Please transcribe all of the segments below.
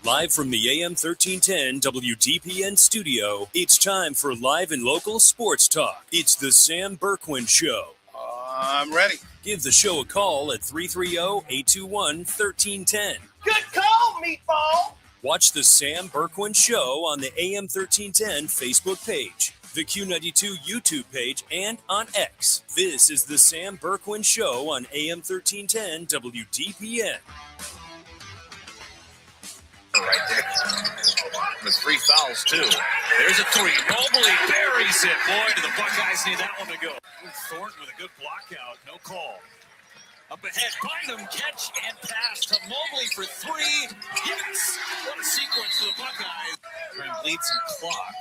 Live from the AM1310 WDPN studio, it's time for live and local sports talk. It's the Sam Bourquin Show. I'm ready. Give the show a call at 330-821-1310. Good call, meatball. Watch the Sam Bourquin Show on the AM1310 Facebook page, the Q92 YouTube page, and on X. This is the Sam Bourquin Show on AM1310 WDPN. Right there. With 3 fouls, too. There's a 3. Mobley buries it. Boy, do the Buckeyes need that one to go. Thornton with a good block out. No call. Up ahead. Bynum catch and pass to Mobley for 3. Yes! What a sequence for the Buckeyes. Trying to bleed some clock.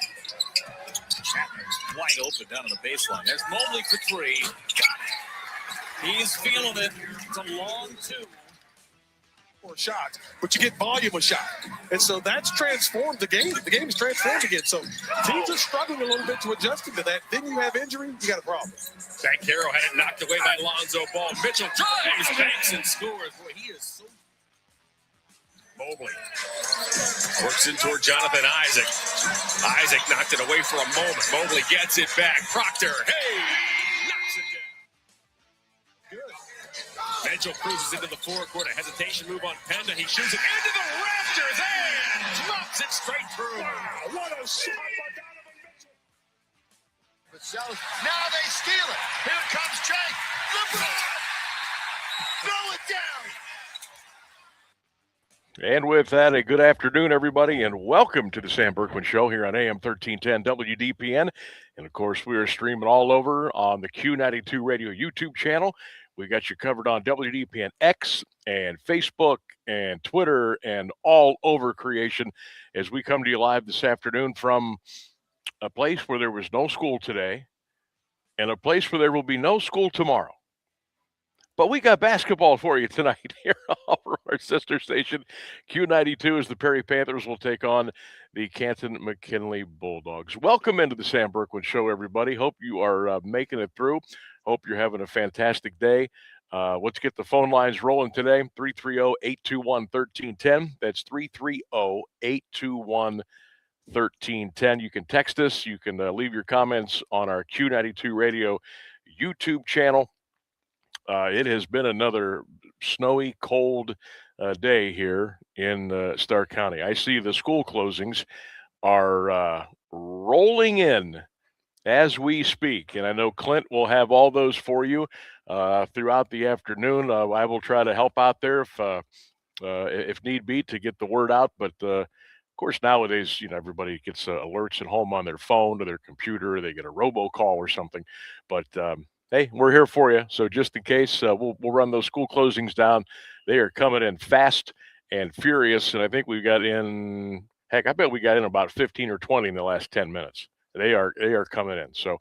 Chapman's wide open down on the baseline. There's Mobley for 3. Got it. He's feeling it. It's a long 2. Or shots, but you get volume of shot. And so that's transformed the game. The game is transformed again. So teams are struggling a little bit to adjust to that. Then you have injury, you got a problem. Back Carroll had it knocked away by Lonzo Ball. Mitchell drives, banks, and scores. Boy, he is so... Mobley works in toward Jonathan Isaac. Isaac knocked it away for a moment. Mobley gets it back. Proctor, hey! Knocks it down. Good. Mitchell cruises into the forecourt. A hesitation move on Penda. He shoots it into the rafters and drops it straight through. Wow, what a shot by Donovan Mitchell. Now they steal it. Here comes Trey. LeBron! Throw it down. And with that, a good afternoon, everybody, and welcome to the Sam Bourquin Show here on AM1310 WDPN. And, of course, we are streaming all over on the Q92 Radio YouTube channel. We got you covered on WDPN X and Facebook and Twitter and all over creation as we come to you live this afternoon from a place where there was no school today and a place where there will be no school tomorrow. But we got basketball for you tonight here over our sister station. Q92 as the Perry Panthers will take on the Canton McKinley Bulldogs. Welcome into the Sam Bourquin Show, everybody. Hope you are making it through. Hope you're having a fantastic day. Let's get the phone lines rolling today. 330-821-1310. That's 330-821-1310. You can text us. You can leave your comments on our Q92 Radio YouTube channel. It has been another snowy, cold day here in Stark County. I see the school closings are rolling in as we speak, and I know Clint will have all those for you throughout the afternoon. I will try to help out there if need be to get the word out. But of course, nowadays, everybody gets alerts at home on their phone or their computer. Or they get a robocall or something. But hey, we're here for you. So just in case, we'll run those school closings down. They are coming in fast and furious, and I think we got in. Heck, I bet we got in about 15 or 20 in the last 10 minutes. They are coming in. So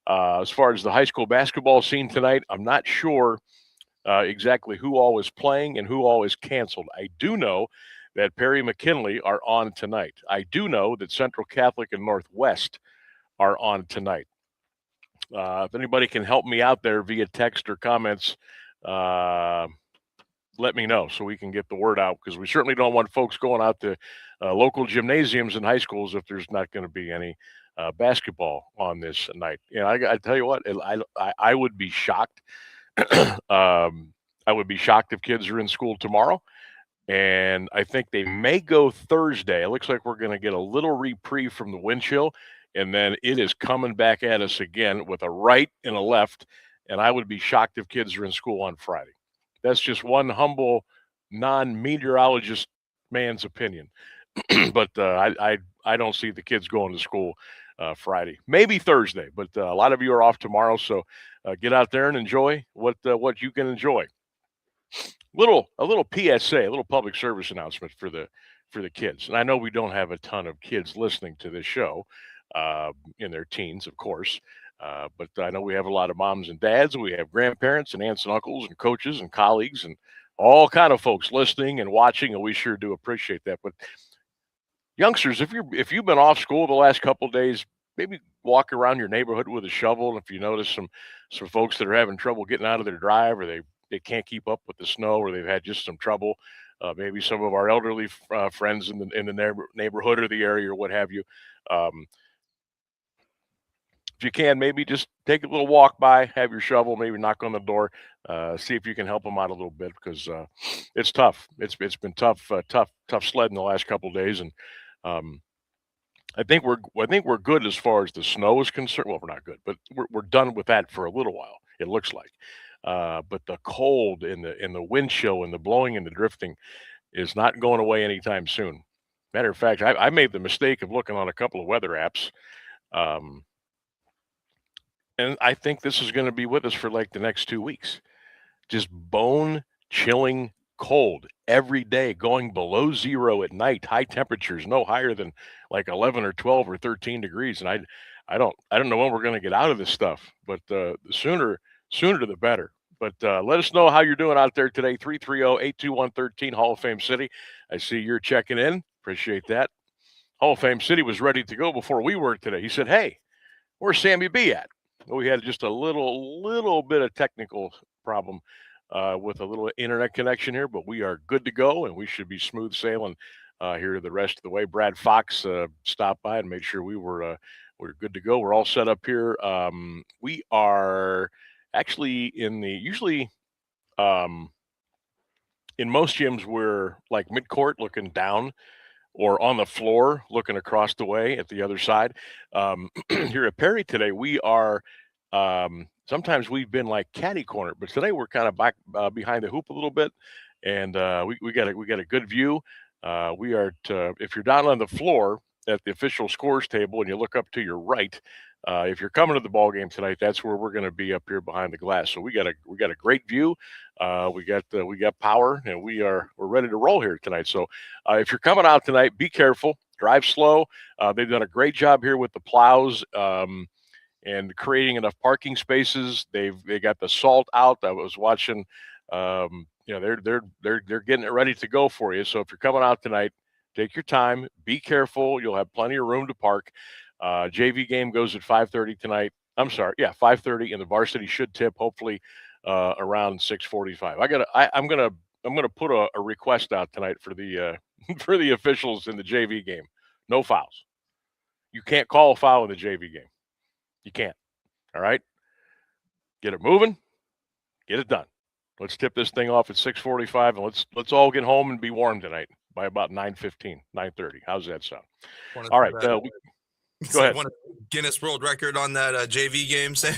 as far as the high school basketball scene tonight, I'm not sure exactly who all is playing and who all is canceled. I do know that Perry McKinley are on tonight. I do know that Central Catholic and Northwest are on tonight. If anybody can help me out there via text or comments, let me know so we can get the word out, because we certainly don't want folks going out to local gymnasiums and high schools if there's not going to be any basketball on this night. I tell you what, I would be shocked. I would be shocked if kids are in school tomorrow. And I think they may go Thursday. It looks like we're going to get a little reprieve from the wind chill. And then it is coming back at us again with a right and a left. And I would be shocked if kids are in school on Friday. That's just one humble non-meteorologist man's opinion. But I don't see the kids going to school Friday, maybe Thursday. But a lot of you are off tomorrow, so get out there and enjoy what you can enjoy. A little PSA, a little public service announcement for the kids. And I know we don't have a ton of kids listening to this show in their teens, of course. But I know we have a lot of moms and dads. We have grandparents and aunts and uncles and coaches and colleagues and all kind of folks listening and watching, and we sure do appreciate that. But youngsters, if you've been off school the last couple of days, maybe walk around your neighborhood with a shovel. And if you notice some folks that are having trouble getting out of their drive, or they can't keep up with the snow, or they've had just some trouble maybe some of our elderly friends in the neighborhood or the area or what have you. If you can, maybe just take a little walk by, have your shovel, maybe knock on the door, see if you can help them out a little bit, because it's tough. It's been tough sledding the last couple of days, and I think we're good as far as the snow is concerned. Well, we're not good, but we're done with that for a little while. It looks like, but the cold and the wind chill and the blowing and the drifting is not going away anytime soon. Matter of fact, I made the mistake of looking on a couple of weather apps. And I think this is going to be with us for like the next 2 weeks. Just bone chilling cold every day, going below zero at night, high temperatures, no higher than like 11 or 12 or 13 degrees. And I don't know when we're going to get out of this stuff, but the sooner the better. But let us know how you're doing out there today. 330-821-13, Hall of Fame City. I see you're checking in. Appreciate that. Hall of Fame City was ready to go before we were today. He said, "Hey, where's Sammy B at?" We had just a little bit of technical problem with a little internet connection here, but we are good to go, and we should be smooth sailing here the rest of the way. Brad Fox stopped by and made sure we're good to go. We're all set up here. We are actually usually in most gyms we're like midcourt looking down, or on the floor looking across the way at the other side. Here at Perry today, we are sometimes we've been like caddy corner, but today we're kind of back behind the hoop a little bit, and we got a good view. We are if you're down on the floor at the official scores table and you look up to your right, if you're coming to the ball game tonight, that's where we're going to be, up here behind the glass. So we got a great view. We got power, and we're ready to roll here tonight. So if you're coming out tonight, be careful, drive slow. They've done a great job here with the plows and creating enough parking spaces. They got the salt out. I was watching. They're getting it ready to go for you. So if you're coming out tonight, take your time, be careful. You'll have plenty of room to park. JV game goes at 5:30 tonight. I'm sorry, 5:30, and the varsity should tip hopefully around 6:45. I'm gonna put a request out tonight for the for the officials in the JV game. No fouls. You can't call a foul in the JV game. You can't. All right. Get it moving. Get it done. Let's tip this thing off at 6:45, and let's all get home and be warm tonight by about 9:15, 9:30. How's that sound? All right. Go ahead. Want a Guinness World Record on that JV game, Sam?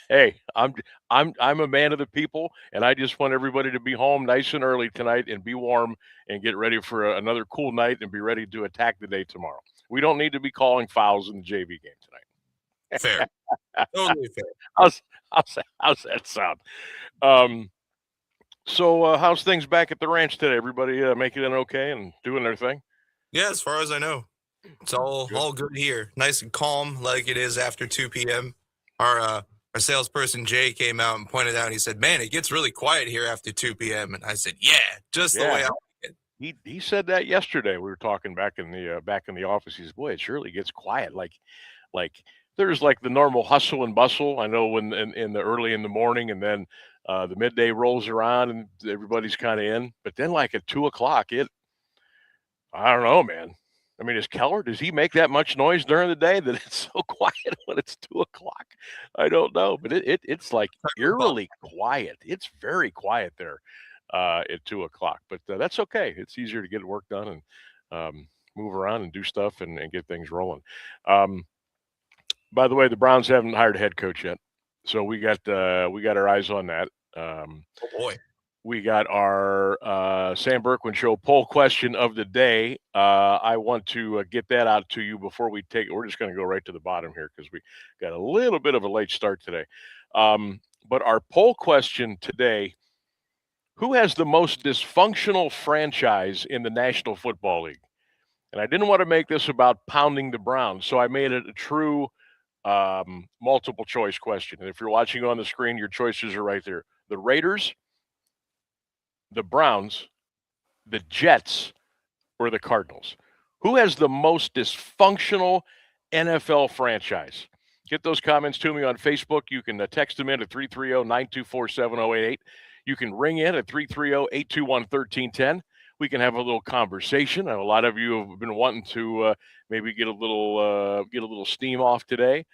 Hey, I'm a man of the people, and I just want everybody to be home nice and early tonight and be warm and get ready for another cool night and be ready to attack the day tomorrow. We don't need to be calling fouls in the JV game tonight. Fair. Totally fair. How's that sound? So how's things back at the ranch today? Everybody making it okay and doing their thing? Yeah, as far as I know. It's all good here. Nice and calm like it is after 2 p.m. Our salesperson, Jay, came out and pointed out, and he said, "Man, it gets really quiet here after 2 p.m. And I said, "Yeah, just the way I like it." He said that yesterday. We were talking back in the office. He said, "Boy, it surely gets quiet. Like there's like the normal hustle and bustle. I know when in the early in the morning, and then the midday rolls around and everybody's kind of in. But then like at 2 o'clock, I don't know, man. I mean, does he make that much noise during the day that it's so quiet when it's 2 o'clock? I don't know, but it's like eerily quiet. It's very quiet there at 2 o'clock, but that's okay. It's easier to get work done and move around and do stuff and get things rolling. By the way, the Browns haven't hired a head coach yet, so we got our eyes on that. Oh boy. We got our Sam Bourquin Show poll question of the day. I want to get that out to you before we take it. We're just going to go right to the bottom here because we got a little bit of a late start today. But our poll question today, who has the most dysfunctional franchise in the National Football League? And I didn't want to make this about pounding the Browns, so I made it a true multiple choice question. And if you're watching on the screen, your choices are right there. The Raiders, the Browns, the Jets, or the Cardinals? Who has the most dysfunctional NFL franchise? Get those comments to me on Facebook. You can text them in at 330-924-7088. You can ring in at 330-821-1310. We can have a little conversation. A lot of you have been wanting to maybe get a little steam off today,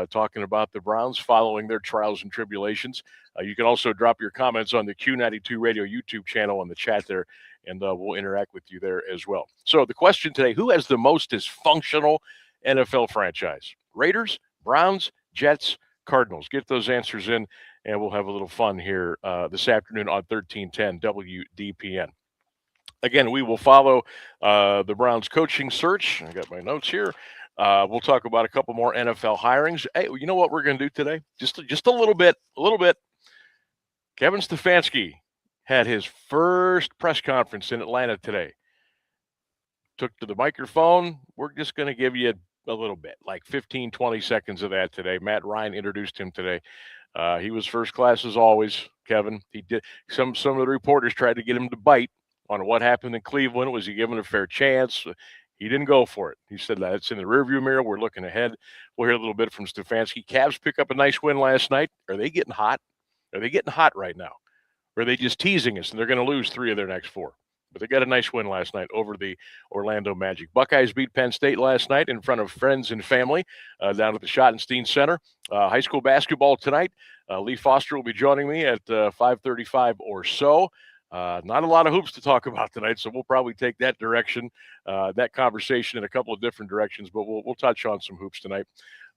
talking about the Browns following their trials and tribulations. You can also drop your comments on the Q92 Radio YouTube channel on the chat there, and we'll interact with you there as well. So the question today, who has the most dysfunctional NFL franchise? Raiders, Browns, Jets, Cardinals? Get those answers in, and we'll have a little fun here this afternoon on 1310 WDPN. Again, we will follow the Browns coaching search. I got my notes here. We'll talk about a couple more NFL hirings. Hey, you know what we're going to do today? Just a little bit. Kevin Stefanski had his first press conference in Atlanta today. Took to the microphone. We're just going to give you a little bit, like 15, 20 seconds of that today. Matt Ryan introduced him today. He was first class as always, Kevin. He did. Some of the reporters tried to get him to bite on what happened in Cleveland. Was he given a fair chance? He didn't go for it. He said, that's in the rearview mirror. We're looking ahead. We'll hear a little bit from Stefanski. Cavs pick up a nice win last night. Are they getting hot? Are they getting hot right now? Or are they just teasing us and they're going to lose 3 of their next 4? But they got a nice win last night over the Orlando Magic. Buckeyes beat Penn State last night in front of friends and family down at the Schottenstein Center. High school basketball tonight. Lee Foster will be joining me at 5:35 or so. Not a lot of hoops to talk about tonight, so we'll probably take that direction, that conversation in a couple of different directions, but we'll touch on some hoops tonight.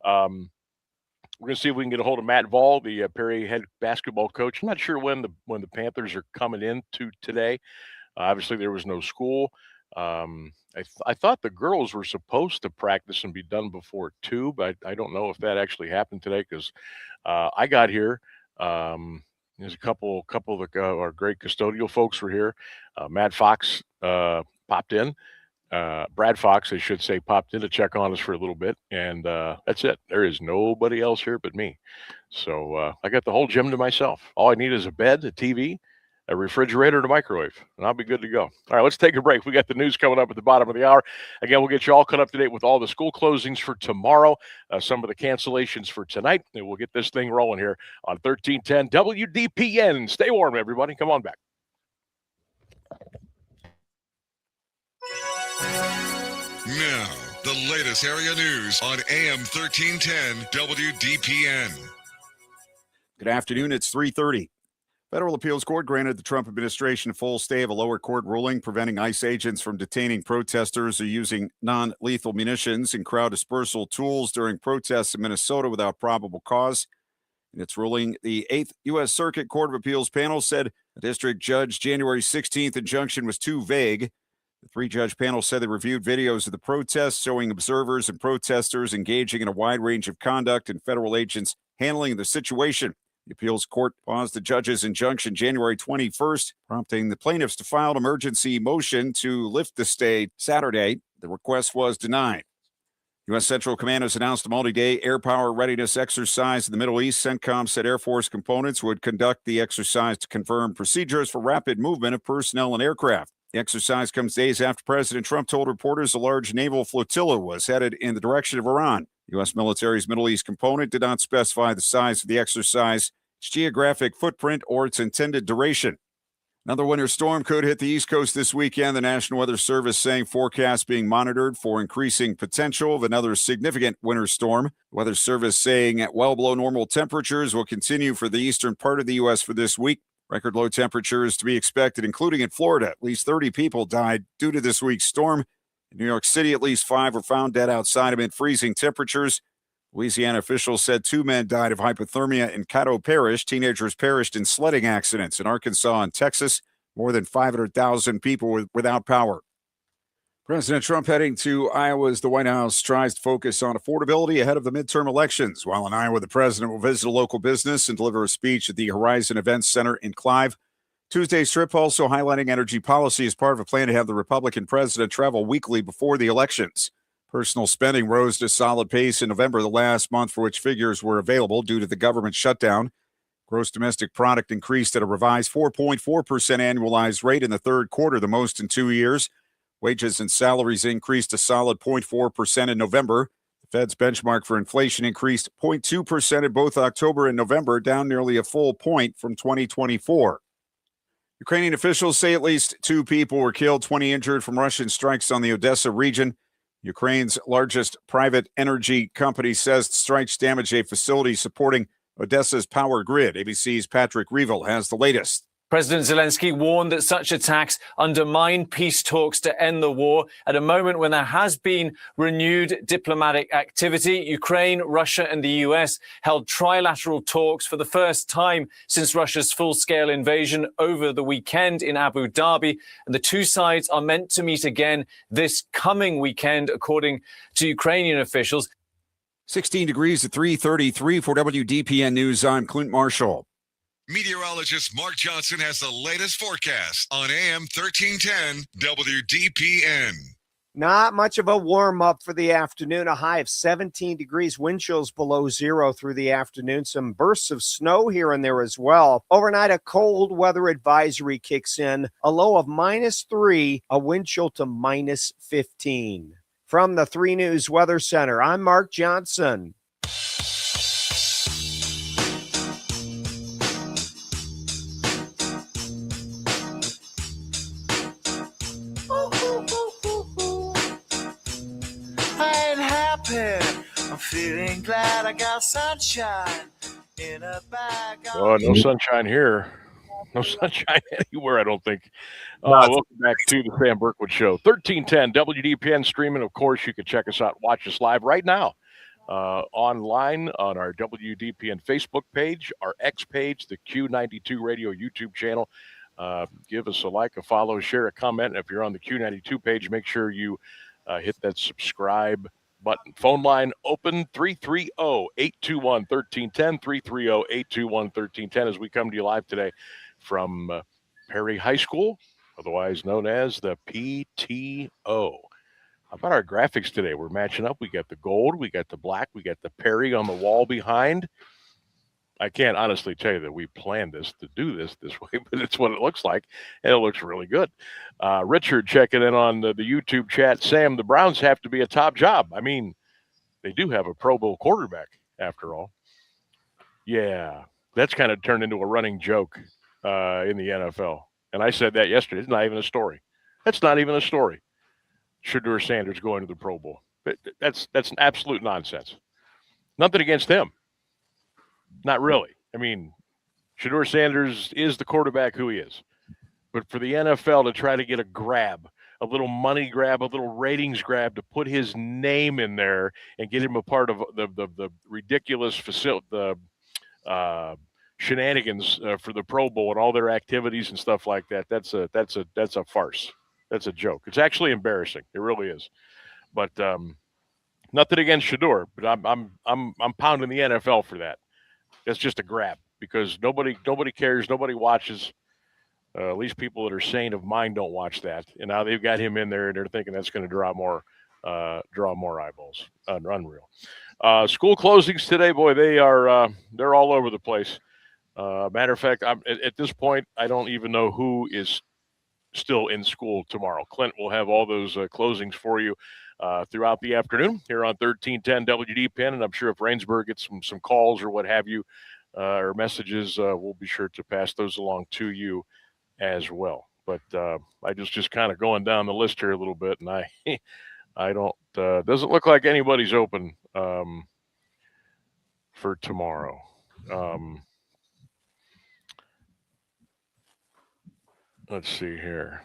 We're going to see if we can get a hold of Matt Vall, the Perry head basketball coach. I'm not sure when the Panthers are coming in to today. Obviously, there was no school. I thought the girls were supposed to practice and be done before 2, but I don't know if that actually happened today because I got here. There's a couple of our great custodial folks were here. Matt Fox popped in. Brad Fox, I should say, popped in to check on us for a little bit, and that's it. There is nobody else here but me. So I got the whole gym to myself. All I need is a bed, a TV, a refrigerator, and a microwave, and I'll be good to go. All right, let's take a break. We got the news coming up at the bottom of the hour. Again, we'll get you all caught up to date with all the school closings for tomorrow, some of the cancellations for tonight, and we'll get this thing rolling here on 1310 WDPN. Stay warm, everybody. Come on back. Now, the latest area news on AM 1310 WDPN. Good afternoon. It's 3:30. Federal Appeals Court granted the Trump administration a full stay of a lower court ruling preventing ICE agents from detaining protesters or using non-lethal munitions and crowd dispersal tools during protests in Minnesota without probable cause. In its ruling, the 8th U.S. Circuit Court of Appeals panel said the district judge's January 16th injunction was too vague. The 3-judge panel said they reviewed videos of the protests showing observers and protesters engaging in a wide range of conduct and federal agents handling the situation. The appeals court paused the judge's injunction January 21st, prompting the plaintiffs to file an emergency motion to lift the stay Saturday. The request was denied. U.S. Central Command has announced a multi-day air power readiness exercise in the Middle East. CENTCOM said Air Force components would conduct the exercise to confirm procedures for rapid movement of personnel and aircraft. The exercise comes days after President Trump told reporters a large naval flotilla was headed in the direction of Iran. U.S. military's Middle East component did not specify the size of the exercise, its geographic footprint, or its intended duration. Another winter storm could hit the East Coast this weekend. The National Weather Service saying forecasts being monitored for increasing potential of another significant winter storm. The Weather Service saying at well below normal temperatures will continue for the eastern part of the U.S. for this week. Record low temperatures to be expected, including in Florida. At least 30 people died due to this week's storm. In New York City, at least 5 were found dead outside amid freezing temperatures. Louisiana officials said 2 men died of hypothermia in Caddo Parish. Teenagers perished in sledding accidents in Arkansas and Texas. More than 500,000 people were without power. President Trump heading to Iowa as the White House tries to focus on affordability ahead of the midterm elections. While in Iowa, the president will visit a local business and deliver a speech at the Horizon Events Center in Clive. Tuesday's trip also highlighting energy policy as part of a plan to have the Republican president travel weekly before the elections. Personal spending rose to a solid pace in November, the last month for which figures were available due to the government shutdown. Gross domestic product increased at a revised 4.4% annualized rate in the third quarter, the most in 2 years. Wages and salaries increased a solid 0.4% in November. The Fed's benchmark for inflation increased 0.2% in both October and November, down nearly a full point from 2024. Ukrainian officials say at least 2 people were killed, 20 injured from Russian strikes on the Odessa region. Ukraine's largest private energy company says strikes damaged a facility supporting Odessa's power grid. ABC's Patrick Reeville has the latest. President Zelensky warned that such attacks undermine peace talks to end the war at a moment when there has been renewed diplomatic activity. Ukraine, Russia, and the U.S. held trilateral talks for the first time since Russia's full-scale invasion over the weekend in Abu Dhabi. And the two sides are meant to meet again this coming weekend, according to Ukrainian officials. 16 degrees at 3:33 for WDPN News. I'm Clint Marshall. Meteorologist Mark Johnson has the latest forecast on AM 1310 WDPN. Not much of a warm-up for the afternoon. A high of 17 degrees, wind chills below zero through the afternoon. Some bursts of snow here and there as well. Overnight, a cold weather advisory kicks in. A low of -3, a wind chill to -15. From the 3 News Weather Center, I'm Mark Johnson. I'm feeling glad I got sunshine in a bag. Oh, no sunshine here. No sunshine anywhere, I don't think. Welcome back to the Sam Bourquin Show. 1310 WDPN streaming. Of course, you can check us out, watch us live right now online on our WDPN Facebook page, our X page, the Q92 Radio YouTube channel. Give us a like, a follow, share, a comment. If you're on the Q92 page, make sure you hit that subscribe button. Phone line open 330-821-1310, 330-821-1310 as we come to you live today from Perry High School, otherwise known as the PTO. How about our graphics today? We're matching up. We got the gold, we got the black, we got the Perry on the wall behind. I can't honestly tell you that we planned this to do this way, but it's what it looks like, and it looks really good. Richard checking in on the YouTube chat. Sam, the Browns have to be a top job. I mean, they do have a Pro Bowl quarterback, after all. Yeah, that's kind of turned into a running joke in the NFL. And I said that yesterday. It's not even a story. That's not even a story. Shedeur Sanders going to the Pro Bowl. That's an absolute nonsense. Nothing against him. Not really. I mean, Shedeur Sanders is the quarterback who he is. But for the NFL to try to get a grab, a little money grab, a little ratings grab, to put his name in there and get him a part of the ridiculous shenanigans for the Pro Bowl and all their activities and stuff like that, that's a farce. That's a joke. It's actually embarrassing. It really is. But nothing against Shedeur, but I'm pounding the NFL for that. That's just a grab because nobody cares, nobody watches. At least people that are sane of mind don't watch that. And now they've got him in there, and they're thinking that's going to draw more eyeballs. Unreal. School closings today, boy, they're all over the place. Matter of fact, at this point, I don't even know who is still in school tomorrow. Clint will have all those closings for you throughout the afternoon here on 1310 WDPN, and I'm sure if Rainsburg gets some calls or what have you, or messages, we'll be sure to pass those along to you as well. But I just kind of going down the list here a little bit, and I don't doesn't look like anybody's open for tomorrow. Let's see here.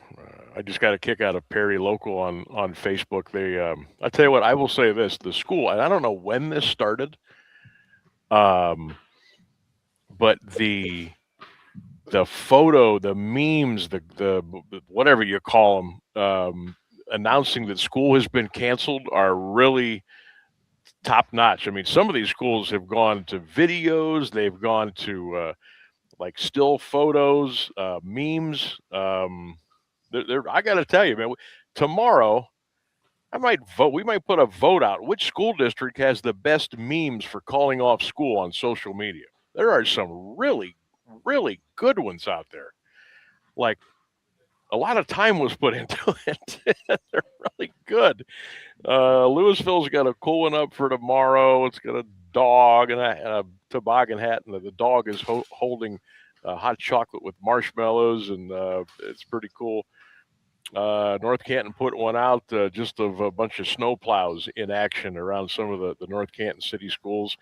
I just got a kick out of Perry Local on Facebook. They, I tell you what, I will say this: the school, and I don't know when this started, but the photo, the memes, the whatever you call them, announcing that school has been canceled are really top notch. I mean, some of these schools have gone to videos, they've gone to like still photos, memes. I got to tell you, man, tomorrow I might vote. We might put a vote out. Which school district has the best memes for calling off school on social media? There are some really, really good ones out there. Like, a lot of time was put into it. They're really good. Louisville's got a cool one up for tomorrow. It's got a dog and a toboggan hat, and the dog is holding hot chocolate with marshmallows, and it's pretty cool. North Canton put one out just of a bunch of snow plows in action around some of the North Canton city schools.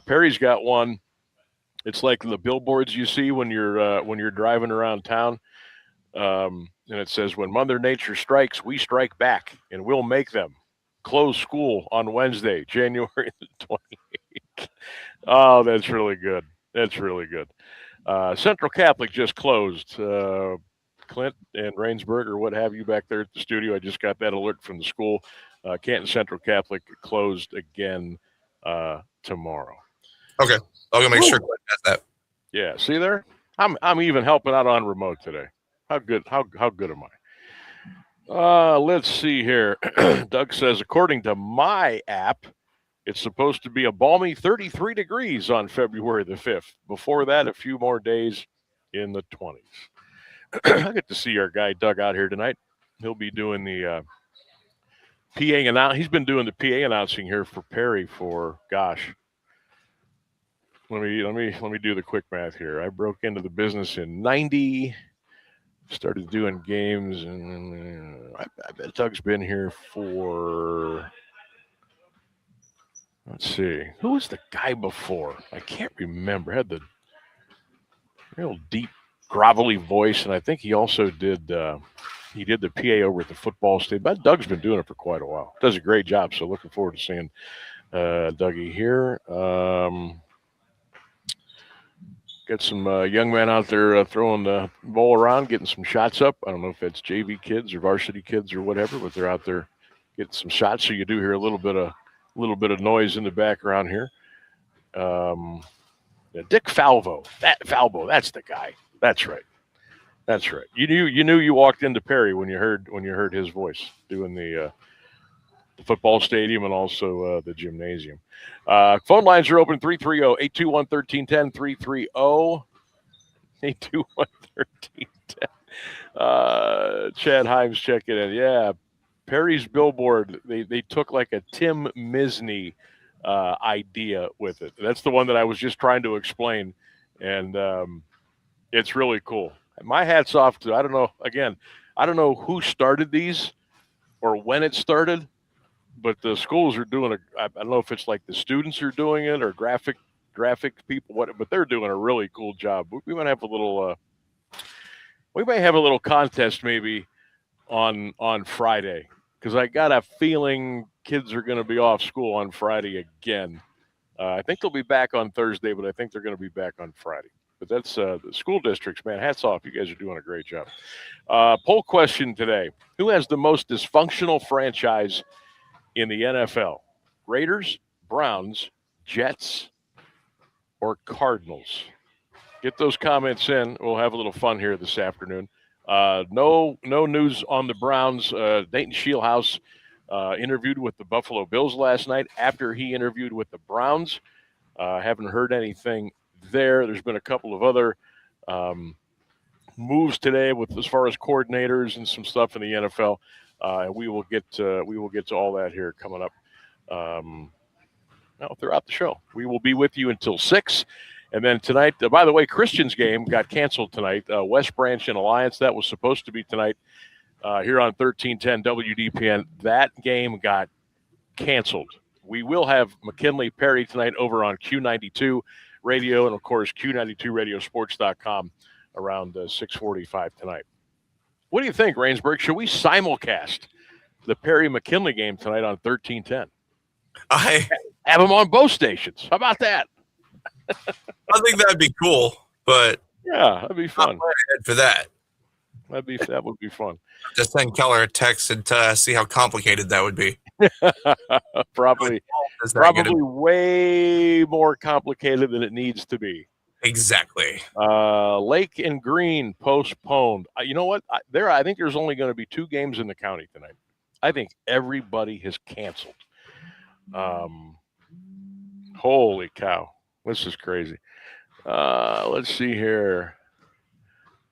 Perry's got one. It's like the billboards you see when you're driving around town, and it says, "When Mother Nature strikes, we strike back, and we'll make them close school on Wednesday, January the 28th." Oh, that's really good. That's really good. Central Catholic just closed. Clint and Rainsburg or what have you back there at the studio. I just got that alert from the school. Canton Central Catholic closed again tomorrow. Okay, I'm gonna make sure Clint has that. Yeah, see there? I'm even helping out on remote today. How good am I? Let's see here. Doug says, according to my app, it's supposed to be a balmy 33 degrees on February the 5th. Before that, a few more days in the 20s. I get to see our guy Doug out here tonight. He'll be doing the PA announce. He's been doing the PA announcing here for Perry for gosh. Let me do the quick math here. I broke into the business in '90, started doing games, and I bet Doug's been here for. Let's see, who was the guy before? I can't remember. Had the real deep, gravelly voice, and I think he also did the PA over at the football stadium. But Doug's been doing it for quite a while. Does a great job. So looking forward to seeing Dougie here. Got some young men out there throwing the ball around, getting some shots up. I don't know if that's JV kids or varsity kids or whatever, but they're out there getting some shots. So you do hear a little bit of noise in the background here. Dick Falvo, that's the guy. That's right. You knew you walked into Perry when you heard his voice doing the football stadium and also the gymnasium. Phone lines are open 330-821-1310, 330-821-1310. Chad Himes checking in. Yeah, Perry's billboard, they took like a Tim Misney idea with it. That's the one that I was just trying to explain, and it's really cool. My hat's off to, I don't know who started these or when it started, but the schools are doing I don't know if it's like the students are doing it or graphic people, but they're doing a really cool job. We might have a little contest maybe on Friday, because I got a feeling kids are going to be off school on Friday again. I think they'll be back on Thursday, but I think they're going to be back on Friday. But that's the school districts, man. Hats off. You guys are doing a great job. Poll question today. Who has the most dysfunctional franchise in the NFL? Raiders, Browns, Jets, or Cardinals? Get those comments in. We'll have a little fun here this afternoon. No news on the Browns. Dayton Shieldhouse interviewed with the Buffalo Bills last night after he interviewed with the Browns. Haven't heard anything there. There's been a couple of other moves today with as far as coordinators and some stuff in the NFL. And we will get to all that here coming up throughout the show. We will be with you until 6. And then tonight, by the way, Christian's game got canceled tonight. West Branch and Alliance, that was supposed to be tonight here on 1310 WDPN. That game got canceled. We will have McKinley Perry tonight over on Q92 Radio and, of course, Q92radiosports.com around 6:45 tonight. What do you think, Rainsburg? Should we simulcast the Perry-McKinley game tonight on 1310? I have them on both stations. How about that? I think that'd be cool, but yeah, that'd be fun. I'm ahead for that. That would be fun. Just send Keller a text and see how complicated that would be. Probably way more complicated than it needs to be. Exactly. Lake and Green postponed. You know what? I think there's only going to be 2 games in the county tonight. I think everybody has canceled. Holy cow. This is crazy. Let's see here.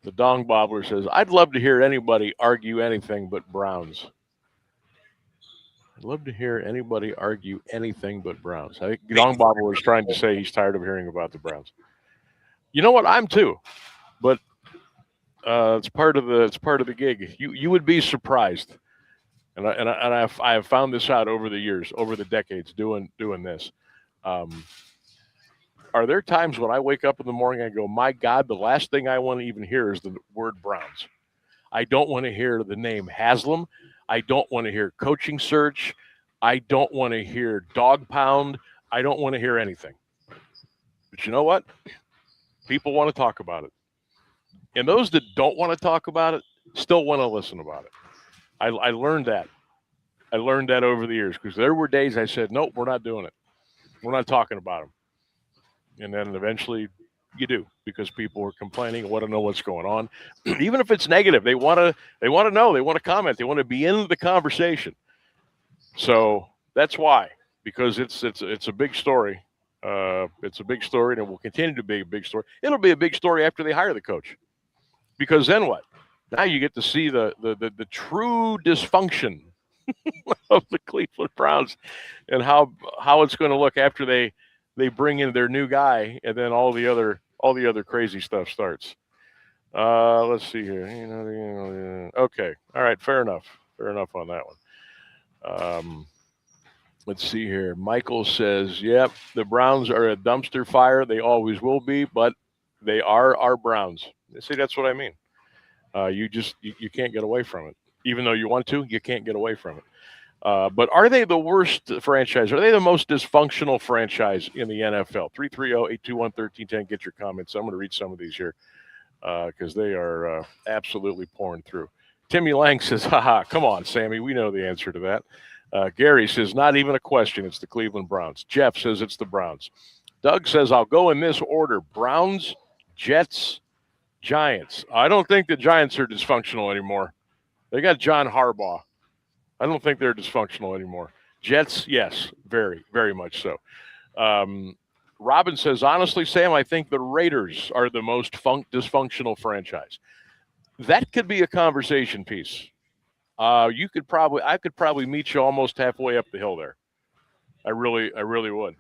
The Dong Bobbler says, I'd love to hear anybody argue anything but Browns. I'd love to hear anybody argue anything but Browns. I think Dong Bobbler is trying to say he's tired of hearing about the Browns. You know what? I'm too, but it's part of the gig. You would be surprised, and I have found this out over the years, over the decades doing this. Are there times when I wake up in the morning and I go, my God, the last thing I want to even hear is the word Browns. I don't want to hear the name Haslam. I don't want to hear coaching search. I don't want to hear dog pound. I don't want to hear anything. But you know what? People want to talk about it. And those that don't want to talk about it still want to listen about it. I learned that. I learned that over the years because there were days I said, nope, we're not doing it. We're not talking about them. And then eventually you do because people are complaining and want to know what's going on. Even if it's negative, they want to know, they want to comment, they want to be in the conversation. So that's why, because it's a big story. It's a big story, and it will continue to be a big story. It'll be a big story after they hire the coach, because then what? Now you get to see the true dysfunction of the Cleveland Browns and how it's going to look after they bring in their new guy, and then all the other crazy stuff starts. Let's see here. Okay, all right, fair enough on that one. Let's see here. Michael says, yep, the Browns are a dumpster fire. They always will be, but they are our Browns. See, that's what I mean. You can't get away from it. Even though you want to, you can't get away from it. But are they the worst franchise? Are they the most dysfunctional franchise in the NFL? 330-821-1310. Get your comments. I'm going to read some of these here because they are absolutely pouring through. Timmy Lang says, haha, come on, Sammy. We know the answer to that. Gary says, not even a question. It's the Cleveland Browns. Jeff says it's the Browns. Doug says, I'll go in this order. Browns, Jets, Giants. I don't think the Giants are dysfunctional anymore. They got John Harbaugh. I don't think they're dysfunctional anymore. Jets, yes, very, very much so. Robin says, honestly, Sam, I think the Raiders are the most dysfunctional franchise. That could be a conversation piece. I could probably meet you almost halfway up the hill there. I really would.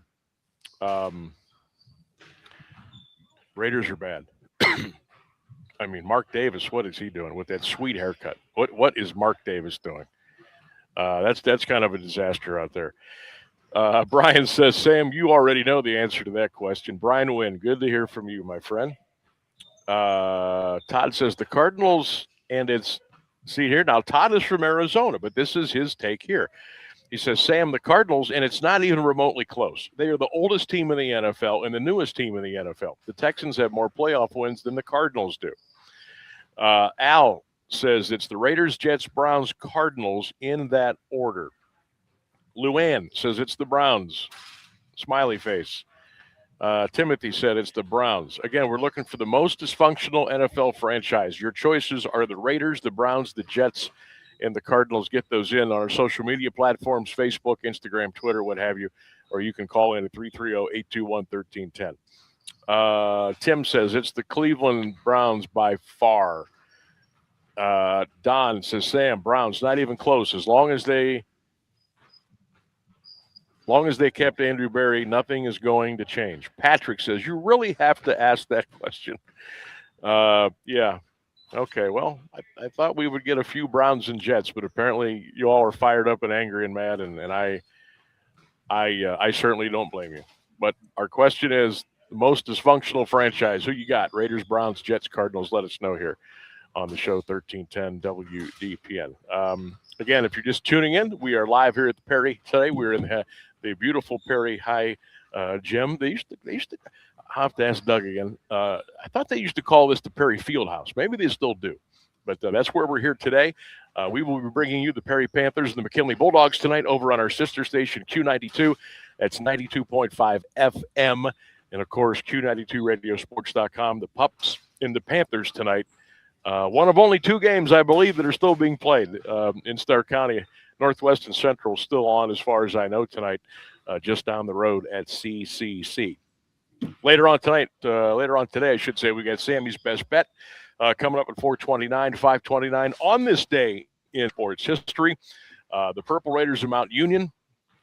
Raiders are bad. I mean, Mark Davis, what is he doing with that sweet haircut? What is Mark Davis doing? That's kind of a disaster out there. Brian says, Sam, you already know the answer to that question. Brian Wynn, good to hear from you, my friend. Todd says the Cardinals, and it's, see here, now Todd is from Arizona, but this is his take here. He says, Sam, the Cardinals, and it's not even remotely close. They are the oldest team in the NFL and the newest team in the NFL. The Texans have more playoff wins than the Cardinals do. Al says it's the Raiders, Jets, Browns, Cardinals in that order. Luann says it's the Browns. Smiley face. Timothy said it's the Browns. Again, we're looking for the most dysfunctional NFL franchise. Your choices are the Raiders, the Browns, the Jets, and the Cardinals. Get those in on our social media platforms, Facebook, Instagram, Twitter, what have you, or you can call in at 330-821-1310. Tim says it's the Cleveland Browns by far. Don says, Sam, Browns, not even close. As long as they kept Andrew Berry, nothing is going to change. Patrick says, you really have to ask that question. Yeah. Okay, well, I thought we would get a few Browns and Jets, but apparently you all are fired up and angry and mad, and I certainly don't blame you. But our question is, the most dysfunctional franchise, who you got? Raiders, Browns, Jets, Cardinals? Let us know here on the show, 1310 WDPN. Again, if you're just tuning in, we are live here at the Perry today. We're in the beautiful Perry High gym. They used to. I'll have to ask Doug again. I thought they used to call this the Perry Fieldhouse. Maybe they still do. But that's where we're here today. We will be bringing you the Perry Panthers and the McKinley Bulldogs tonight over on our sister station, Q92. That's 92.5 FM. And, of course, Q92radiosports.com. The Pups and the Panthers tonight. One of only two games, I believe, that are still being played in Stark County. Northwest and Central still on, as far as I know, tonight, just down the road at CCC. Later on today, I should say, we got Sammy's Best Bet coming up at 529 on this day in sports history. The Purple Raiders of Mount Union.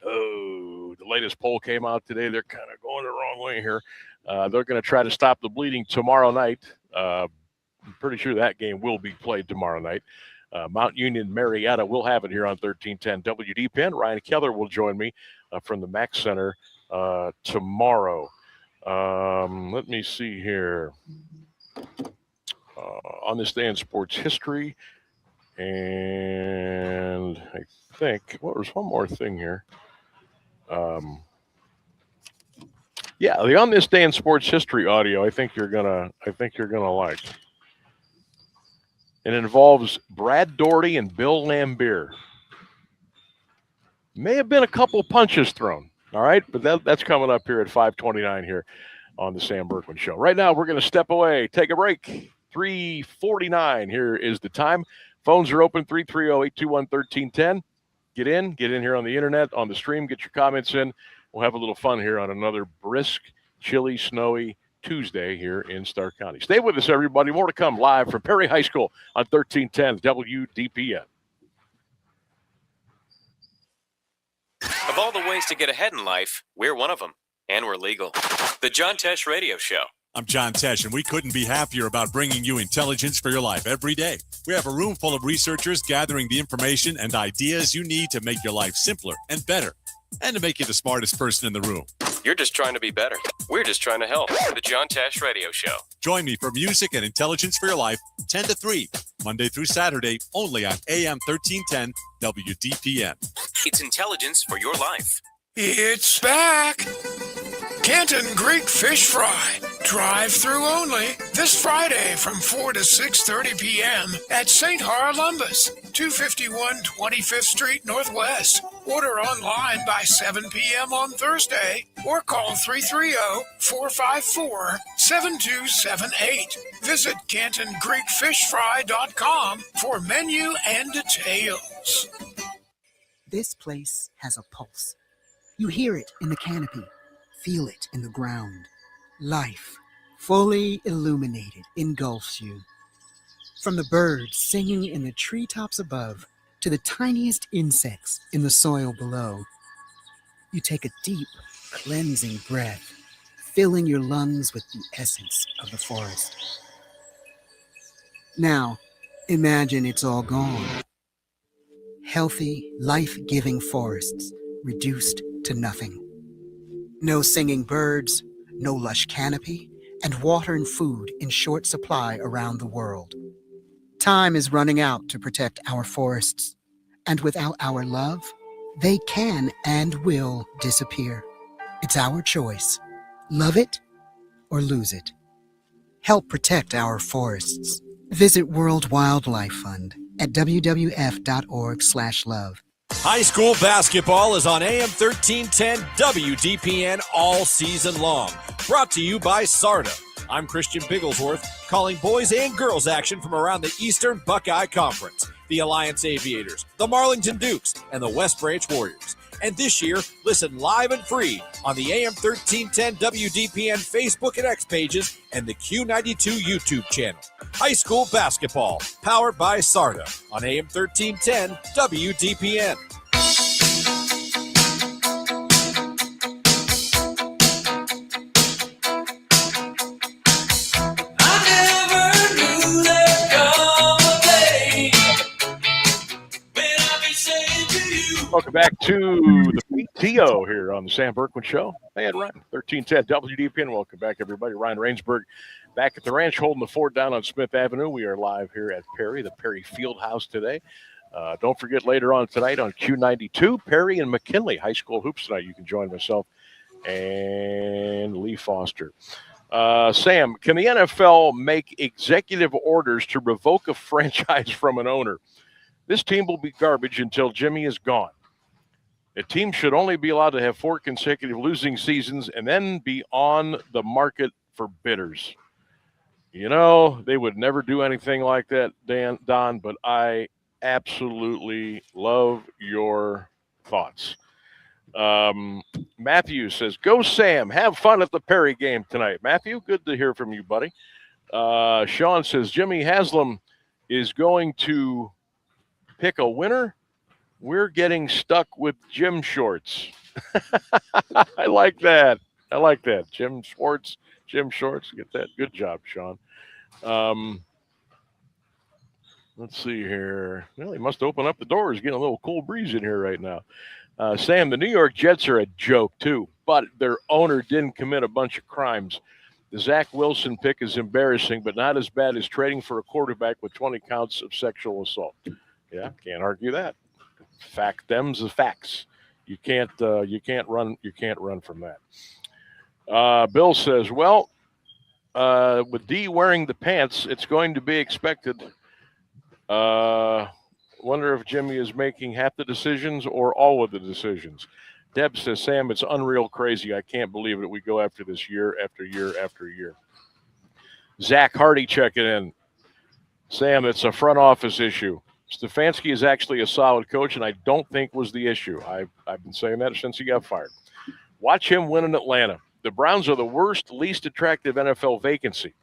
Oh, The latest poll came out today. They're kind of going the wrong way here. They're going to try to stop the bleeding tomorrow night. I'm pretty sure that game will be played tomorrow night. Mount Union Marietta will have it here on 1310 WDPN. Ryan Keller will join me from the Mack Center tomorrow. Let me see here. On this day in sports history, and I think there's one more thing here. Yeah, the on this day in sports history audio. I think you're gonna like. It involves Brad Daugherty and Bill Lambier. May have been a couple punches thrown. All right, but that's coming up here at 5:29 here on the Sam Bourquin Show. Right now, we're going to step away, take a break. 3:49 here is the time. Phones are open, 330-821-1310. Get in here on the internet, on the stream, get your comments in. We'll have a little fun here on another brisk, chilly, snowy Tuesday here in Stark County. Stay with us, everybody. More to come live from Perry High School on 1310 WDPN. Of all the ways to get ahead in life, we're one of them, and we're legal. The John Tesh Radio Show. I'm John Tesh, and we couldn't be happier about bringing you intelligence for your life every day. We have a room full of researchers gathering the information and ideas you need to make your life simpler and better, and to make you the smartest person in the room. You're just trying to be better. We're just trying to help. The John Tesh Radio Show. Join me for music and intelligence for your life, 10 to 3, Monday through Saturday, only on AM 1310 WDPN. It's intelligence for your life. It's back. Canton Greek Fish Fry. Drive-through only. This Friday from 4 to 6:30 p.m. at St. Harlumbus, 251 25th Street Northwest. Order online by 7 p.m. on Thursday or call 330-454-7278. Visit CantonGreekFishFry.com for menu and details. This place has a pulse. You hear it in the canopy, feel it in the ground. Life, fully illuminated, engulfs you. From the birds singing in the treetops above to the tiniest insects in the soil below, you take a deep, cleansing breath, filling your lungs with the essence of the forest. Now, imagine it's all gone. Healthy, life-giving forests reduced to nothing. No singing birds, no lush canopy, and water and food in short supply around the world. Time is running out to protect our forests, and without our love, they can and will disappear. It's our choice. Love it or lose it. Help protect our forests. Visit World Wildlife Fund at wwf.org/love. High school basketball is on AM 1310 WDPN all season long. Brought to you by SARTA. I'm Christian Bigglesworth, calling boys and girls action from around the Eastern Buckeye Conference, the Alliance Aviators, the Marlington Dukes, and the West Branch Warriors. And this year, listen live and free on the AM 1310 WDPN Facebook and X pages and the Q92 YouTube channel. High school basketball, powered by SARTA on AM 1310 WDPN. Welcome back to the PTO here on the Sam Bourquin Show. Hey, Ryan, 1310 WDPN. Welcome back, everybody. Ryan Rainsberg back at the ranch holding the fort down on Smith Avenue. We are live here at Perry, the Perry Field House today. Don't forget later on tonight on Q92, Perry and McKinley High School Hoops tonight. You can join myself and Lee Foster. Sam, can the NFL make executive orders to revoke a franchise from an owner? This team will be garbage until Jimmy is gone. A team should only be allowed to have 4 consecutive losing seasons and then be on the market for bidders. You know, they would never do anything like that, Don, but I absolutely love your thoughts. Matthew says, go Sam, have fun at the Perry game tonight. Matthew, good to hear from you, buddy. Sean says, Jimmy Haslam is going to pick a winner. We're getting stuck with gym shorts. I like that. I like that. Jim Shorts. Get that. Good job, Sean. Let's see here. Well, he must open up the doors. Getting a little cool breeze in here right now. Sam, the New York Jets are a joke, too, but their owner didn't commit a bunch of crimes. The Zach Wilson pick is embarrassing, but not as bad as trading for a quarterback with 20 counts of sexual assault. Yeah, can't argue that. Them's the facts. You can't run from that. Bill says, well, with D wearing the pants, it's going to be expected. Wonder if Jimmy is making half the decisions or all of the decisions. Deb says, Sam, it's unreal crazy. I can't believe it. We go after this year after year after year. Zach Hardy checking in. Sam, it's a front office issue. Stefanski is actually a solid coach, and I don't think was the issue. I've been saying that since he got fired. Watch him win in Atlanta. The Browns are the worst, least attractive NFL vacancy.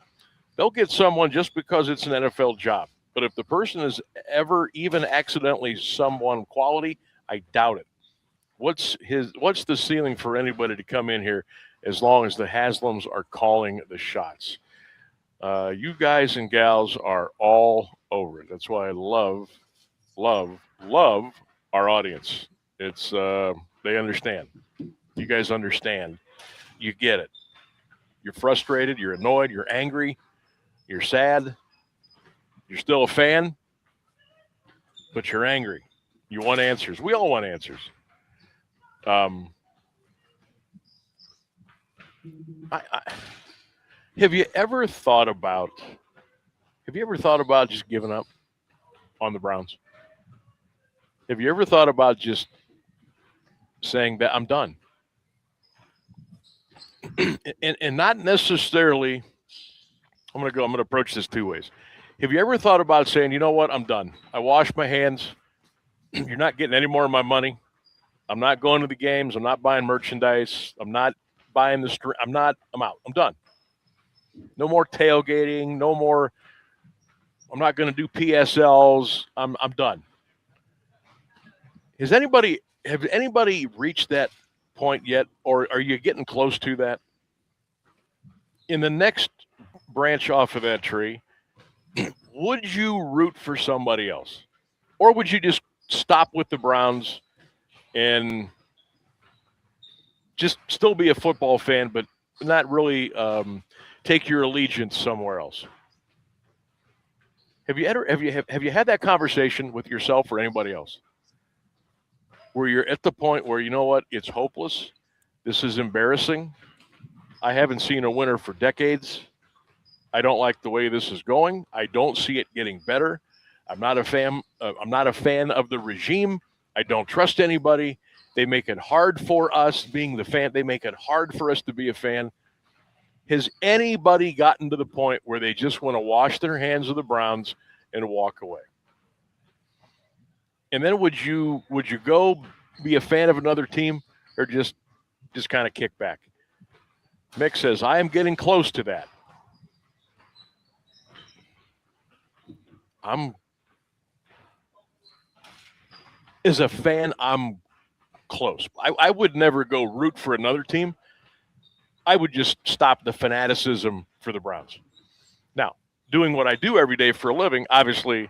They'll get someone just because it's an NFL job. But if the person is ever even accidentally someone quality, I doubt it. What's the ceiling for anybody to come in here as long as the Haslams are calling the shots? You guys and gals are all over it. That's why I love our audience. It's they understand. You guys understand. You get it. You're frustrated. You're annoyed. You're angry. You're sad. You're still a fan, but you're angry. You want answers. We all want answers. Have you ever thought about just giving up on the Browns? Have you ever thought about just saying that I'm done? and not necessarily, I'm going to approach this two ways. Have you ever thought about saying, you know what, I'm done. I wash my hands. You're not getting any more of my money. I'm not going to the games. I'm not buying merchandise. I'm not buying I'm out. I'm done. No more tailgating. No more. I'm not going to do PSLs. I'm done. Have anybody reached that point yet, or are you getting close to that? In the next branch off of that tree, would you root for somebody else, or would you just stop with the Browns and just still be a football fan, but not really take your allegiance somewhere else? Have you had that conversation with yourself or anybody else, where you're at the point where, you know what, it's hopeless, this is embarrassing, I haven't seen a winner for decades, I don't like the way this is going, I don't see it getting better, I'm not a fan of the regime, I don't trust anybody, they make it hard for us being the fan, they make it hard for us to be a fan. Has anybody gotten to the point where they just want to wash their hands of the Browns and walk away? And then would you go be a fan of another team, or just kind of kick back? Mick says, I am getting close to that. As a fan, I'm close. I would never go root for another team. I would just stop the fanaticism for the Browns. Now, doing what I do every day for a living, obviously,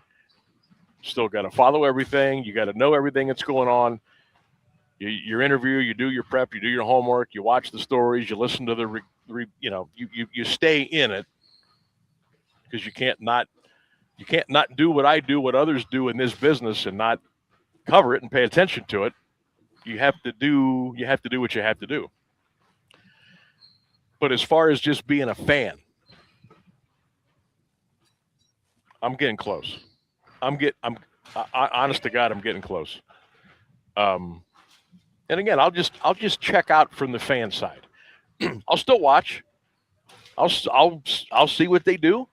still got to follow everything. You got to know everything that's going on. You interview, you do your prep, you do your homework, you watch the stories, you listen to you stay in it, because you can't not do what I do, what others do in this business, and not cover it and pay attention to it. You have to do what you have to do. But as far as just being a fan, I'm getting close. Honest to God, I'm getting close. And again, I'll just check out from the fan side. I'll still watch. I'll see what they do.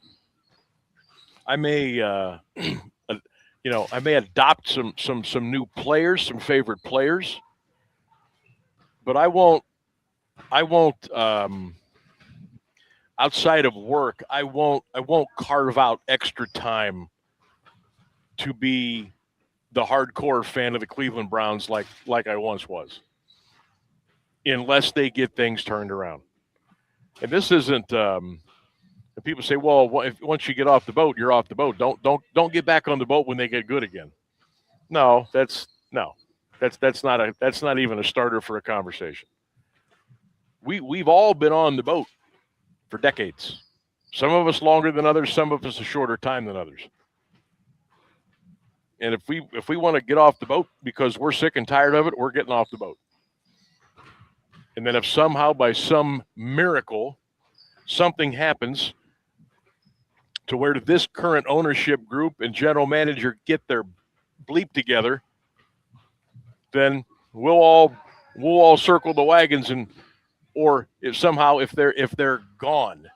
I may I may adopt some new players, some favorite players, but I won't outside of work, I won't carve out extra time to be the hardcore fan of the Cleveland Browns like I once was. unless they get things turned around. And this isn't. People say, "Well, once you get off the boat, you're off the boat. Don't get back on the boat when they get good again." No, that's not even a starter for a conversation. We've all been on the boat for decades. Some of us longer than others. Some of us a shorter time than others. And if we want to get off the boat because we're sick and tired of it, we're getting off the boat. And then if somehow by some miracle something happens to where this current ownership group and general manager get their bleep together, then we'll all circle the wagons, or if they're gone,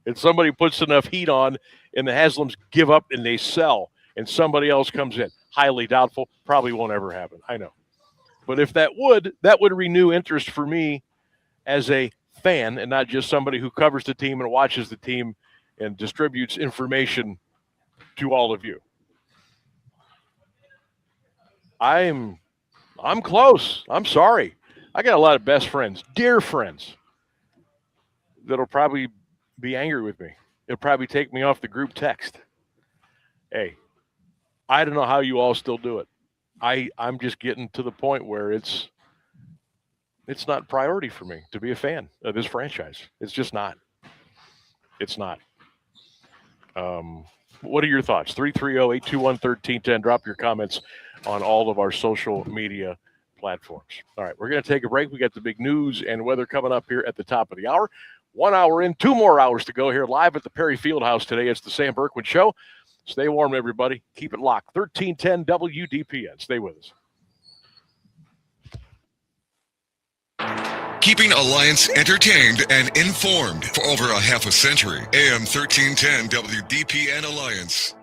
if somebody puts enough heat on and the Haslams give up and they sell and somebody else comes in, highly doubtful, probably won't ever happen. I know. But if that would renew interest for me as a fan and not just somebody who covers the team and watches the team and distributes information to all of you. I'm close. I'm sorry. I got a lot of best friends, dear friends, that'll probably be angry with me. It'll probably take me off the group text. Hey, I don't know how you all still do it. I'm just getting to the point where it's not priority for me to be a fan of this franchise. It's just not. It's not. What are your thoughts? 330-821-1310. Drop your comments on all of our social media platforms. All right, we're going to take a break. We got the big news and weather coming up here at the top of the hour. 1 hour in, 2 more hours to go here live at the Perry Fieldhouse today. It's the Sam Bourquin Show. Stay warm, everybody. Keep it locked. 1310 WDPN. Stay with us. Keeping Alliance entertained and informed for over a half a century. AM 1310 WDPN Alliance.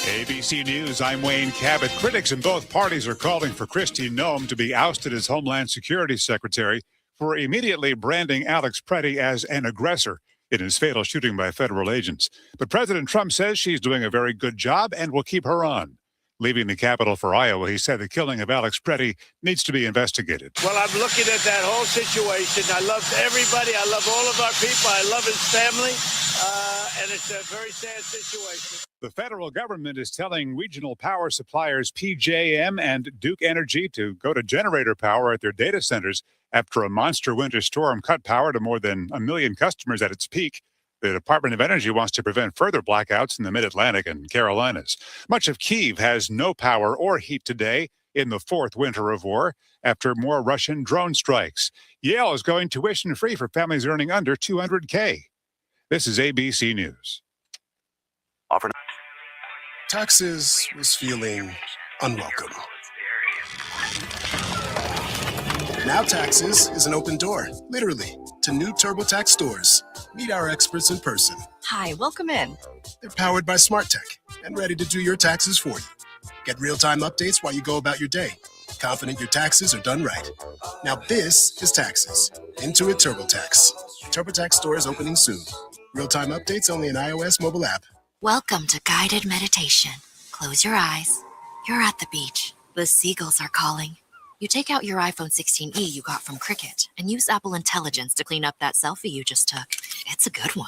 ABC News, I'm Wayne Cabot. Critics in both parties are calling for Kristi Noem to be ousted as Homeland Security Secretary for immediately branding Alex Preddy as an aggressor in his fatal shooting by federal agents. But President Trump says she's doing a very good job and will keep her on. Leaving the capital for Iowa, he said the killing of Alex Preddy needs to be investigated. Well, I'm looking at that whole situation. I love everybody. I love all of our people. I love his family. And it's a very sad situation. The federal government is telling regional power suppliers PJM and Duke Energy to go to generator power at their data centers after a monster winter storm cut power to more than 1 million customers at its peak. The Department of Energy wants to prevent further blackouts in the Mid-Atlantic and Carolinas. Much of Kyiv has no power or heat today in the fourth winter of war after more Russian drone strikes. Yale is going tuition-free for families earning under $200K. This is ABC News. Taxes was feeling unwelcome. Now Taxes is an open door, literally, to new TurboTax stores. Meet our experts in person. Hi, welcome in. They're powered by Smart Tech and ready to do your taxes for you. Get real-time updates while you go about your day. Confident your taxes are done right. Now this is Taxes. Intuit TurboTax. TurboTax stores opening soon. Real-time updates only in iOS mobile app. Welcome to guided meditation. Close your eyes. You're at the beach. The seagulls are calling. You take out your iPhone 16e you got from Cricket and use Apple Intelligence to clean up that selfie you just took. It's a good one.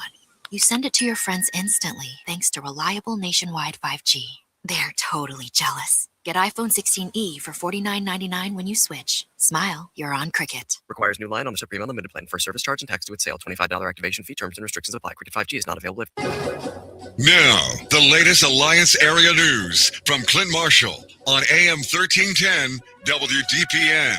You send it to your friends instantly thanks to reliable nationwide 5G. They're totally jealous. Get iPhone 16e for $49.99 when you switch. Smile, you're on Cricket. Requires new line on the Supreme Unlimited plan. For service charge and tax to its sale. $25 activation fee. Terms and restrictions apply. Cricket 5G is not available. Now, the latest Alliance area news from Clint Marshall on AM 1310 WDPN.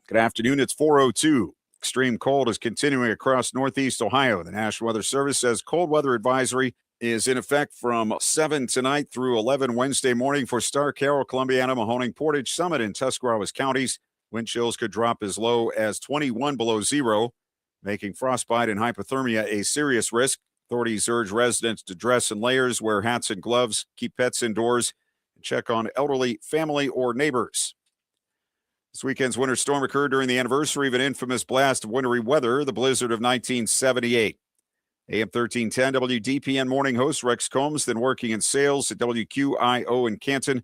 Good afternoon. It's 4:02. Extreme cold is continuing across northeast Ohio. The National Weather Service says cold weather advisory is in effect from 7 tonight through 11 Wednesday morning for Stark, Carroll, Columbiana, Mahoning, Portage, Summit, and Tuscarawas counties. Wind chills could drop as low as 21 below zero, making frostbite and hypothermia a serious risk. Authorities urge residents to dress in layers, wear hats and gloves, keep pets indoors, and check on elderly, family, or neighbors. This weekend's winter storm occurred during the anniversary of an infamous blast of wintry weather, the blizzard of 1978. AM 1310 WDPN morning host Rex Combs, then working in sales at WQIO in Canton,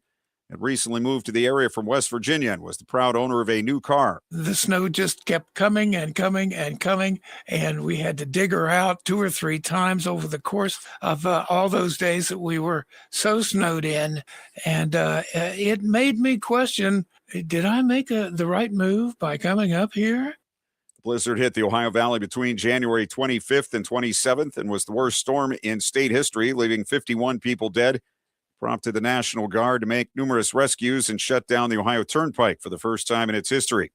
had recently moved to the area from West Virginia and was the proud owner of a new car. The snow just kept coming and coming and coming, and we had to dig her out 2 or 3 times over the course of all those days that we were so snowed in. And it made me question, did I make the right move by coming up here? The blizzard hit the Ohio Valley between January 25th and 27th and was the worst storm in state history, leaving 51 people dead. Prompted the National Guard to make numerous rescues and shut down the Ohio Turnpike for the first time in its history.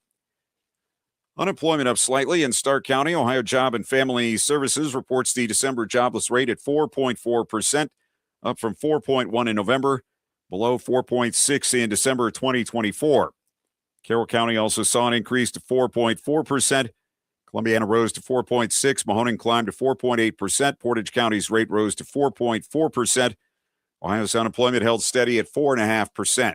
Unemployment up slightly in Stark County. Ohio Job and Family Services reports the December jobless rate at 4.4%, up from 4.1 in November, below 4.6 in December 2024. Carroll County also saw an increase to 4.4%. Columbiana rose to 4.6%. Mahoning climbed to 4.8%. Portage County's rate rose to 4.4%. Ohio's unemployment held steady at 4.5%.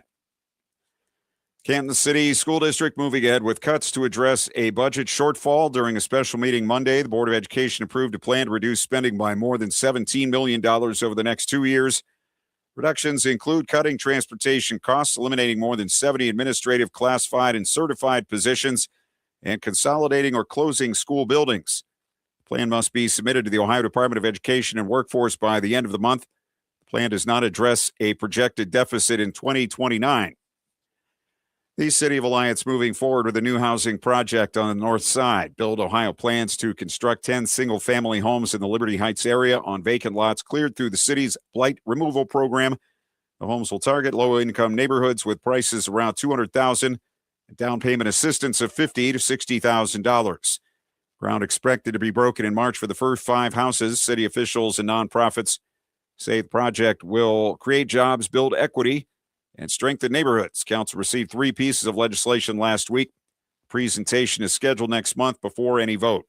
Kansas City School District moving ahead with cuts to address a budget shortfall. During a special meeting Monday, the Board of Education approved a plan to reduce spending by more than $17 million over the next 2 years. Reductions include cutting transportation costs, eliminating more than 70 administrative, classified, and certified positions, and consolidating or closing school buildings. The plan must be submitted to the Ohio Department of Education and Workforce by the end of the month. The plan does not address a projected deficit in 2029. The City of Alliance moving forward with a new housing project on the north side. Build Ohio plans to construct 10 single-family homes in the Liberty Heights area on vacant lots cleared through the city's blight removal program. The homes will target low-income neighborhoods with prices around $200,000 and down payment assistance of $50,000 to $60,000. Ground expected to be broken in March for the first 5 houses. City officials and nonprofits say the project will create jobs, build equity, and strengthen neighborhoods. Council received 3 pieces of legislation last week. Presentation is scheduled next month before any vote.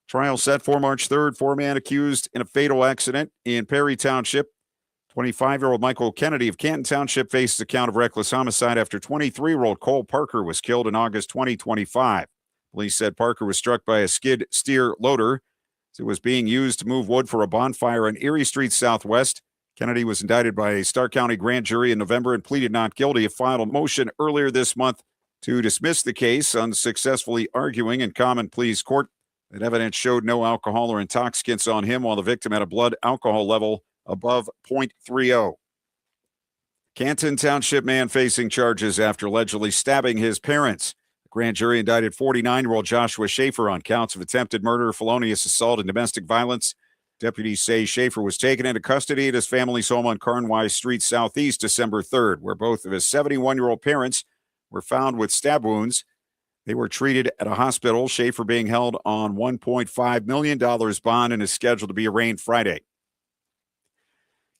Trial set for March 3rd. 4-man accused in a fatal accident in Perry Township. 25-year-old Michael Kennedy of Canton Township faces a count of reckless homicide after 23-year-old Cole Parker was killed in August 2025. Police said Parker was struck by a skid steer loader as it was being used to move wood for a bonfire on Erie Street Southwest. Kennedy was indicted by a Stark County grand jury in November and pleaded not guilty. A final motion earlier this month to dismiss the case, unsuccessfully arguing in common pleas court that evidence showed no alcohol or intoxicants on him, while the victim had a blood alcohol level above 0.30. Canton Township man facing charges after allegedly stabbing his parents. The grand jury indicted 49-year-old Joshua Schaefer on counts of attempted murder, felonious assault, and domestic violence. Deputies say Schaefer was taken into custody at his family's home on Carnwise Street Southeast December 3rd, where both of his 71-year-old parents were found with stab wounds. They were treated at a hospital. Schaefer being held on $1.5 million bond and is scheduled to be arraigned Friday.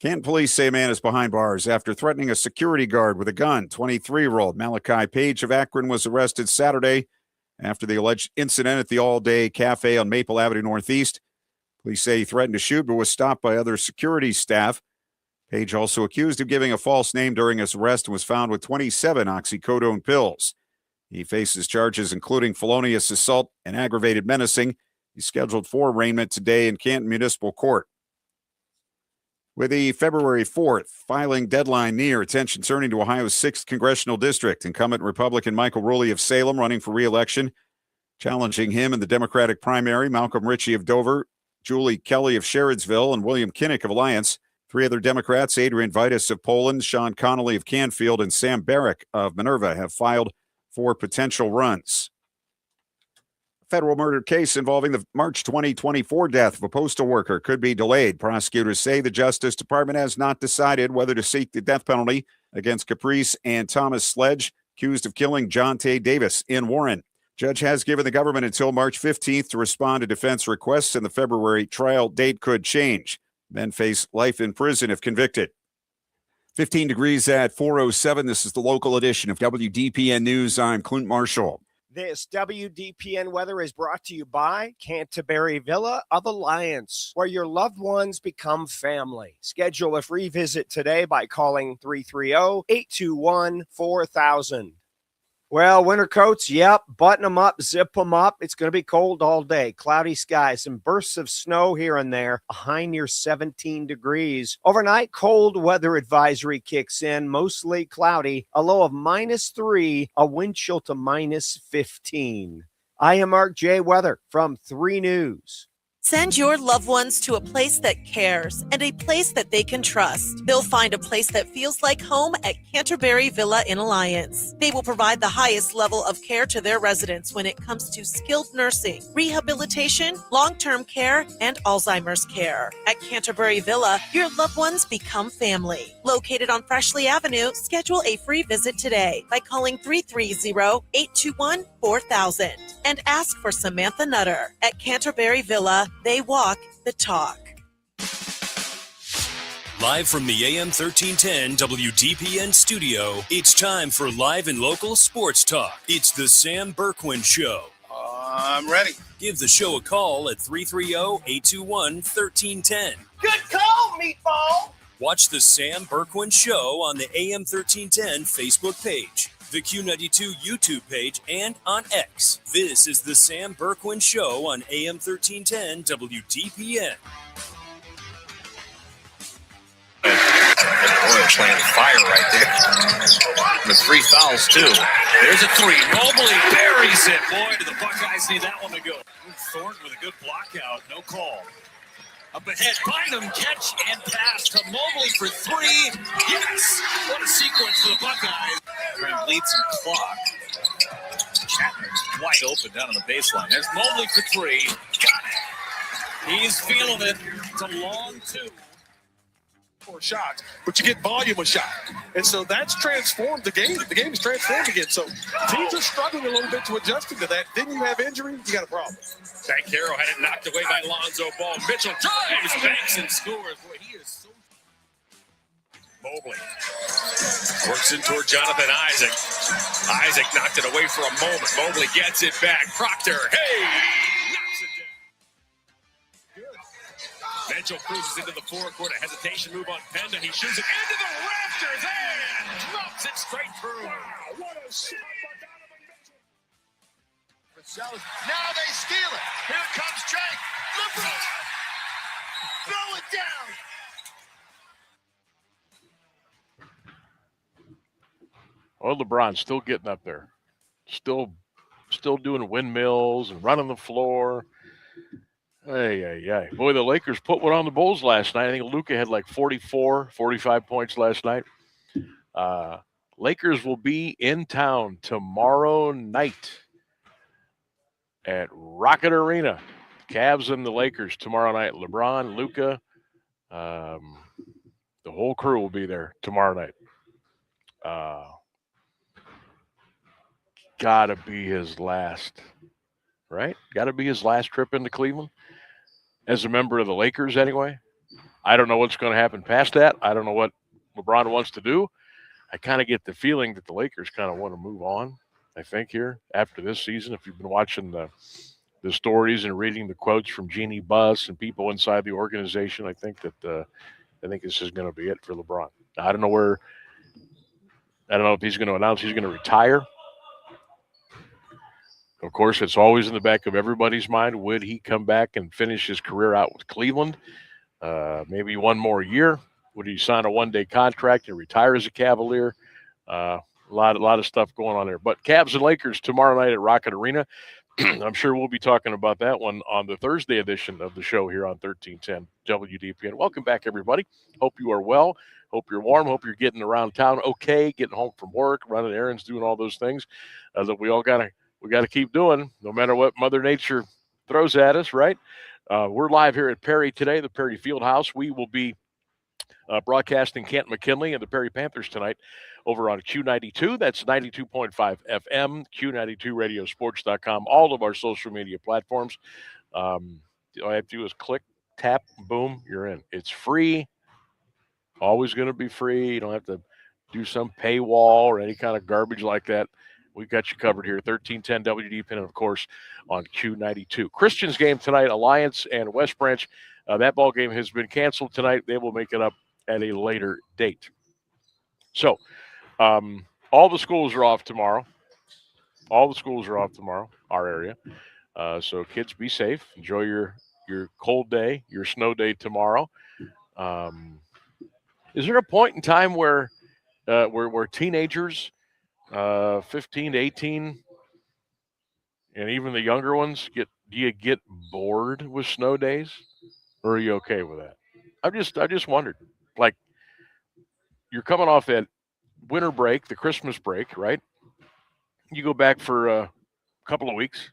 Canton police say a man is behind bars after threatening a security guard with a gun. 23-year-old Malachi Page of Akron was arrested Saturday after the alleged incident at the All Day Cafe on Maple Avenue Northeast. Police say he threatened to shoot but was stopped by other security staff. Page also accused of giving a false name during his arrest and was found with 27 oxycodone pills. He faces charges including felonious assault and aggravated menacing. He's scheduled for arraignment today in Canton Municipal Court. With the February 4th filing deadline near, attention turning to Ohio's 6th Congressional District. Incumbent Republican Michael Rowley of Salem running for re-election. Challenging him in the Democratic primary, Malcolm Ritchie of Dover, Julie Kelly of Sherrodsville, and William Kinnick of Alliance. 3 other Democrats, Adrian Vitus of Poland, Sean Connolly of Canfield, and Sam Barrick of Minerva, have filed for potential runs. Federal murder case involving the March 2024 death of a postal worker could be delayed. Prosecutors say the Justice Department has not decided whether to seek the death penalty against Caprice and Thomas Sledge, accused of killing John Tay Davis in Warren. Judge has given the government until March 15th to respond to defense requests, and the February trial date could change. Men face life in prison if convicted. 15 degrees at 4:07. This is the local edition of WDPN News. I'm Clint Marshall. This WDPN weather is brought to you by Canterbury Villa of Alliance, where your loved ones become family. Schedule a free visit today by calling 330-821-4000. Well, winter coats, yep, button them up, zip them up. It's going to be cold all day. Cloudy skies, some bursts of snow here and there, a high near 17 degrees. Overnight, cold weather advisory kicks in, mostly cloudy, a low of -3, a wind chill to -15. I am Mark J. Weather from 3 News. Send your loved ones to a place that cares and a place that they can trust. They'll find a place that feels like home at Canterbury Villa in Alliance. They will provide the highest level of care to their residents when it comes to skilled nursing, rehabilitation, long-term care, and Alzheimer's care. At Canterbury Villa, your loved ones become family. Located on Freshley Avenue, schedule a free visit today by calling 330-821-4000 and ask for Samantha Nutter. At Canterbury Villa, they walk the talk. Live from the AM 1310 WDPN studio, it's time for live and local sports talk. It's the Sam Bourquin Show. I'm ready. Give the show a call at 330-821-1310. Good call, meatball. Watch the Sam Bourquin Show on the AM 1310 Facebook page, the Q92 YouTube page, and on X. This is the Sam Bourquin Show on AM 1310 WDPN. Boy, playing fire right there. With 3 fouls, too. There's a 3. Mobley buries it. Boy, do the Buckeyes need that one to go. Thornton with a good block out. No call. Up ahead, Bynum, catch and pass to Mobley for 3. Yes! What a sequence for the Buckeyes. Trying to lead some clock. Chapman's wide open down on the baseline. There's Mobley for 3. Got it. He's feeling it. It's a long 2. For shots, but you get volume of shot. And so that's transformed the game. The game is transformed again. So teams are struggling a little bit to adjust to that. Then you have injury, you got a problem. Zach Harrell had it knocked away by Lonzo Ball. Mitchell drives, banks, and scores. Boy, he is so... Mobley works in toward Jonathan Isaac. Isaac knocked it away for a moment. Mobley gets it back. Proctor, hey! Knocks it down. Mitchell cruises into the forecourt. A hesitation move on Penda. He shoots it into the rafters and drops it straight through. Wow, what a shot by Donovan Mitchell. Now they steal it. Here comes Drake. LeBron. Throw it down. Well, LeBron's still getting up there. Still doing windmills and running the floor. Hey. Boy, the Lakers put one on the Bulls last night. I think Luka had like 45 points last night. Lakers will be in town tomorrow night at Rocket Arena. Cavs and the Lakers tomorrow night. LeBron, Luka, the whole crew will be there tomorrow night. Gotta be his last, right? Gotta be his last trip into Cleveland. As a member of the Lakers, anyway. I don't know what's going to happen past that. I don't know what LeBron wants to do. I kind of get the feeling that the Lakers kind of want to move on, I think, here after this season. If you've been watching the stories and reading the quotes from Jeannie Buss and people inside the organization, I think this is going to be it for LeBron. I don't know if he's going to announce he's going to retire. Of course, it's always in the back of everybody's mind. Would he come back and finish his career out with Cleveland? Maybe one more year. Would he sign a one-day contract and retire as a Cavalier? A lot of stuff going on there. But Cavs and Lakers tomorrow night at Rocket Arena. I'm sure we'll be talking about that one on the Thursday edition of the show here on 1310 WDPN. Welcome back, everybody. Hope you are well. Hope you're warm. Hope you're getting around town okay, getting home from work, running errands, doing all those things that we got to keep doing no matter what Mother Nature throws at us, right? We're live here at Perry today, the Perry Fieldhouse. We will be broadcasting Kent McKinley and the Perry Panthers tonight over on Q92. That's 92.5 FM, Q92radiosports.com, all of our social media platforms. All you have to do is click, tap, boom, you're in. It's free. Always going to be free. You don't have to do some paywall or any kind of garbage like that. We've got you covered here, 1310 WDPN, and, of course, on Q92. Christian's game tonight, Alliance and West Branch. That ball game has been canceled tonight. They will make it up at a later date. So all the schools are off tomorrow. All the schools are off tomorrow, our area. So kids, be safe. Enjoy your cold day, your snow day tomorrow. Is there a point in time where teenagers, 15 to 18, and even the younger ones do you get bored with snow days, or are you okay with that? I just wondered. Like, you're coming off that winter break, the Christmas break, right? You go back for a couple of weeks,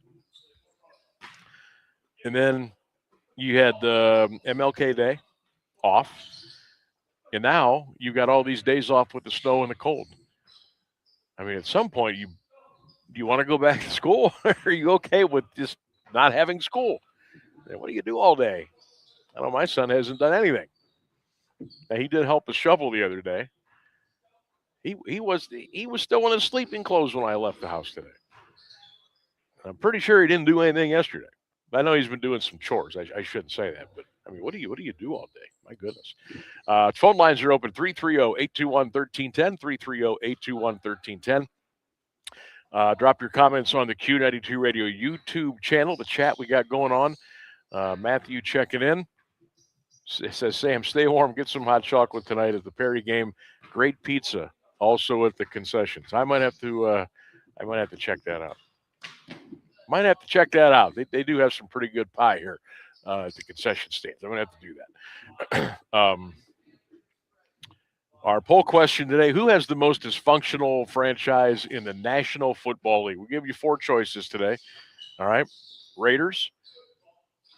and then you had MLK Day off, and now you got all these days off with the snow and the cold. I mean, at some point, do you want to go back to school, or are you okay with just not having school? And what do you do all day? I know my son hasn't done anything. Now, he did help us shovel the other day. He was still in his sleeping clothes when I left the house today. I'm pretty sure he didn't do anything yesterday. I know he's been doing some chores. I shouldn't say that, but I mean, what do you do all day? My goodness. Phone lines are open 330-821-1310, 330-821-1310. Drop your comments on the Q92 Radio YouTube channel, the chat we got going on. Matthew checking in. It says, Sam, stay warm, get some hot chocolate tonight at the Perry game. Great pizza, also at the concessions. I might have to check that out. They do have some pretty good pie here at the concession stands. I'm going to have to do that. Our poll question today, who has the most dysfunctional franchise in the National Football League? We'll give you 4 choices today. All right. Raiders,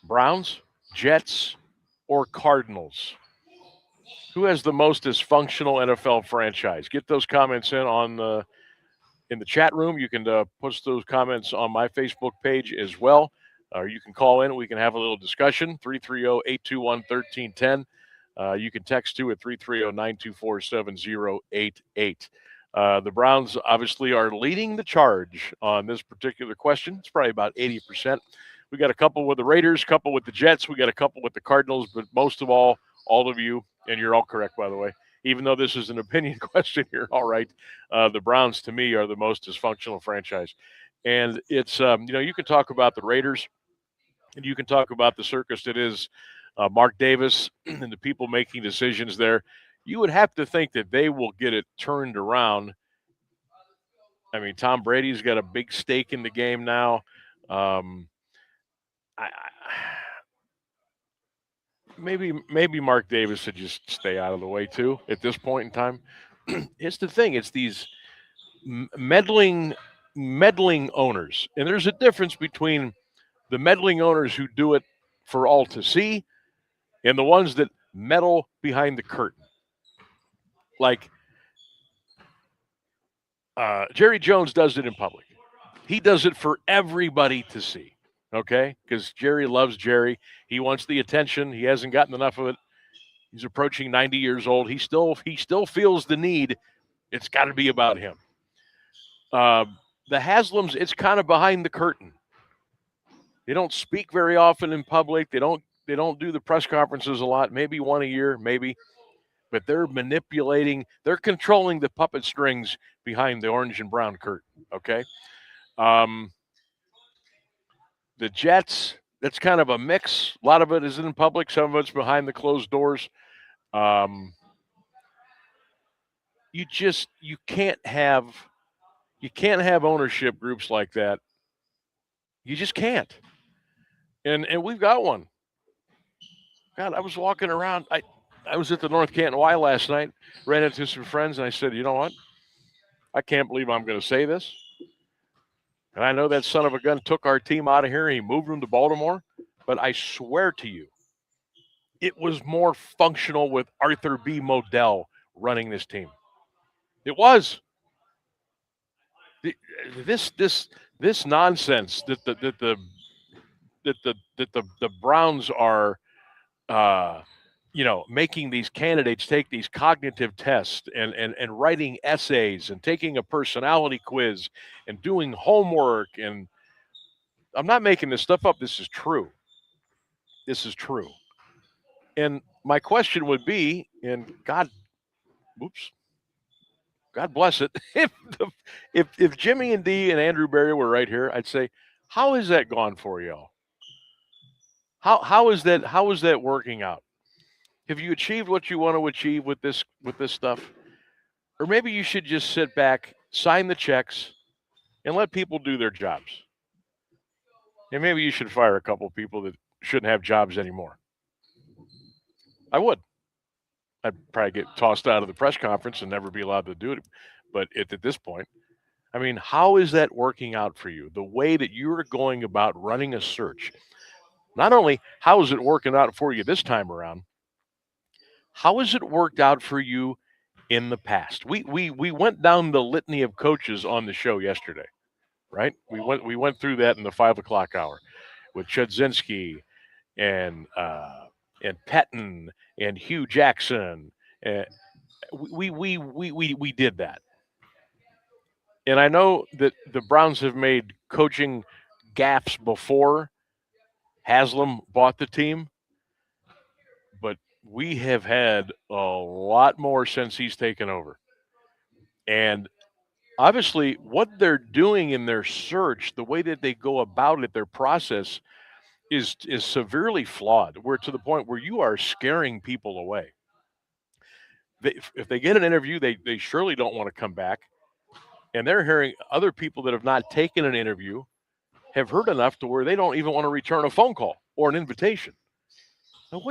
Browns, Jets, or Cardinals? Who has the most dysfunctional NFL franchise? Get those comments in in the chat room. You can post those comments on my Facebook page as well. Or you can call in and we can have a little discussion, 330-821-1310. You can text too at 330-924-7088. The Browns obviously are leading the charge on this particular question. It's probably about 80%. We got a couple with the Raiders, a couple with the Jets. We got a couple with the Cardinals, but most of all of you, and you're all correct, by the way, even though this is an opinion question, you're all right. The Browns, to me, are the most dysfunctional franchise. And it's, you can talk about the Raiders, and you can talk about the circus that is Mark Davis and the people making decisions there. You would have to think that they will get it turned around. I mean, Tom Brady's got a big stake in the game now. Maybe Mark Davis should just stay out of the way too at this point in time. It's the thing. It's these meddling owners, and there's a difference between the meddling owners who do it for all to see and the ones that meddle behind the curtain. Like Jerry Jones does it in public. He does it for everybody to see. Okay, because Jerry loves Jerry. He wants the attention. He hasn't gotten enough of it. He's approaching 90 years old. He still feels the need. It's got to be about him. The Haslams, it's kind of behind the curtain. They don't speak very often in public. They don't do the press conferences a lot. Maybe one a year, maybe. But they're manipulating. They're controlling the puppet strings behind the orange and brown curtain. Okay. The Jets, that's kind of a mix. A lot of it is in public. Some of it's behind the closed doors. You can't have ownership groups like that. You just can't. And we've got one. God, I was walking around. I was at the North Canton Y last night, ran into some friends, and I said, you know what? I can't believe I'm going to say this. And I know that son of a gun took our team out of here and he moved them to Baltimore. But I swear to you, it was more functional with Arthur B. Modell running this team. It was. This nonsense that the Browns are, making these candidates take these cognitive tests and writing essays and taking a personality quiz and doing homework. And I'm not making this stuff up. This is true. And my question would be, and God, God bless it. If Jimmy and Dee and Andrew Berry were right here, I'd say, how has that gone for y'all? How is that working out? Have you achieved what you want to achieve with this stuff? Or maybe you should just sit back, sign the checks, and let people do their jobs. And maybe you should fire a couple of people that shouldn't have jobs anymore. I would. I'd probably get tossed out of the press conference and never be allowed to do it. But at this point, I mean, how is that working out for you? The way that you're going about running a search. Not only how is it working out for you this time around, how has it worked out for you in the past? We went down the litany of coaches on the show yesterday, right? We went through that in the 5 o'clock hour with Chudzinski and Pettin and Hugh Jackson. We did that. And I know that the Browns have made coaching gaffes before Haslam bought the team, but we have had a lot more since he's taken over. And obviously what they're doing in their search, the way that they go about it, their process is severely flawed. We're to the point where you are scaring people away. If they get an interview, they surely don't want to come back. And they're hearing other people that have not taken an interview have heard enough to where they don't even want to return a phone call or an invitation. Now,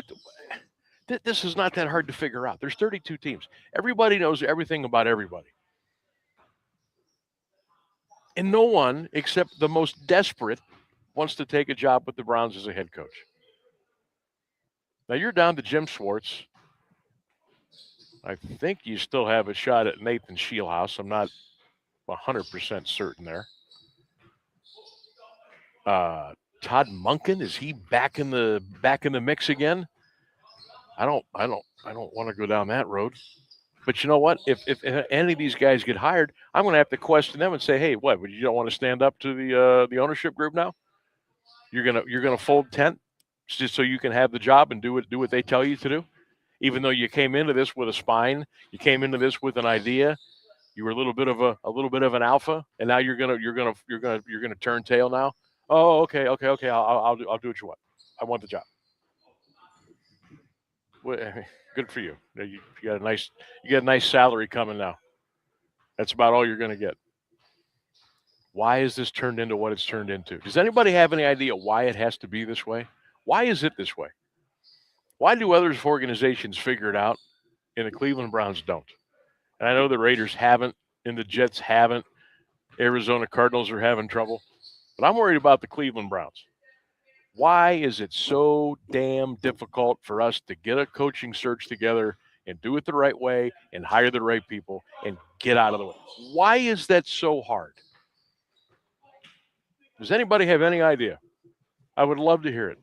this is not that hard to figure out. There's 32 teams. Everybody knows everything about everybody. And no one, except the most desperate, wants to take a job with the Browns as a head coach. Now, you're down to Jim Schwartz. I think you still have a shot at Nathan Scheelhaus. I'm not 100% certain there. Todd Monken, is he back in the mix again? I don't want to go down that road. But you know what? If any of these guys get hired, I'm going to have to question them and say, hey, what? You don't want to stand up to the ownership group now? You're gonna fold tent just so you can have the job and do what they tell you to do, even though you came into this with a spine, you came into this with an idea. You were a little bit of an alpha, and now you're gonna turn tail now. Oh, okay. I'll do what you want. I want the job. Well, good for you. You got a nice salary coming now. That's about all you're gonna get. Why is this turned into what it's turned into? Does anybody have any idea why it has to be this way? Why is it this way? Why do other organizations figure it out and the Cleveland Browns don't? And I know the Raiders haven't, and the Jets haven't. Arizona Cardinals are having trouble. But I'm worried about the Cleveland Browns. Why is it so damn difficult for us to get a coaching search together and do it the right way and hire the right people and get out of the way? Why is that so hard? Does anybody have any idea? I would love to hear it.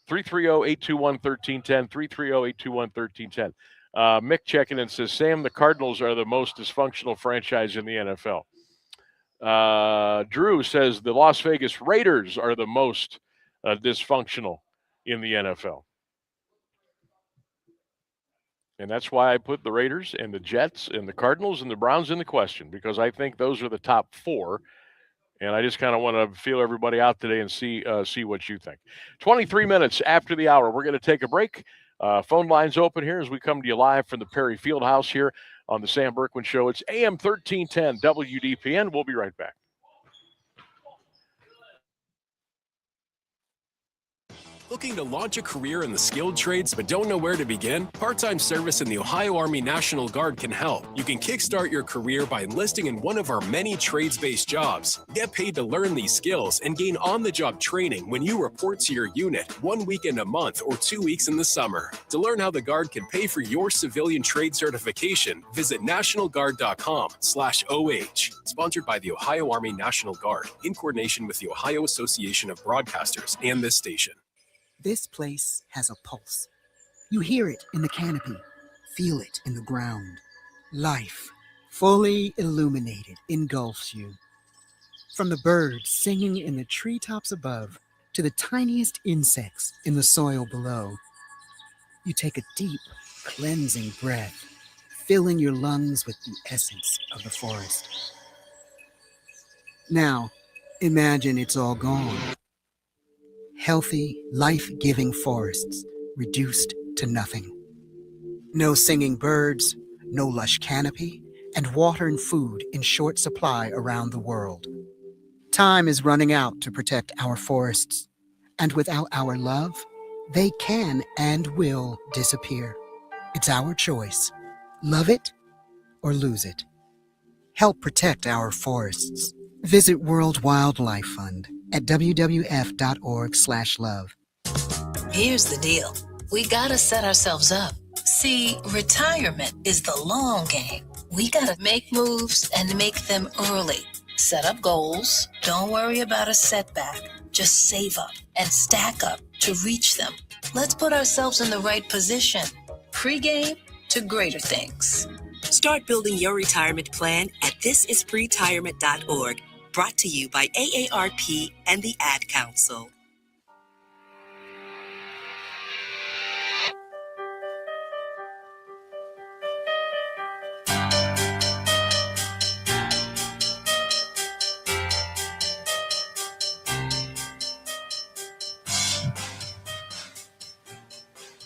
330-821-1310, 330-821-1310. Mick checking in says, Sam, the Cardinals are the most dysfunctional franchise in the NFL. Drew says the Las Vegas Raiders are the most dysfunctional in the NFL. And that's why I put the Raiders and the Jets and the Cardinals and the Browns in the question, because I think those are the top four. And I just kind of want to feel everybody out today and see what you think. 23 minutes after the hour, we're going to take a break. Phone lines open here as we come to you live from the Perry Fieldhouse here on the Sam Bourquin Show. It's AM 1310 WDPN. We'll be right back. Looking to launch a career in the skilled trades but don't know where to begin? Part-time service in the Ohio Army National Guard can help. You can kickstart your career by enlisting in one of our many trades-based jobs. Get paid to learn these skills and gain on-the-job training when you report to your unit 1 weekend a month or 2 weeks in the summer. To learn how the Guard can pay for your civilian trade certification, visit nationalguard.com/OH. Sponsored by the Ohio Army National Guard in coordination with the Ohio Association of Broadcasters and this station. This place has a pulse. You hear it in the canopy, feel it in the ground. Life, fully illuminated, engulfs you. From the birds singing in the treetops above to the tiniest insects in the soil below. You take a deep, cleansing breath, filling your lungs with the essence of the forest. Now, imagine it's all gone. Healthy, life-giving forests reduced to nothing. No singing birds, no lush canopy, and water and food in short supply around the world. Time is running out to protect our forests, and without our love, they can and will disappear. It's our choice. Love it or lose it. Help protect our forests. Visit World Wildlife Fund at wwf.org/love. Here's the deal. We gotta set ourselves up. See, retirement is the long game. We gotta make moves and make them early. Set up goals. Don't worry about a setback. Just save up and stack up to reach them. Let's put ourselves in the right position. Pre-game to greater things. Start building your retirement plan at thisispretirement.org. Brought to you by AARP and the Ad Council.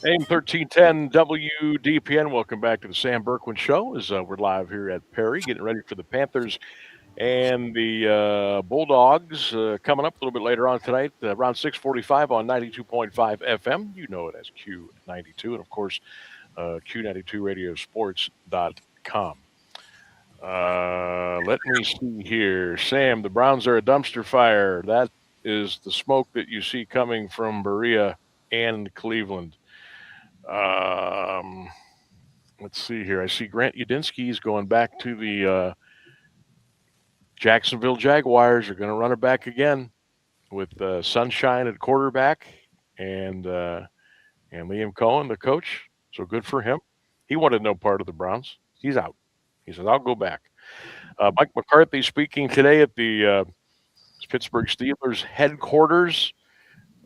AM1310 WDPN. Welcome back to the Sam Bourquin Show. As we're live here at Perry, getting ready for the Panthers and the Bulldogs coming up a little bit later on tonight, around 6:45 on 92.5 FM. You know it as Q92, and of course, Q92radiosports.com. Let me see here. Sam, the Browns are a dumpster fire. That is the smoke that you see coming from Berea and Cleveland. Let's see here. I see Grant Udinski is going back to the Jacksonville Jaguars. Are going to run it back again with Sunshine at quarterback and Liam Cohen, the coach. So good for him. He wanted no part of the Browns. He's out. He says, I'll go back. Mike McCarthy speaking today at the Pittsburgh Steelers headquarters.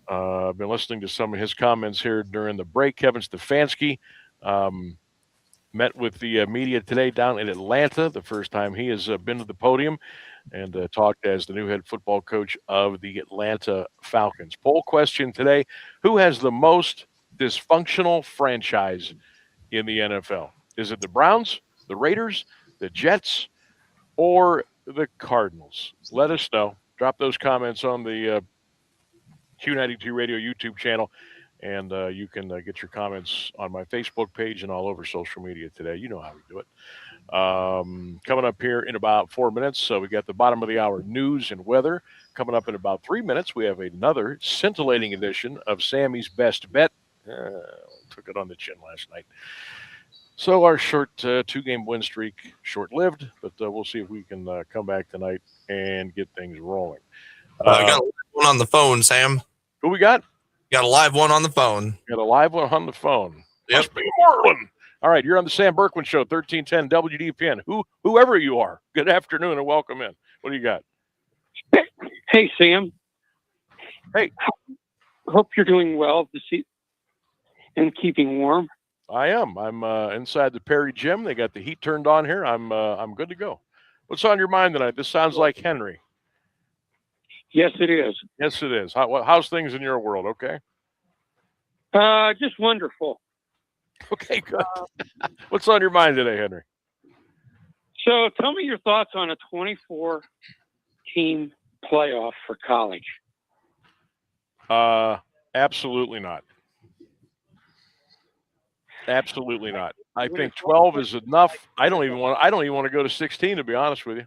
I've been listening to some of his comments here during the break. Kevin Stefanski met with the media today down in Atlanta, the first time he has been to the podium, and talked as the new head football coach of the Atlanta Falcons. Poll question today: who has the most dysfunctional franchise in the NFL? Is it the Browns, the Raiders, the Jets, or the Cardinals? Let us know. Drop those comments on the Q92 Radio YouTube channel, and you can get your comments on my Facebook page and all over social media today. You know how we do it. Coming up here in about 4 minutes, so we got the bottom of the hour news and weather. Coming up in about 3 minutes, we have another scintillating edition of Sammy's Best Bet. Took it on the chin last night. So our short two-game win streak, short-lived, but we'll see if we can come back tonight and get things rolling. I got one on the phone, Sam. Who we got? Got a live one on the phone. Got a live one on the phone. Yep. Must be Marlin. All right, you're on the Sam Bourquin Show, 1310 WDPN. Whoever you are, good afternoon and welcome in. What do you got? Hey, Sam. Hey. Hope you're doing well this and keeping warm. I am. I'm inside the Perry gym. They got the heat turned on here. I'm good to go. What's on your mind tonight? This sounds like Henry. Yes, it is. Yes, it is. How's things in your world? Okay. Just wonderful. Okay, good. What's on your mind today, Henry? So tell me your thoughts on a 24-team playoff for college. Absolutely not. Absolutely not. I think 12 is enough. I don't even want to go to 16, to be honest with you.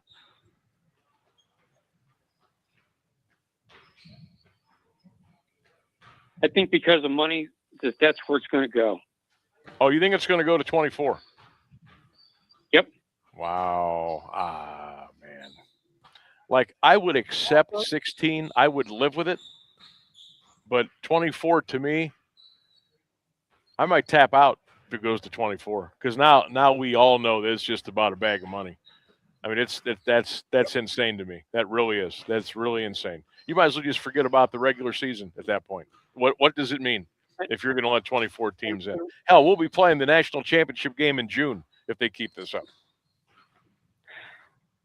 I think because of money, that's where it's going to go. Oh, you think it's going to go to 24? Yep. Wow. Man. Like, I would accept 16. I would live with it. But 24, to me, I might tap out if it goes to 24. Because now we all know that it's just about a bag of money. I mean, that's insane to me. That really is. That's really insane. You might as well just forget about the regular season at that point. What does it mean if you're going to let 24 teams in? Hell, we'll be playing the national championship game in June, if they keep this up.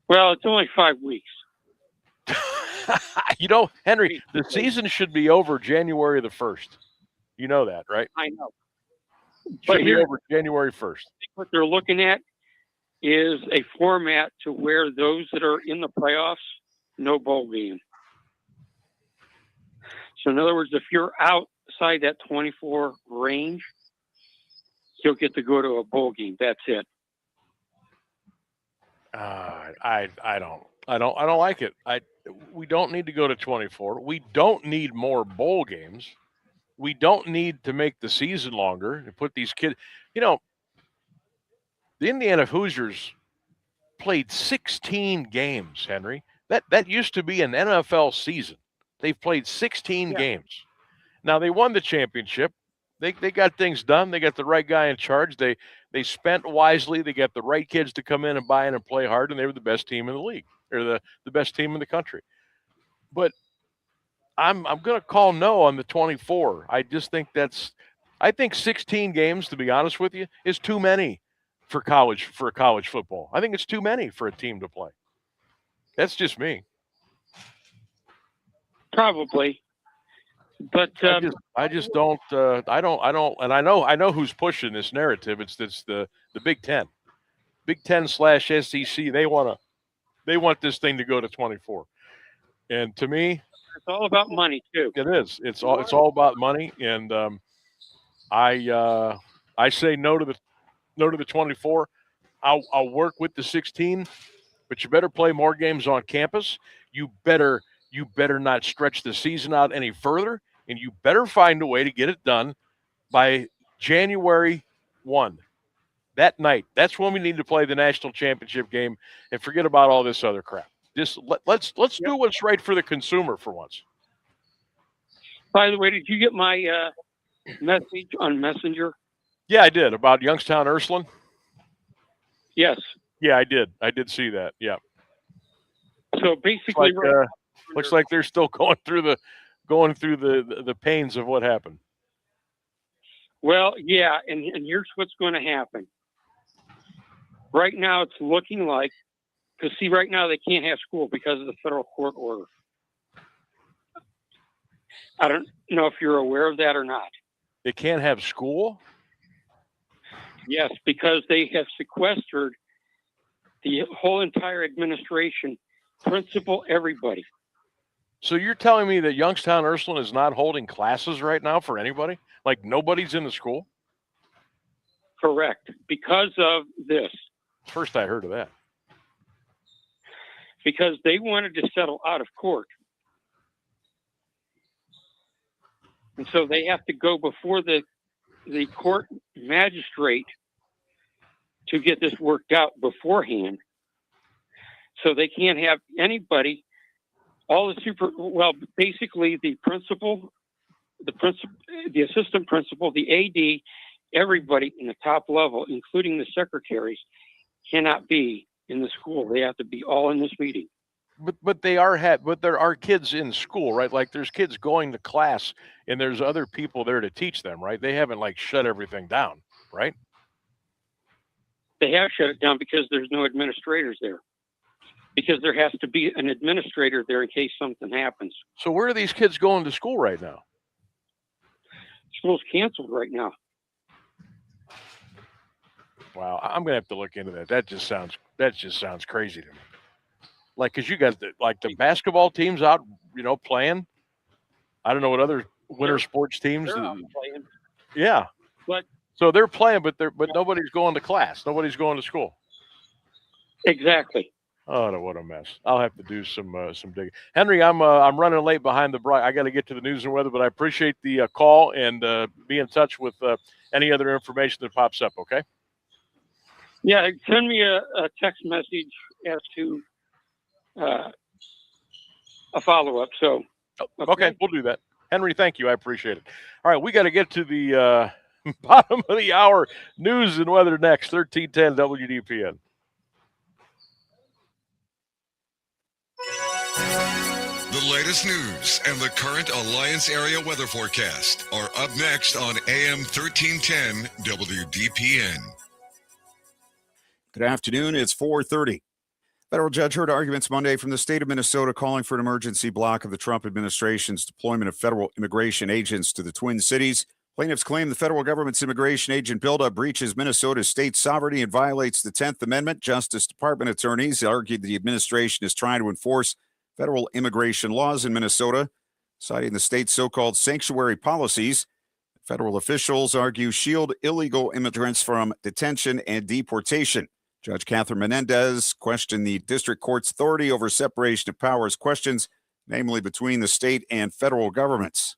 Well, it's only 5 weeks. Henry, the season should be over January the 1st. You know that, right? I know. Should be over January 1st. I think what they're looking at is a format to where those that are in the playoffs, no bowl game. So in other words, if you're outside that 24 range, you'll get to go to a bowl game. That's it. I don't like it. We don't need to go to 24. We don't need more bowl games. We don't need to make the season longer and put these kids. The Indiana Hoosiers played 16 games, Henry. That used to be an NFL season. They've played 16 games. Now they won the championship. They got things done. They got the right guy in charge. They spent wisely. They got the right kids to come in and buy in and play hard, and they were the best team in the league, or the best team in the country. But I'm going to call no on the 24. I just think I think 16 games, to be honest with you, is too many for college football. I think it's too many for a team to play. That's just me. Probably. But I just don't. I don't. And I know who's pushing this narrative. It's the Big Ten, Big Ten/SEC. They want this thing to go to 24. And to me, it's all about money too. It is. It's all about money. And I say no to the 24. I'll work with the 16, but you better play more games on campus. You better not stretch the season out any further. And you better find a way to get it done by January 1. That night. That's when we need to play the national championship game and forget about all this other crap. Just let's do what's right for the consumer for once. By the way, did you get my message on Messenger? Yeah, I did. About Youngstown Ursuline? Yes. Yeah, I did. I did see that. Yeah. So basically, looks like they're still going through the pains of what happened. Well, yeah, and here's what's going to happen. Right now, it's looking like, because see, right now they can't have school because of the federal court order. I don't know if you're aware of that or not. They can't have school? Yes, because they have sequestered the whole entire administration, principal, everybody. So you're telling me that Youngstown Ursuline is not holding classes right now for anybody? Like nobody's in the school? Correct. Because of this. First I heard of that. Because they wanted to settle out of court. And so they have to go before the court magistrate to get this worked out beforehand. So they can't have anybody, basically the principal, the assistant principal, the AD, everybody in the top level, including the secretaries, cannot be in the school. They have to be all in this meeting. But there are kids in school, right? Like there's kids going to class and there's other people there to teach them, right? They haven't like shut everything down, right? They have shut it down because there's no administrators there. Because there has to be an administrator there in case something happens. So where are these kids going to school right now? School's canceled right now. Wow, I'm gonna have to look into that. That just sounds crazy to me. Like, cause you got the basketball teams out, playing. I don't know what other winter sports teams. They're out playing. Yeah, but so they're playing, but nobody's going to class. Nobody's going to school. Exactly. Oh, no, what a mess! I'll have to do some digging. Henry, I'm running late behind the bright. I got to get to the news and weather, but I appreciate the call and be in touch with any other information that pops up. Okay. Yeah, send me a text message as to a follow-up. So, okay, we'll do that. Henry, thank you. I appreciate it. All right, we got to get to the bottom of the hour news and weather next. 1310 WDPN. The latest news and the current Alliance area weather forecast are up next on AM 1310 WDPN. Good afternoon. It's 4:30. Federal judge heard arguments Monday from the state of Minnesota calling for an emergency block of the Trump administration's deployment of federal immigration agents to the Twin Cities. Plaintiffs claim the federal government's immigration agent buildup breaches Minnesota's state sovereignty and violates the 10th Amendment. Justice Department attorneys argued the administration is trying to enforce federal immigration laws in Minnesota, citing the state's so-called sanctuary policies. Federal officials argue shield illegal immigrants from detention and deportation. Judge Catherine Menendez questioned the district court's authority over separation of powers questions, namely between the state and federal governments.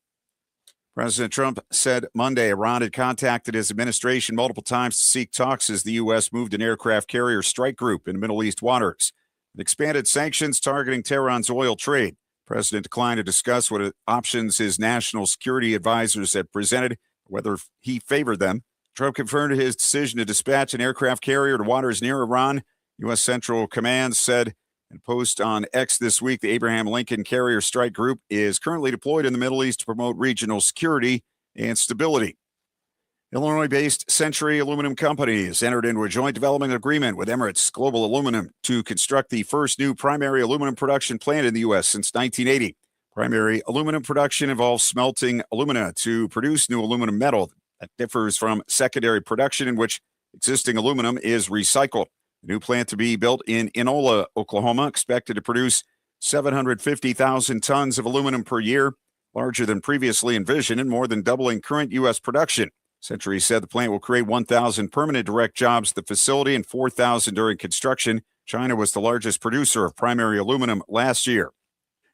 President Trump said Monday Iran had contacted his administration multiple times to seek talks as the U.S. moved an aircraft carrier strike group in Middle East waters. It expanded sanctions targeting Tehran's oil trade. The president declined to discuss what options his national security advisors had presented, whether he favored them. Trump confirmed his decision to dispatch an aircraft carrier to waters near Iran. U.S. Central Command said in a post on X this week, the Abraham Lincoln Carrier Strike Group is currently deployed in the Middle East to promote regional security and stability. Illinois-based Century Aluminum Company has entered into a joint development agreement with Emirates Global Aluminum to construct the first new primary aluminum production plant in the U.S. since 1980. Primary aluminum production involves smelting alumina to produce new aluminum metal that differs from secondary production in which existing aluminum is recycled. The new plant to be built in Inola, Oklahoma, expected to produce 750,000 tons of aluminum per year, larger than previously envisioned and more than doubling current U.S. production. Century said the plant will create 1,000 permanent direct jobs at the facility and 4,000 during construction. China was the largest producer of primary aluminum last year.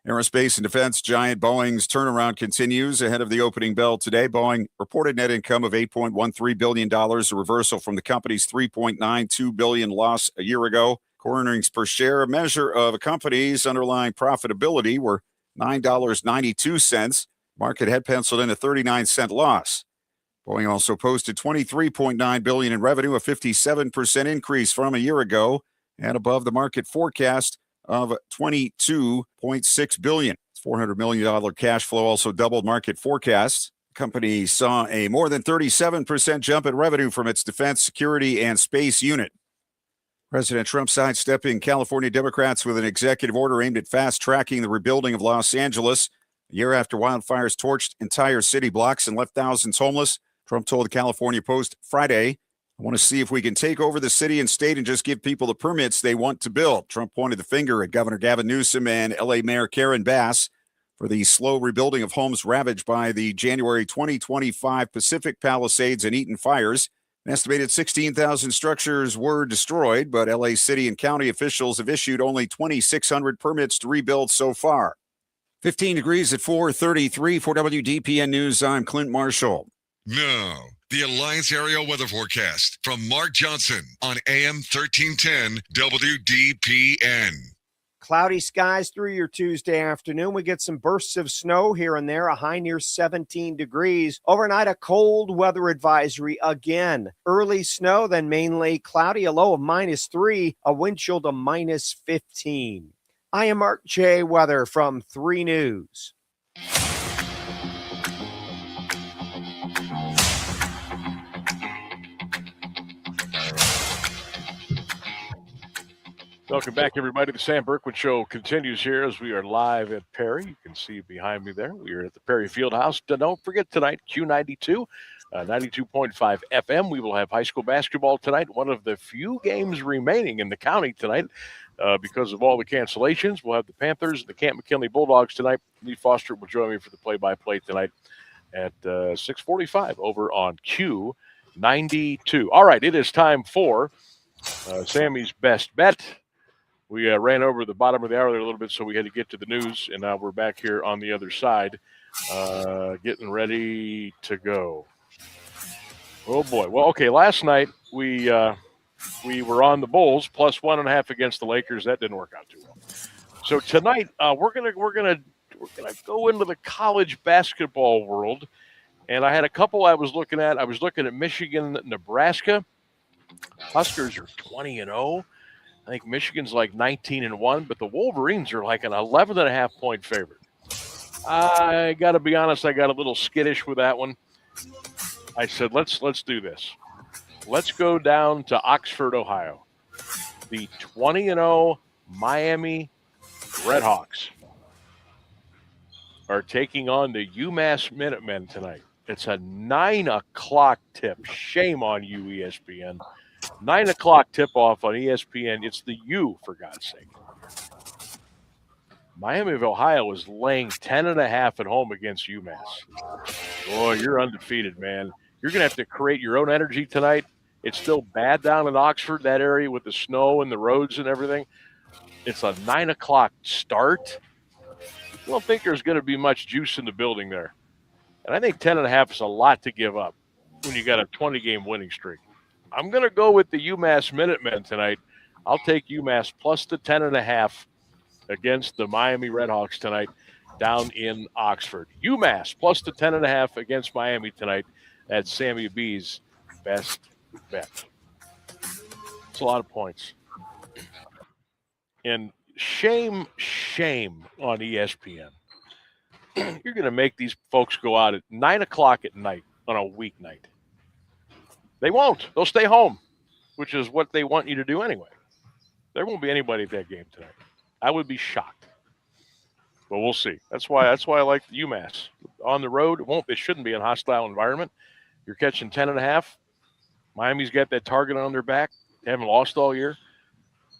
Aerospace and defense giant Boeing's turnaround continues ahead of the opening bell today. Boeing reported net income of $8.13 billion, a reversal from the company's $3.92 billion loss a year ago. Core earnings per share, a measure of a company's underlying profitability, were $9.92. Market had penciled in a 39-cent loss. Boeing also posted $23.9 billion in revenue, a 57% increase from a year ago, and above the market forecast of $22.6 billion. $400 million cash flow also doubled market forecasts. The company saw a more than 37% jump in revenue from its defense, security, and space unit. President Trump sidestepping California Democrats with an executive order aimed at fast-tracking the rebuilding of Los Angeles. A year after wildfires torched entire city blocks and left thousands homeless, Trump told the California Post Friday, "I want to see if we can take over the city and state and just give people the permits they want to build." Trump pointed the finger at Governor Gavin Newsom and L.A. Mayor Karen Bass for the slow rebuilding of homes ravaged by the January 2025 Pacific Palisades and Eaton fires. An estimated 16,000 structures were destroyed, but L.A. city and county officials have issued only 2,600 permits to rebuild so far. 15 degrees at 4:33 for WDPN News. I'm Clint Marshall. Now, the Alliance Area Weather Forecast from Mark Johnson on AM 1310 WDPN. Cloudy skies through your Tuesday afternoon. We get some bursts of snow here and there, a high near 17 degrees. Overnight, a cold weather advisory again. Early snow, then mainly cloudy, a low of -3, a wind chill to -15. I am Mark J. Weather from 3 News. Welcome back, everybody. The Sam Bourquin Show continues here as we are live at Perry. You can see behind me there. We are at the Perry Fieldhouse. Don't forget tonight, Q92, 92.5 FM. We will have high school basketball tonight. One of the few games remaining in the county tonight because of all the cancellations. We'll have the Panthers and the Camp McKinley Bulldogs tonight. Lee Foster will join me for the play-by-play tonight at 6:45 over on Q92. All right, it is time for Sammy's Best Bet. We ran over the bottom of the hour there a little bit, so we had to get to the news, and now we're back here on the other side, getting ready to go. Oh, boy. Well, okay, last night we were on the Bulls, plus 1.5 against the Lakers. That didn't work out too well. So tonight we're gonna go into the college basketball world, and I had a couple I was looking at. I was looking at Michigan, Nebraska. Huskers are 20-0. I think Michigan's like 19-1, but the Wolverines are like an 11.5 point favorite. I got to be honest, I got a little skittish with that one. I said, let's do this. Let's go down to Oxford, Ohio. The 20-0 Miami Redhawks are taking on the UMass Minutemen tonight. It's a 9 o'clock tip. Shame on you, ESPN. 9 o'clock tip-off on ESPN. It's the U, for God's sake. Miami of Ohio is laying 10.5 at home against UMass. Boy, you're undefeated, man. You're going to have to create your own energy tonight. It's still bad down in Oxford, that area with the snow and the roads and everything. It's a 9 o'clock start. I don't think there's going to be much juice in the building there. And I think 10.5 is a lot to give up when you got a 20-game winning streak. I'm going to go with the UMass Minutemen tonight. I'll take UMass plus the 10.5 against the Miami Redhawks tonight down in Oxford. UMass plus the 10.5 against Miami tonight. That's Sammy B's best bet. It's a lot of points. And shame on ESPN. You're going to make these folks go out at 9 o'clock at night on a weeknight. They won't. They'll stay home, which is what they want you to do anyway. There won't be anybody at that game tonight. I would be shocked. But we'll see. That's why I like UMass. On the road, it shouldn't be a hostile environment. You're catching 10.5. Miami's got that target on their back. They haven't lost all year.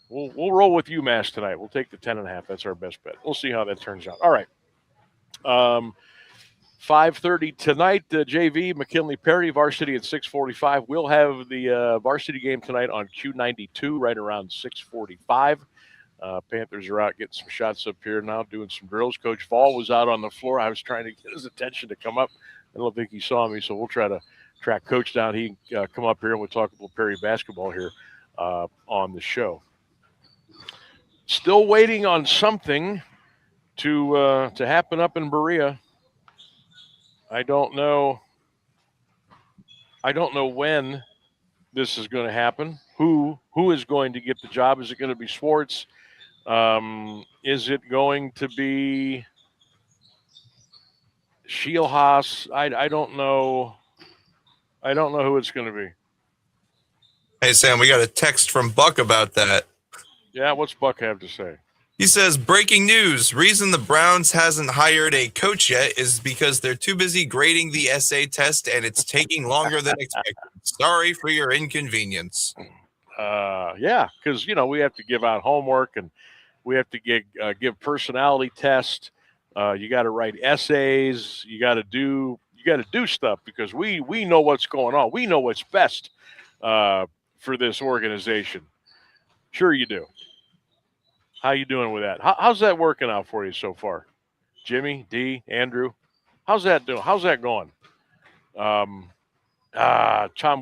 We'll roll with UMass tonight. We'll take the 10.5. That's our best bet. We'll see how that turns out. All right. 5:30 tonight, JV, McKinley Perry, varsity at 6:45. We'll have the varsity game tonight on Q92 right around 6:45. Panthers are out getting some shots up here now, doing some drills. Coach Fall was out on the floor. I was trying to get his attention to come up. I don't think he saw me, so we'll try to track Coach down. He can come up here and we'll talk a little Perry basketball here on the show. Still waiting on something to happen up in Berea. I don't know when this is going to happen. Who is going to get the job? Is it going to be Schwartz? Is it going to be Shielhaas? I don't know. I don't know who it's going to be. Hey, Sam, we got a text from Buck about that. Yeah, what's Buck have to say? He says, breaking news. Reason the Browns hasn't hired a coach yet is because they're too busy grading the essay test and it's taking longer than expected. Sorry for your inconvenience. Yeah, because, we have to give out homework and we have to give personality tests. You got to write essays. You got to do stuff because we know what's going on. We know what's best for this organization. Sure you do. How you doing with that? How's that working out for you so far? Jimmy, D, Andrew, how's that doing? How's that going? Tom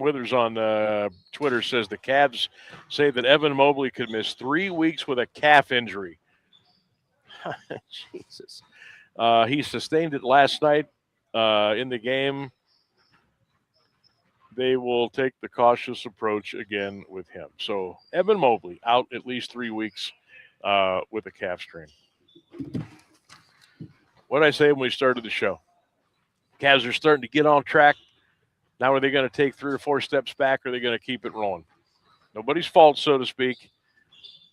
Withers on Twitter says the Cavs say that Evan Mobley could miss 3 weeks with a calf injury. Jesus. He sustained it last night in the game. They will take the cautious approach again with him. So Evan Mobley out at least 3 weeks with a calf strain. What did I say when we started the show? Cavs are starting to get on track. Now are they going to take 3 or 4 steps back, or are they going to keep it rolling? Nobody's fault, so to speak.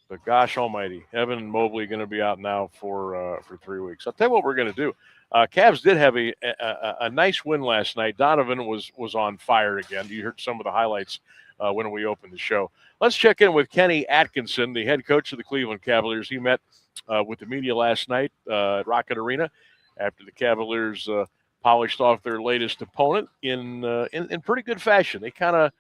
But gosh almighty, Evan Mobley going to be out now for 3 weeks. I'll tell you what we're going to do. Cavs did have a nice win last night. Donovan was on fire again. You heard some of the highlights when we opened the show. Let's check in with Kenny Atkinson, the head coach of the Cleveland Cavaliers. He met with the media last night at Rocket Arena after the Cavaliers polished off their latest opponent in pretty good fashion. They kind of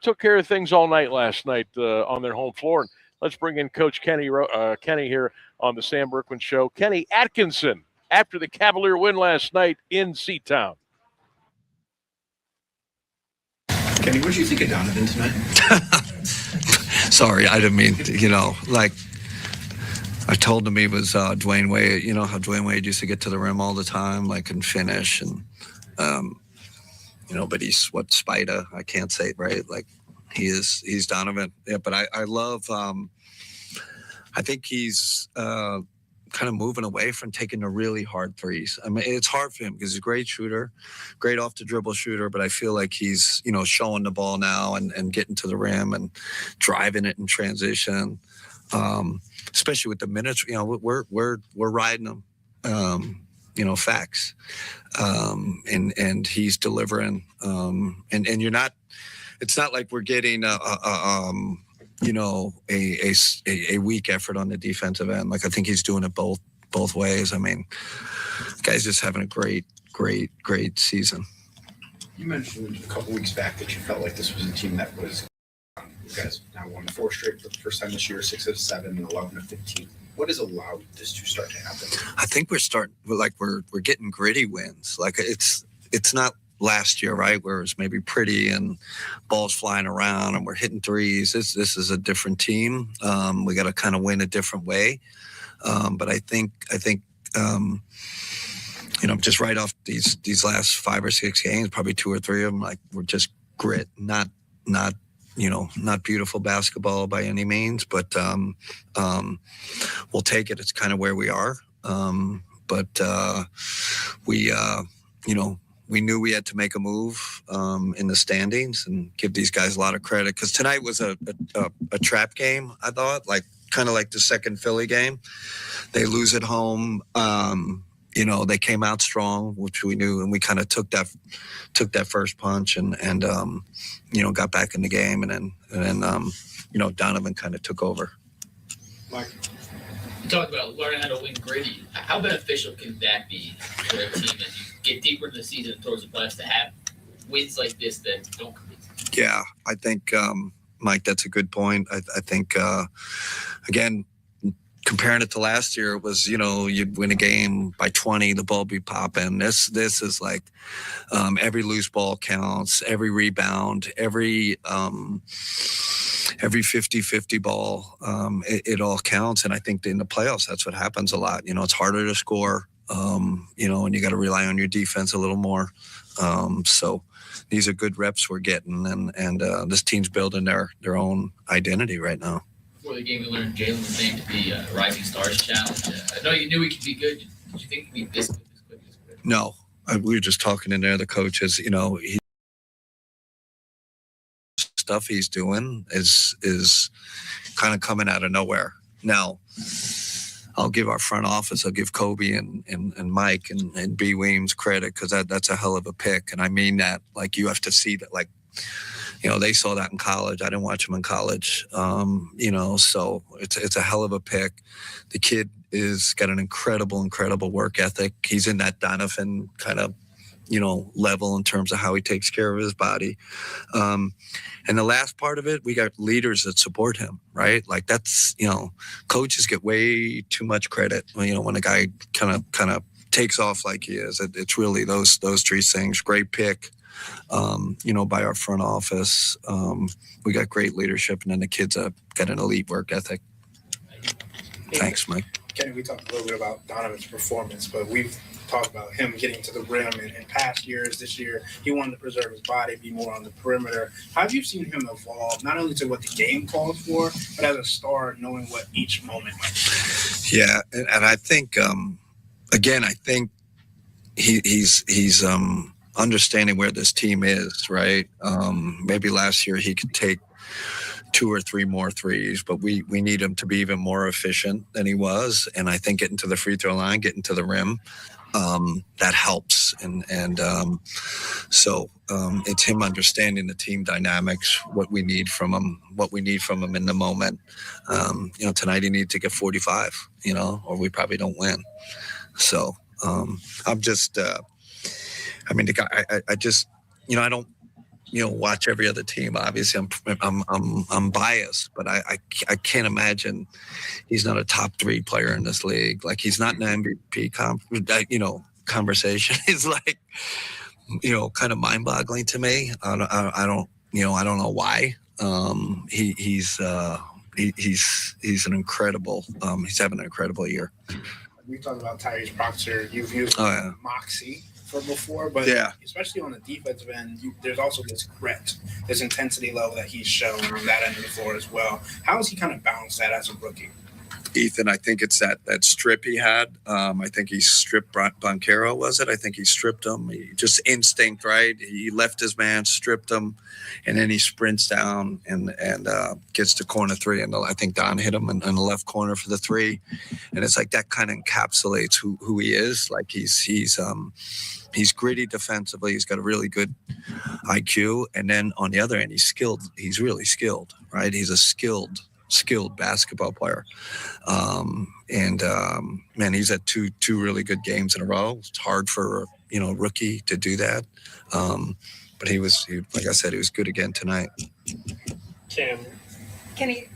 took care of things all night last night on their home floor. And let's bring in Coach Kenny here on the Sam Bourquin Show. Kenny Atkinson after the Cavalier win last night in Seatown. Kenny, what did you think of Donovan tonight? Sorry, I didn't mean, I told him he was Dwayne Wade. You know how Dwayne Wade used to get to the rim all the time, and finish. And, but he's what, Spider? I can't say it right. He's Donovan. Yeah, but I love, I think he's kind of moving away from taking the really hard threes. I mean, it's hard for him because he's a great shooter, great off the dribble shooter, but I feel like he's, showing the ball now and getting to the rim and driving it in transition. Especially with the minutes, we're riding them, facts. And he's delivering. And you're not, it's not like we're getting a weak effort on the defensive end. Like, I think he's doing it both ways. I mean, the guy's just having a great season. You mentioned a couple weeks back that you felt like this was a team that was, you guys now won 4 straight for the first time this year, 6 of 7 and 11 of 15. What has allowed this to start to happen? I think we're getting gritty wins. Like, it's not last year, right, where it was maybe pretty and balls flying around and we're hitting threes. This is a different team. We got to kind of win a different way. But I think just right off these last 5 or 6 games, probably 2 or 3 of them, like, we're just grit, not beautiful basketball by any means, but we'll take it. It's kind of where we are. We knew we had to make a move in the standings and give these guys a lot of credit, because tonight was a trap game, I thought, kind of like the second Philly game. They lose at home. They came out strong, which we knew, and we kind of took that first punch and got back in the game, and then Donovan kind of took over. Mike, you talked about learning how to win gritty. How beneficial can that be for a team as you get deeper into the season and towards the playoffs to have wins like this that don't compete? Yeah, I think, Mike, that's a good point. I think, again, comparing it to last year, it was, you'd win a game by 20, the ball be popping. This is like every loose ball counts, every rebound, every 50-50 ball, it all counts. And I think in the playoffs, that's what happens a lot. It's harder to score, and you got to rely on your defense a little more. So these are good reps we're getting, and this team's building their own identity right now. Before the game, we learned Jalen's name to be a Rising Stars Challenge. I know you knew he could be good. Did you think he'd be this good, this quick? No, we were just talking in there. The coaches, stuff he's doing is kind of coming out of nowhere. Now, I'll give our front office, I'll give Kobe and Mike and B. Weems credit, because that's a hell of a pick. And I mean that, like, you have to see that, like, they saw that in college. I didn't watch him in college. So it's a hell of a pick. The kid is got an incredible work ethic. He's in that Donovan kind of, level in terms of how he takes care of his body. And the last part of it, we got leaders that support him, right? Like, that's, coaches get way too much credit, when a guy kind of takes off like he is. It's really those 3 things. Great pick. By our front office. We got great leadership, and then the kids got an elite work ethic. Thanks, Mike. Kenny, we talked a little bit about Donovan's performance, but we've talked about him getting to the rim in past years. This year, he wanted to preserve his body, be more on the perimeter. How have you seen him evolve, not only to what the game calls for, but as a star, knowing what each moment might be? Yeah, and I think, I think he's understanding where this team is, right? Maybe last year he could take 2 or 3 more threes, but we need him to be even more efficient than he was. And I think getting to the free throw line, getting to the rim, that helps. So it's him understanding the team dynamics, what we need from him in the moment. Tonight he needs to get 45, or we probably don't win. So I'm just, the guy, I just, I don't, watch every other team. Obviously, I'm biased, but I can't imagine he's not a top 3 player in this league. Like, he's not an MVP conversation. It's like, kind of mind-boggling to me. I don't know why. He's an incredible. He's having an incredible year. We talked about Tyrese Proctor. You've used moxie for before, but especially on the defensive end, there's also this grit, this intensity level that he's shown on that end of the floor as well. How has he kind of balanced that as a rookie? Ethan, I think it's that strip he had. I think he stripped Boncaro, was it? I think he stripped him. He just instinct, right? He left his man, stripped him, and then he sprints down and gets to corner three. And I think Don hit him in the left corner for the three. And it's like that kind of encapsulates who he is. Like he's gritty defensively. He's got a really good IQ. And then on the other end, he's skilled. He's really skilled, right? He's a skilled basketball player. Man, he's had two really good games in a row. It's hard for a rookie to do that. But he like I said, he was good again tonight. Kenny,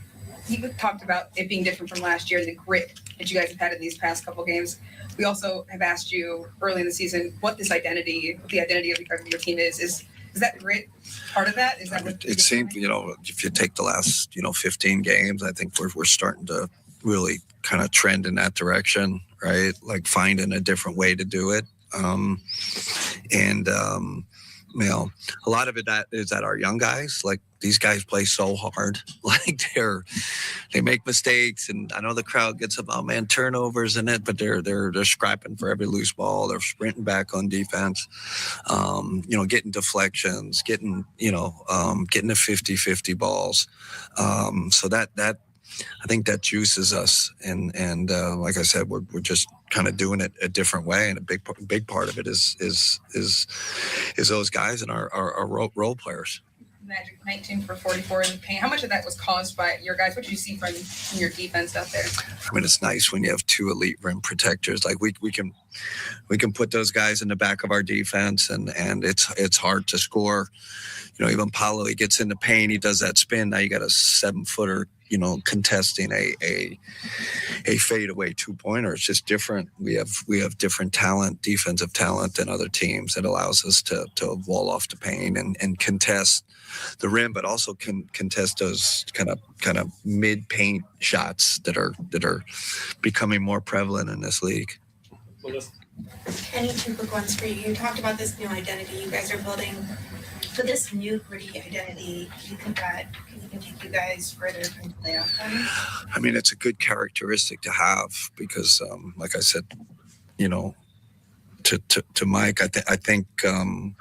you talked about it being different from last year, the grit that you guys have had in these past couple games. We also have asked you early in the season what the identity of your team is. Is that grit part of that? Is that what it seems? If you take the last 15 games, I think we're starting to really kind of trend in that direction, right? Like finding a different way to do it. A lot of it is that our young guys, like these guys play so hard, like they make mistakes, and I know the crowd gets up, turnovers in it, but they're scrapping for every loose ball. They're sprinting back on defense, getting deflections, getting the 50-50 balls. So that I think that juices us, and like I said, we're just kind of doing it a different way, and a big part of it is those guys and our role players. Magic 19 for 44 in the paint. How much of that was caused by your guys? What did you see from your defense out there? I mean, it's nice when you have two elite rim protectors. Like we can put those guys in the back of our defense, and it's hard to score. Even Paolo, he gets in the paint, he does that spin. Now you got a 7-footer, contesting a fadeaway 2-pointer. It's just different. We have different talent, defensive talent than other teams that allows us to wall off the paint and contest the rim, but also can contest those kind of mid-paint shots that are becoming more prevalent in this league. Any two quick ones for you. You talked about this new identity you guys are building. For this new gritty identity, do you think that can take you guys further from playoff time? I mean, it's a good characteristic to have because, like I said, to Mike, I think in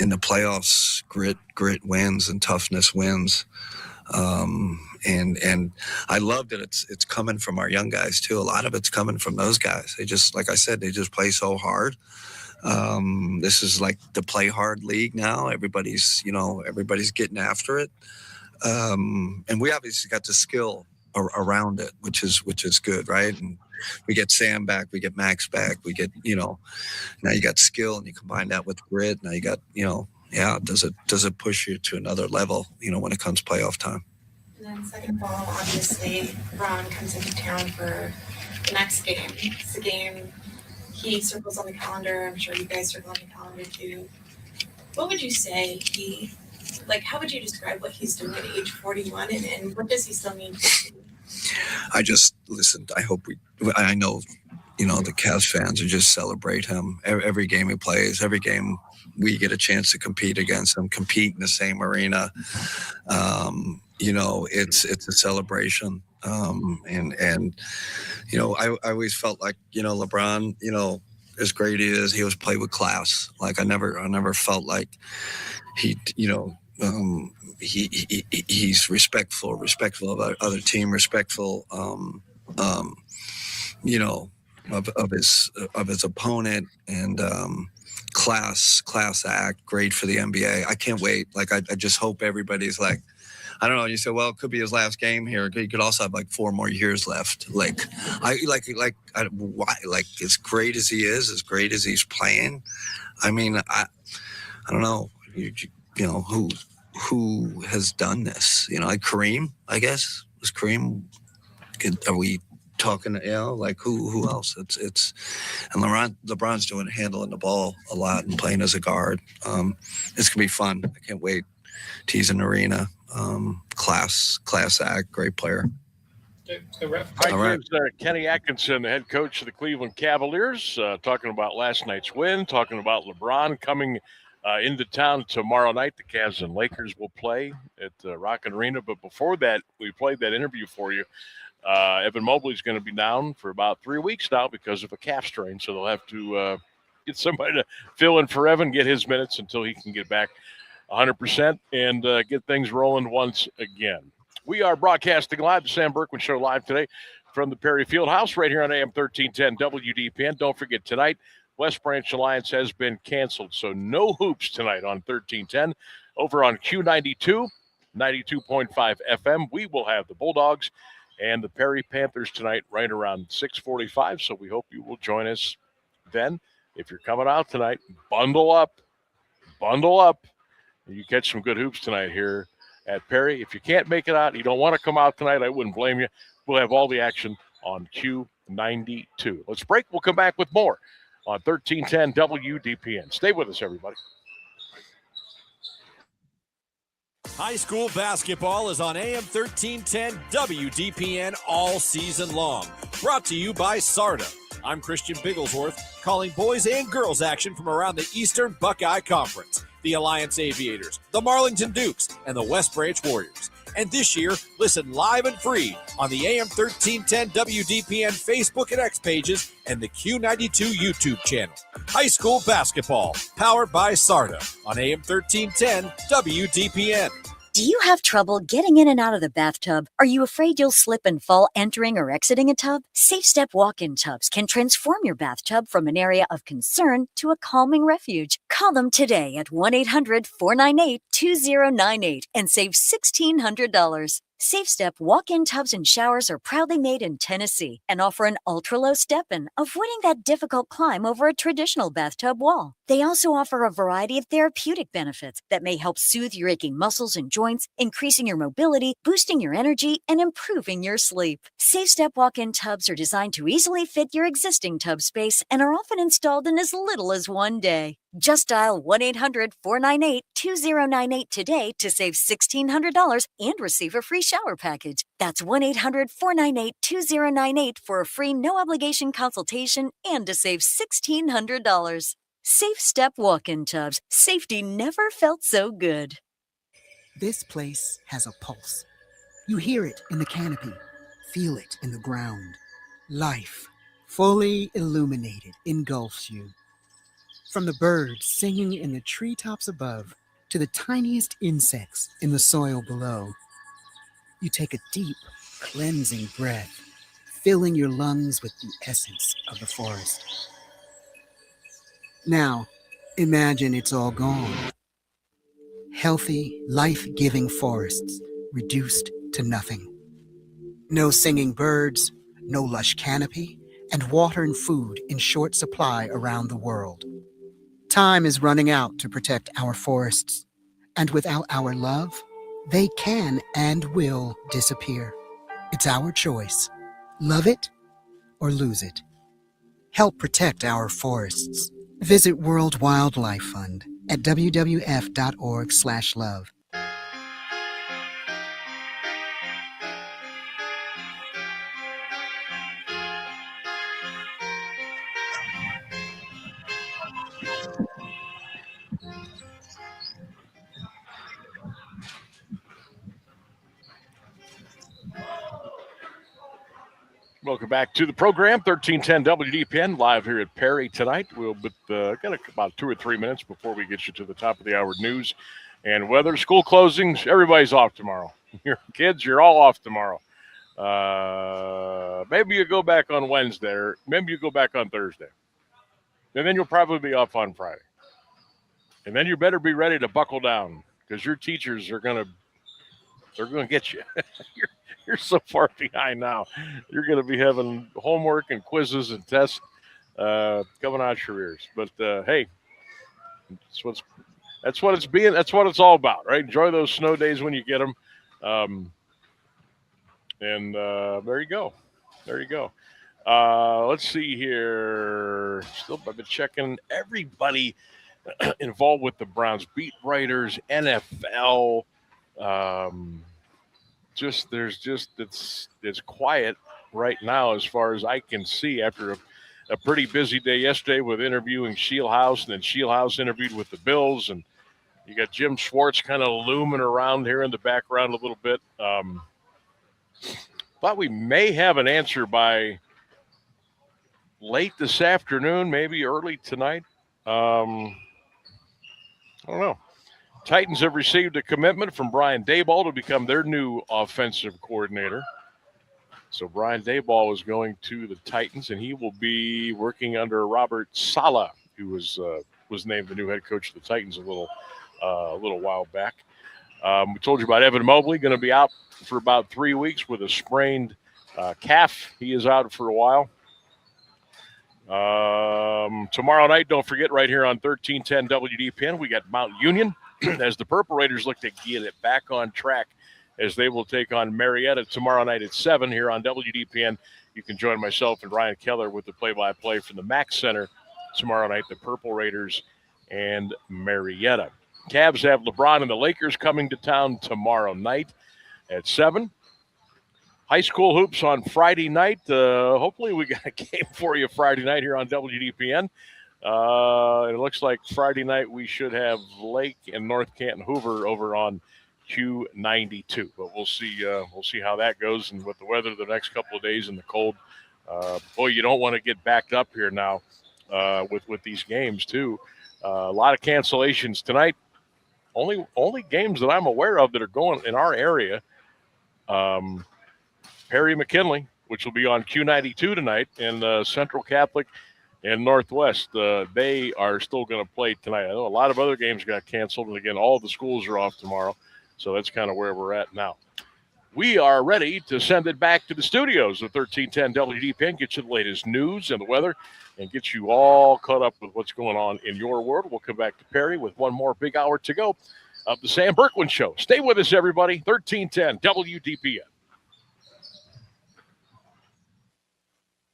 the playoffs, grit wins and toughness wins. And I love that it's coming from our young guys too. A lot of it's coming from those guys. They just, like I said, they just play so hard. This is like the play hard league now. Everybody's getting after it. And we obviously got the skill around it, which is good, right? And we get Sam back, we get Max back, we get, now you got skill and you combine that with grit. Now you got, does it push you to another level, when it comes playoff time? And then second of all, obviously, Ron comes into town for the next game. It's the game he circles on the calendar. I'm sure you guys circle on the calendar too. What would you say how would you describe what he's doing at age 41 and what does he still need to do? I just listened. I know, the Cavs fans are just celebrate him every game he plays, every game we get a chance to compete against him, compete in the same arena. It's a celebration. I always felt like, LeBron, as great as he is, he always played with class. Like I never felt like he's respectful of other team, respectful, of his opponent, and class act, great for the NBA. I can't wait. Like I just hope everybody's like, I don't know. You said, well, it could be his last game here. He could also have like 4 more years left. Why? Like as great as he is, as great as he's playing. I mean, I don't know. Who has done this? Like Kareem, I guess. Was Kareem? Are we talking? Who else? It's and LeBron's handling the ball a lot and playing as a guard. It's gonna be fun. I can't wait. Tease an arena. Class act, great player. All right. Here's Kenny Atkinson, the head coach of the Cleveland Cavaliers, talking about last night's win, talking about LeBron coming into town tomorrow night. The Cavs and Lakers will play at Rocket Arena. But before that, we played that interview for you. Evan Mobley's going to be down for about 3 weeks now because of a calf strain, so they'll have to get somebody to fill in for Evan, get his minutes until he can get back 100% and get things rolling once again. We are broadcasting live, the Sam Bourquin Show live today from the Perry Fieldhouse right here on AM 1310 WDPN. Don't forget, tonight, West Branch Alliance has been canceled, so no hoops tonight on 1310. Over on Q92, 92.5 FM, we will have the Bulldogs and the Perry Panthers tonight right around 6:45, so we hope you will join us then. If you're coming out tonight, bundle up. You catch some good hoops tonight here at Perry. If you can't make it out, you don't want to come out tonight, I wouldn't blame you. We'll have all the action on Q92. Let's break. We'll come back with more on 1310 WDPN. Stay with us, everybody. High school basketball is on AM 1310 WDPN all season long. Brought to you by SARTA. I'm Christian Bigglesworth, calling boys and girls action from around the Eastern Buckeye Conference, the Alliance Aviators, the Marlington Dukes, and the West Branch Warriors. And this year, listen live and free on the AM 1310 WDPN Facebook and X pages and the Q92 YouTube channel. High school basketball, powered by SARTA on AM 1310 WDPN. Do you have trouble getting in and out of the bathtub? Are you afraid you'll slip and fall entering or exiting a tub? Safe Step walk-in tubs can transform your bathtub from an area of concern to a calming refuge. Call them today at 1-800-498-2098 and save $1,600. Safe Step walk-in tubs and showers are proudly made in Tennessee and offer an ultra-low step-in, avoiding that difficult climb over a traditional bathtub wall. They also offer a variety of therapeutic benefits that may help soothe your aching muscles and joints, increasing your mobility, boosting your energy, and improving your sleep. Safe Step walk-in tubs are designed to easily fit your existing tub space and are often installed in as little as 1 day. Just dial 1-800-498-2098 today to save $1,600 and receive a free shower package. That's 1-800-498-2098 for a free no-obligation consultation and to save $1,600. Safe Step walk-in tubs. Safety never felt so good. This place has a pulse. You hear it in the canopy, feel it in the ground. Life, fully illuminated, engulfs you. From the birds singing in the treetops above to the tiniest insects in the soil below, you take a deep, cleansing breath, filling your lungs with the essence of the forest. Now, imagine it's all gone. Healthy, life-giving forests reduced to nothing. No singing birds, no lush canopy, and water and food in short supply around the world. Time is running out to protect our forests, and without our love, they can and will disappear. It's our choice. Love it or lose it. Help protect our forests. Visit World Wildlife Fund at wwf.org/love. Welcome back to the program, 1310 WDPN, live here at Perry tonight. We'll got about 2 or 3 minutes before we get you to the top of the hour news and weather. School closings, everybody's off tomorrow. Your kids, you're all off tomorrow. Maybe you go back on Wednesday, or maybe you go back on Thursday. And then you'll probably be off on Friday. And then you better be ready to buckle down because your teachers are going to get you. You're so far behind now. You're going to be having homework and quizzes and tests coming out your ears. But hey, that's what it's all about, right? Enjoy those snow days when you get them. And there you go. Let's see here. Still, I've been checking everybody involved with the Browns, beat writers, NFL. It's quiet right now as far as I can see after a pretty busy day yesterday with interviewing Shieldhouse, and then Shieldhouse interviewed with the Bills, and you got Jim Schwartz kind of looming around here in the background a little bit. Thought we may have an answer by late this afternoon, maybe early tonight. I don't know. Titans have received a commitment from Brian Daboll to become their new offensive coordinator. So Brian Daboll is going to the Titans, and he will be working under Robert Saleh, who was named the new head coach of the Titans a little while back. We told you about Evan Mobley, going to be out for about 3 weeks with a sprained calf. He is out for a while. Tomorrow night, don't forget, right here on 1310 WDPN, we got Mount Union as the Purple Raiders look to get it back on track as they will take on Marietta tomorrow night at 7 here on WDPN. You can join myself and Ryan Keller with the play-by-play from the Mack Center tomorrow night, the Purple Raiders and Marietta. Cavs have LeBron and the Lakers coming to town tomorrow night at 7. High school hoops on Friday night. Hopefully we got a game for you Friday night here on WDPN. It looks like Friday night we should have Lake and North Canton Hoover over on Q92. But we'll see how that goes, and with the weather the next couple of days and the cold. Boy, you don't want to get backed up here now with these games too. A lot of cancellations tonight. Only games that I'm aware of that are going in our area. Perry McKinley, which will be on Q92 tonight, and Central Catholic and Northwest. They are still going to play tonight. I know a lot of other games got canceled, and again, all the schools are off tomorrow. So that's kind of where we're at now. We are ready to send it back to the studios of 1310 WDPN, get you the latest news and the weather, and get you all caught up with what's going on in your world. We'll come back to Perry with one more big hour to go of the Sam Bourquin Show. Stay with us, everybody. 1310 WDPN.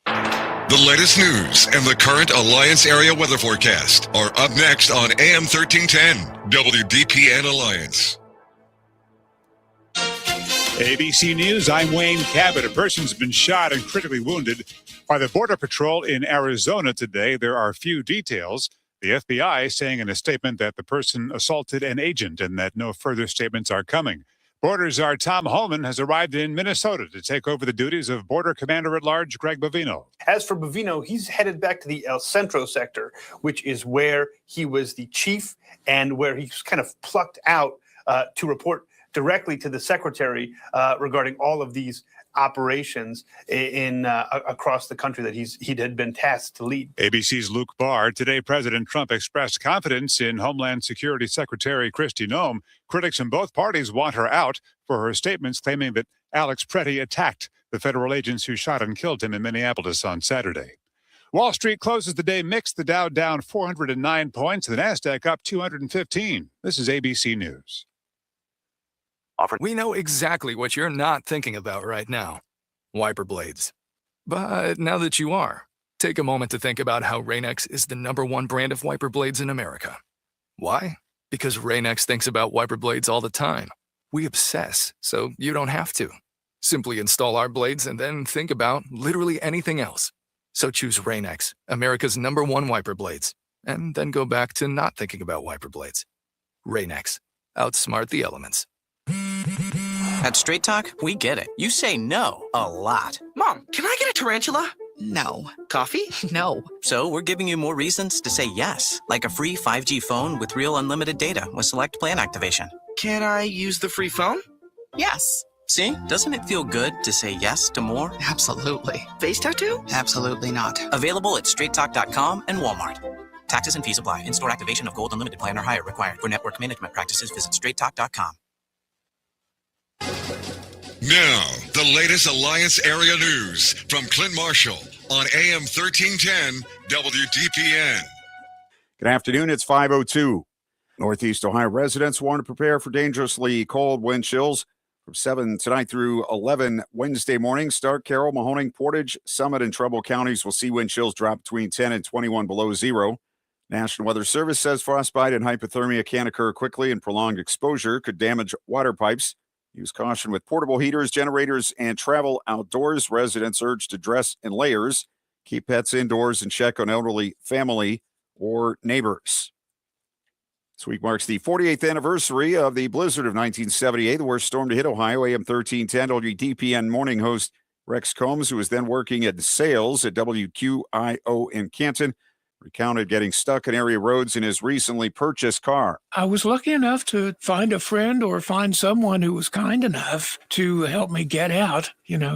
The latest news and the current Alliance area weather forecast are up next on AM 1310 WDPN Alliance. ABC News, I'm Wayne Cabot. A person's been shot and critically wounded by the Border Patrol in Arizona today. There are few details. The FBI saying in a statement that the person assaulted an agent and that no further statements are coming. Border Czar Tom Homan has arrived in Minnesota to take over the duties of Border Commander-at-Large Greg Bovino. As for Bovino, he's headed back to the El Centro sector, which is where he was the chief and where he's kind of plucked out to report directly to the secretary regarding all of these operations in across the country that he had been tasked to lead. ABC's Luke Barr. Today, President Trump expressed confidence in Homeland Security Secretary Kristi Noem. Critics in both parties want her out for her statements claiming that Alex Pretty attacked the federal agents who shot and killed him in Minneapolis on Saturday. Wall Street closes the day mixed. The Dow down 409 points, the NASDAQ up 215. This is ABC News. We know exactly what you're not thinking about right now. Wiper blades. But now that you are, take a moment to think about how Rain-X is the #1 brand of wiper blades in America. Why? Because Rain-X thinks about wiper blades all the time. We obsess, so you don't have to. Simply install our blades and then think about literally anything else. So choose Rain-X, America's #1 wiper blades, and then go back to not thinking about wiper blades. Rain-X. Outsmart the elements. At Straight Talk, we get it. You say no a lot. Mom, can I get a tarantula? No. Coffee? No. So we're giving you more reasons to say yes, like a free 5G phone with real unlimited data with select plan activation. Can I use the free phone? Yes. See? Doesn't it feel good to say yes to more? Absolutely. Face tattoo? Absolutely not. Available at straighttalk.com and Walmart. Taxes and fees apply. In-store activation of Gold Unlimited plan or higher required. For network management practices, visit straighttalk.com. Now, the latest Alliance area news from Clint Marshall on AM 1310 WDPN. Good afternoon. It's 5:02. Northeast Ohio residents warned to prepare for dangerously cold wind chills from 7 tonight through 11 Wednesday morning. Stark, Carroll, Mahoning, Portage, Summit, and Trumbull counties will see wind chills drop between 10 and 21 below zero. National Weather Service says frostbite and hypothermia can occur quickly, and prolonged exposure could damage water pipes. Use caution with portable heaters, generators, and travel outdoors. Residents urged to dress in layers, keep pets indoors, and check on elderly family or neighbors. This week marks the 48th anniversary of the blizzard of 1978, the worst storm to hit Ohio. AM 1310 WDPN morning host Rex Combs, who was then working at sales at WQIO in Canton, recounted getting stuck in area roads in his recently purchased car. I was lucky enough to find a friend or find someone who was kind enough to help me get out,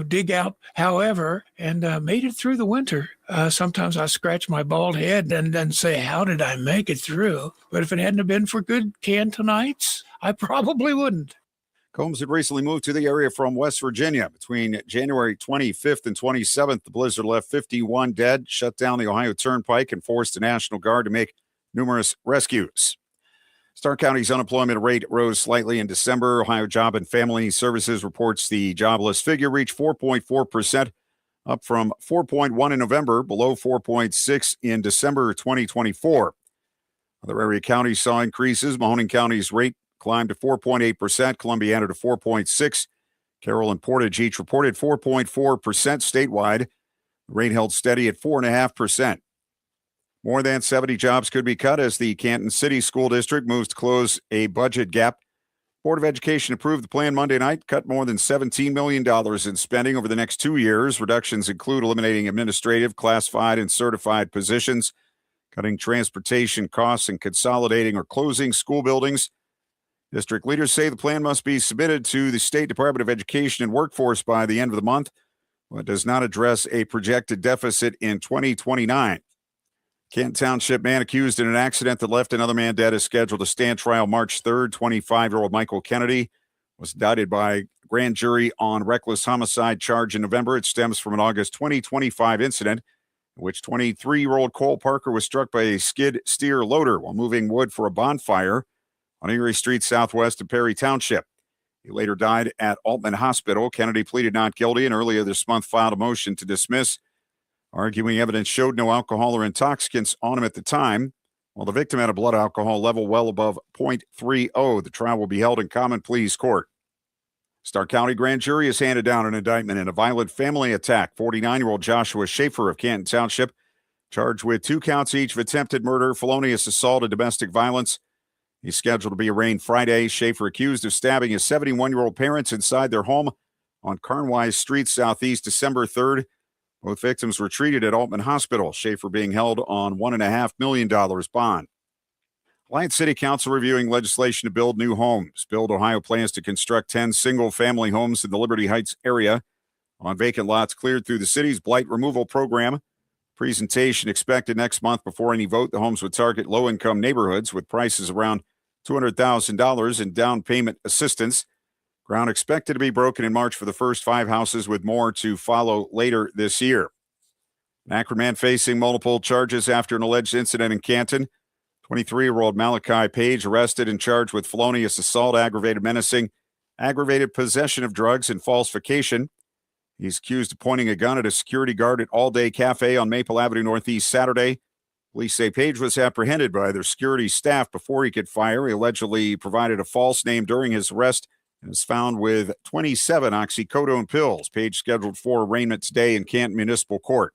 dig out however, and made it through the winter. Sometimes I scratch my bald head and then say, how did I make it through? But if it hadn't have been for good Cantonites, I probably wouldn't. Combs had recently moved to the area from West Virginia. Between January 25th and 27th, the blizzard left 51 dead, shut down the Ohio Turnpike, and forced the National Guard to make numerous rescues. Stark County's unemployment rate rose slightly in December. Ohio Job and Family Services reports the jobless figure reached 4.4%, up from 4.1 in November, below 4.6 in December 2024. Other area counties saw increases. Mahoning County's rate climbed to 4.8%, Columbiana to 4.6%. Carroll and Portage each reported 4.4% statewide. The rate held steady at 4.5%. More than 70 jobs could be cut as the Canton City School District moves to close a budget gap. Board of Education approved the plan Monday night, cut more than $17 million in spending over the next 2 years. Reductions include eliminating administrative, classified, and certified positions, cutting transportation costs, and consolidating or closing school buildings. District leaders say the plan must be submitted to the State Department of Education and Workforce by the end of the month, but does not address a projected deficit in 2029. Canton Township man accused in an accident that left another man dead is scheduled to stand trial March 3rd. 25-year-old Michael Kennedy was indicted by grand jury on reckless homicide charge in November. It stems from an August 2025 incident in which 23-year-old Cole Parker was struck by a skid steer loader while moving wood for a bonfire on Erie Street southwest of Perry Township. He later died at Altman Hospital. Kennedy pleaded not guilty and earlier this month filed a motion to dismiss, arguing evidence showed no alcohol or intoxicants on him at the time, while the victim had a blood alcohol level well above 0.30. The trial will be held in common pleas court. Stark County grand jury has handed down an indictment in a violent family attack. 49-year-old Joshua Schaefer of Canton Township, charged with 2 counts each of attempted murder, felonious assault, and domestic violence. He's scheduled to be arraigned Friday. Schaefer accused of stabbing his 71-year-old parents inside their home on Carnwise Street Southeast December 3rd. Both victims were treated at Altman Hospital. Schaefer being held on $1.5 million bond. Alliance City Council reviewing legislation to build new homes. Build Ohio plans to construct 10 single-family homes in the Liberty Heights area on vacant lots cleared through the city's blight removal program. Presentation expected next month. Before any vote, the homes would target low-income neighborhoods with prices around $200,000 in down payment assistance. Ground expected to be broken in March for the first 5 houses, with more to follow later this year. An Akron man facing multiple charges after an alleged incident in Canton. 23-year-old Malachi Page arrested and charged with felonious assault, aggravated menacing, aggravated possession of drugs, and falsification. He's accused of pointing a gun at a security guard at All Day Cafe on Maple Avenue Northeast Saturday. Police say Page was apprehended by their security staff before he could fire. He allegedly provided a false name during his arrest and is found with 27 oxycodone pills. Page scheduled for arraignment today in Canton Municipal Court.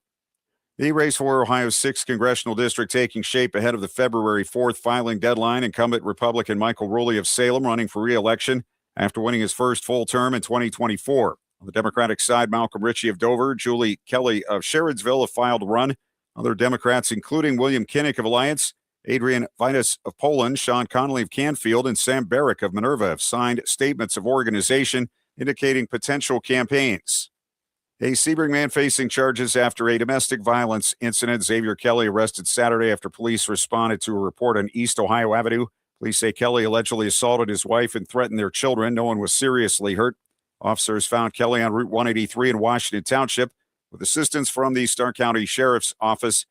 The race for Ohio's 6th congressional district taking shape ahead of the February 4th filing deadline. Incumbent Republican Michael Rowley of Salem running for re-election after winning his first full term in 2024. On the Democratic side, Malcolm Ritchie of Dover, Julie Kelly of Sherrodsville have filed to run. Other Democrats, including William Kinnick of Alliance, Adrian Vitus of Poland, Sean Connolly of Canfield, and Sam Barrick of Minerva, have signed statements of organization indicating potential campaigns. A Sebring man facing charges after a domestic violence incident. Xavier Kelly arrested Saturday after police responded to a report on East Ohio Avenue. Police say Kelly allegedly assaulted his wife and threatened their children. No one was seriously hurt. Officers found Kelly on Route 183 in Washington Township with assistance from the Stark County Sheriff's Office.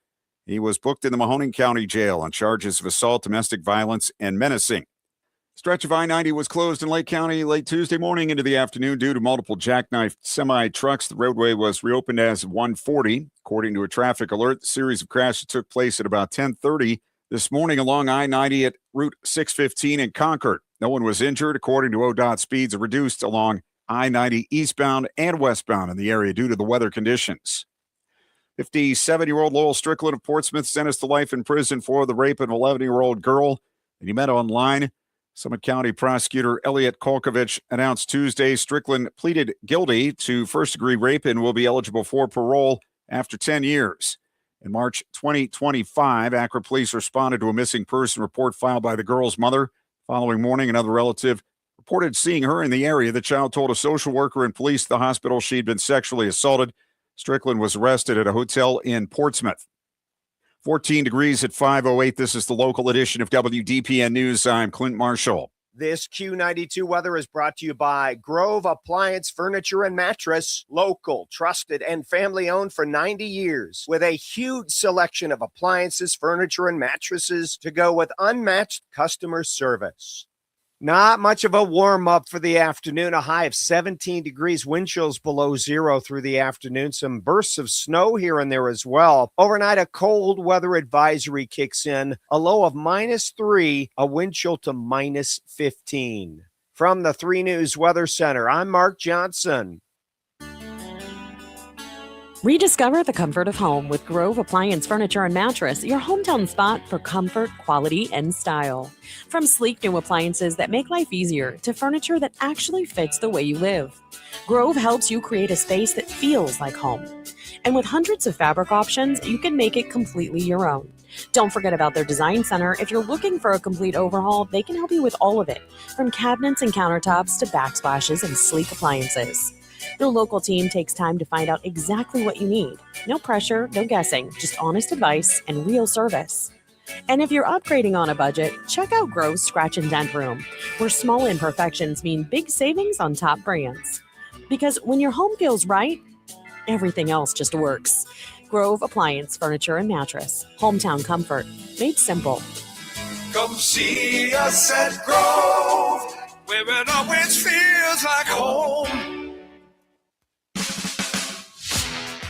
He was booked in the Mahoning County Jail on charges of assault, domestic violence, and menacing. Stretch of I-90 was closed in Lake County late Tuesday morning into the afternoon due to multiple jackknifed semi-trucks. The roadway was reopened as of 1:40. According to a traffic alert, the series of crashes took place at about 10:30 this morning along I-90 at Route 615 in Concord. No one was injured. According to ODOT, speeds are reduced along I-90 eastbound and westbound in the area due to the weather conditions. 57-year-old Lowell Strickland of Portsmouth sentenced to life in prison for the rape of an 11-year-old girl. And he met online. Summit County Prosecutor Elliot Kolkovich announced Tuesday Strickland pleaded guilty to first-degree rape and will be eligible for parole after 10 years. In March 2025, Akron police responded to a missing person report filed by the girl's mother. Following morning, another relative reported seeing her in the area. The child told a social worker and police at the hospital she'd been sexually assaulted. Strickland was arrested at a hotel in Portsmouth. 14 degrees at 5:08. This is the local edition of WDPN News. I'm Clint Marshall. This Q92 weather is brought to you by Grove Appliance Furniture and Mattress. Local, trusted, and family-owned for 90 years. With a huge selection of appliances, furniture, and mattresses to go with unmatched customer service. Not much of a warm-up for the afternoon. A high of 17 degrees, wind chills below zero through the afternoon. Some bursts of snow here and there as well. Overnight, a cold weather advisory kicks in. A low of -3, a wind chill to -15. From the 3 News Weather Center, I'm Mark Johnson. Rediscover the comfort of home with Grove Appliance Furniture and Mattress, your hometown spot for comfort, quality, and style. From sleek new appliances that make life easier to furniture that actually fits the way you live, Grove helps you create a space that feels like home. And with hundreds of fabric options, you can make it completely your own. Don't forget about their design center. If you're looking for a complete overhaul, they can help you with all of it, from cabinets and countertops to backsplashes and sleek appliances. Their local team takes time to find out exactly what you need. No pressure, no guessing, just honest advice and real service. And if you're upgrading on a budget, check out Grove's Scratch and Dent Room, where small imperfections mean big savings on top brands. Because when your home feels right, everything else just works. Grove Appliance Furniture and Mattress. Hometown comfort. Made simple. Come see us at Grove, where it always feels like home.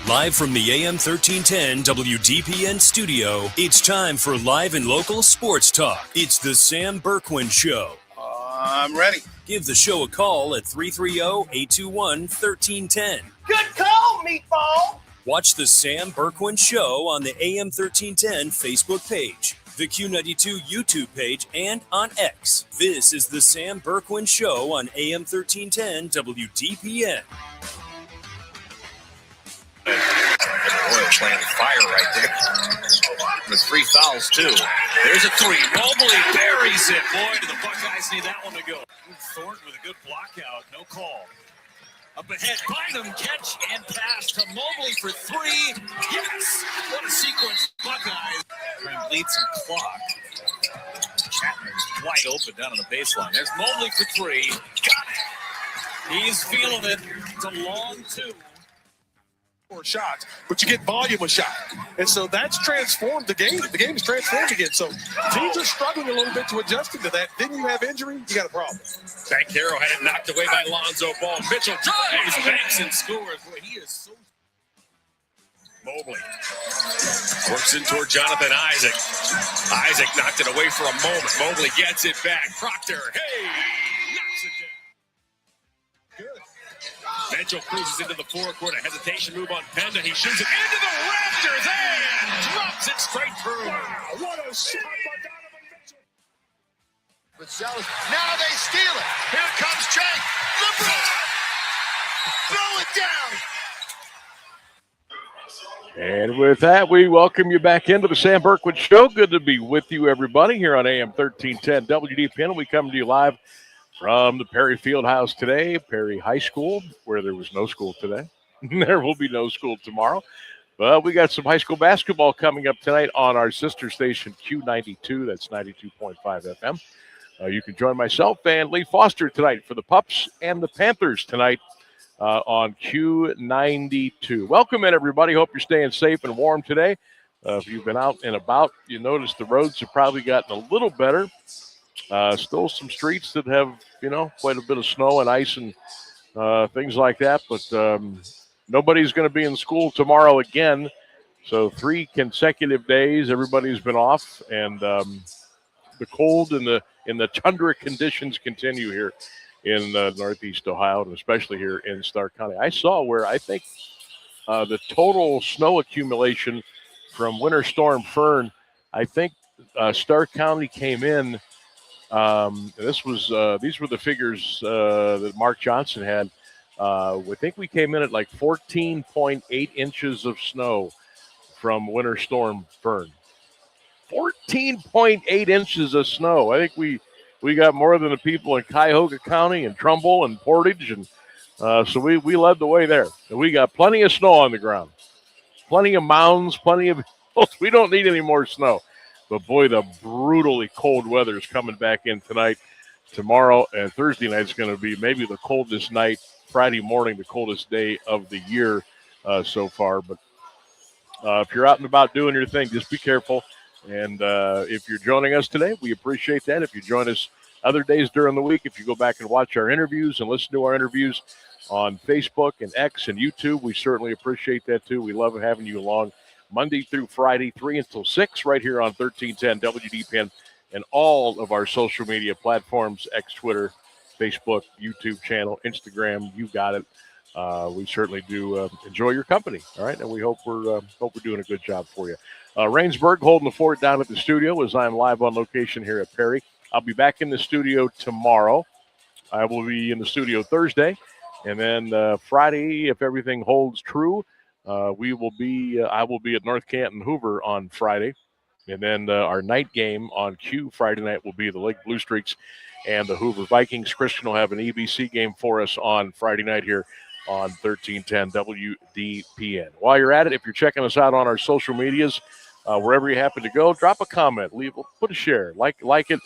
Live from the AM1310 WDPN studio, it's time for live and local sports talk. It's the Sam Bourquin Show. I'm ready. Give the show a call at 330-821-1310. Good call, meatball. Watch the Sam Bourquin Show on the AM1310 Facebook page, the Q92 YouTube page, and on X. This is the Sam Bourquin Show on AM1310 WDPN. Playing fire right there. With 3 fouls, too. There's a 3. Mobley buries it. Boy, do the Buckeyes need that one to go. Thornton with a good block out. No call. Up ahead, Bynum catch and pass to Mobley for 3. Yes! What a sequence. Buckeyes. Trying to bleed some clock. Chapman's wide open down on the baseline. There's Mobley for 3. Got it. He's feeling it. It's a long 2. Shots, but you get volume of shot. And so that's transformed the game. The game is transformed again. So teams are struggling a little bit to adjust to that. Then you have injury, you got a problem. Banchero had it knocked away by Lonzo Ball. Mitchell drives, banks, and scores. Boy, he is so... Mobley works in toward Jonathan Isaac. Isaac knocked it away for a moment. Mobley gets it back. Proctor, hey, knocks it down. Good. Mitchell cruises into the forecourt. A hesitation move on Penda. He shoots it into the rafters and drops it straight through. Wow, what a shot by Donovan Mitchell. But now they steal it. Here comes Jake. LeBron. Throw it down. And with that, we welcome you back into the Sam Bourquin Show. Good to be with you, everybody, here on AM 1310 WDPN. We come to you live from the Perry Fieldhouse today, Perry High School, where there was no school today. There will be no school tomorrow. But we got some high school basketball coming up tonight on our sister station, Q92. That's 92.5 FM. You can join myself and Lee Foster tonight for the Pups and the Panthers tonight on Q92. Welcome in, everybody. Hope you're staying safe and warm today. If you've been out and about, you notice the roads have probably gotten a little better. Still some streets that have, quite a bit of snow and ice and things like that. But nobody's going to be in school tomorrow again. So 3 consecutive days, everybody's been off. And the cold and the tundra conditions continue here in Northeast Ohio, and especially here in Stark County. I saw where I think the total snow accumulation from Winter Storm Fern, I think Stark County came in These were the figures that Mark Johnson had. We think we came in at like 14.8 inches of snow from Winter Storm Fern. 14.8 inches of snow. I think we got more than the people in Cuyahoga County and Trumbull and Portage, and so we led the way there. And we got plenty of snow on the ground, plenty of mounds, plenty of hills. We don't need any more snow. But boy, the brutally cold weather is coming back in tonight, tomorrow, and Thursday night is going to be maybe the coldest night. Friday morning, the coldest day of the year so far. But if you're out and about doing your thing, just be careful. And if you're joining us today, we appreciate that. If you join us other days during the week, if you go back and watch our interviews and listen to our interviews on Facebook and X and YouTube, we certainly appreciate that too. We love having you along Monday through Friday, 3 until 6, right here on 1310 WDPN and all of our social media platforms, X, Twitter, Facebook, YouTube channel, Instagram. You got it. We certainly do enjoy your company. All right, and we hope we're doing a good job for you. Rainsburg holding the fort down at the studio as I'm live on location here at Perry. I'll be back in the studio tomorrow. I will be in the studio Thursday, and then Friday, if everything holds true, I will be at North Canton Hoover on Friday, and then our night game on Q Friday night will be the Lake Blue Streaks and the Hoover Vikings. Christian will have an EBC game for us on Friday night here on 1310 WDPN. While you're at it, if you're checking us out on our social medias, wherever you happen to go, drop a comment, put a share, like it,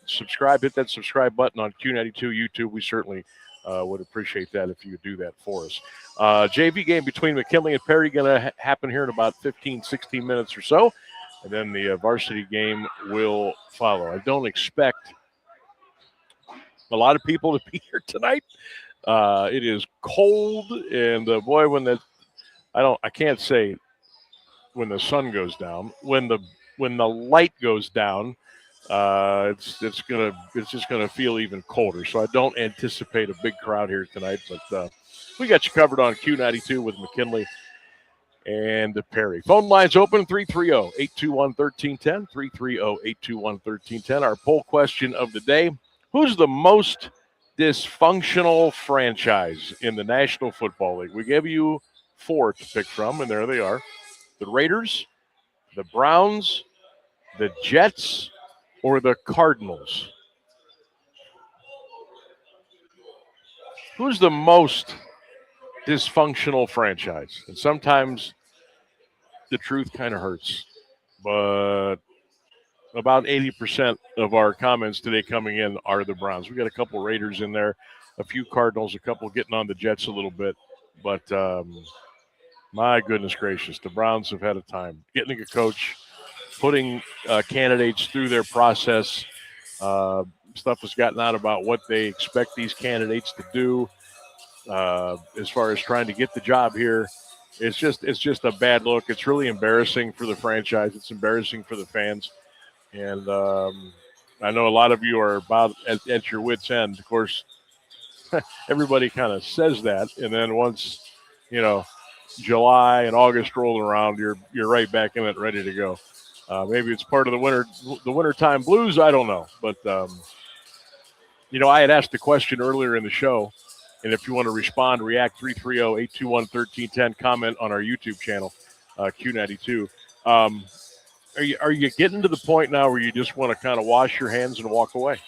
subscribe, hit that subscribe button on Q92 YouTube. We certainly would appreciate that if you would do that for us. JV game between McKinley and Perry going to happen here in about 15, 16 minutes or so, and then the varsity game will follow. I don't expect a lot of people to be here tonight. It is cold, and boy, I can't say when the sun goes down. When the light goes down, it's just gonna feel even colder. So I don't anticipate a big crowd here tonight, but we got you covered on Q92 with McKinley and Perry. Phone lines open 330-821-1310, 330-821-1310. Our poll question of the day: who's the most dysfunctional franchise in the National Football League? We gave you 4 to pick from, and there they are: the Raiders, the Browns, the Jets, or the Cardinals. Who's the most dysfunctional franchise? And sometimes the truth kind of hurts, but about 80% of our comments today coming in are the Browns. We got a couple Raiders in there, a few Cardinals, a couple getting on the Jets a little bit. But my goodness gracious, the Browns have had a time getting a coach, putting candidates through their process. Stuff has gotten out about what they expect these candidates to do as far as trying to get the job here. It's just a bad look. It's really embarrassing for the franchise. It's embarrassing for the fans. And I know a lot of you are about at your wits' end. Of course, everybody kind of says that, and then once July and August roll around, you're right back in it, ready to go. Maybe it's part of the wintertime blues. I don't know, but I had asked the question earlier in the show, and if you want to respond, react 330-821-1310, comment on our YouTube channel, Q92. Are you getting to the point now where you just want to kind of wash your hands and walk away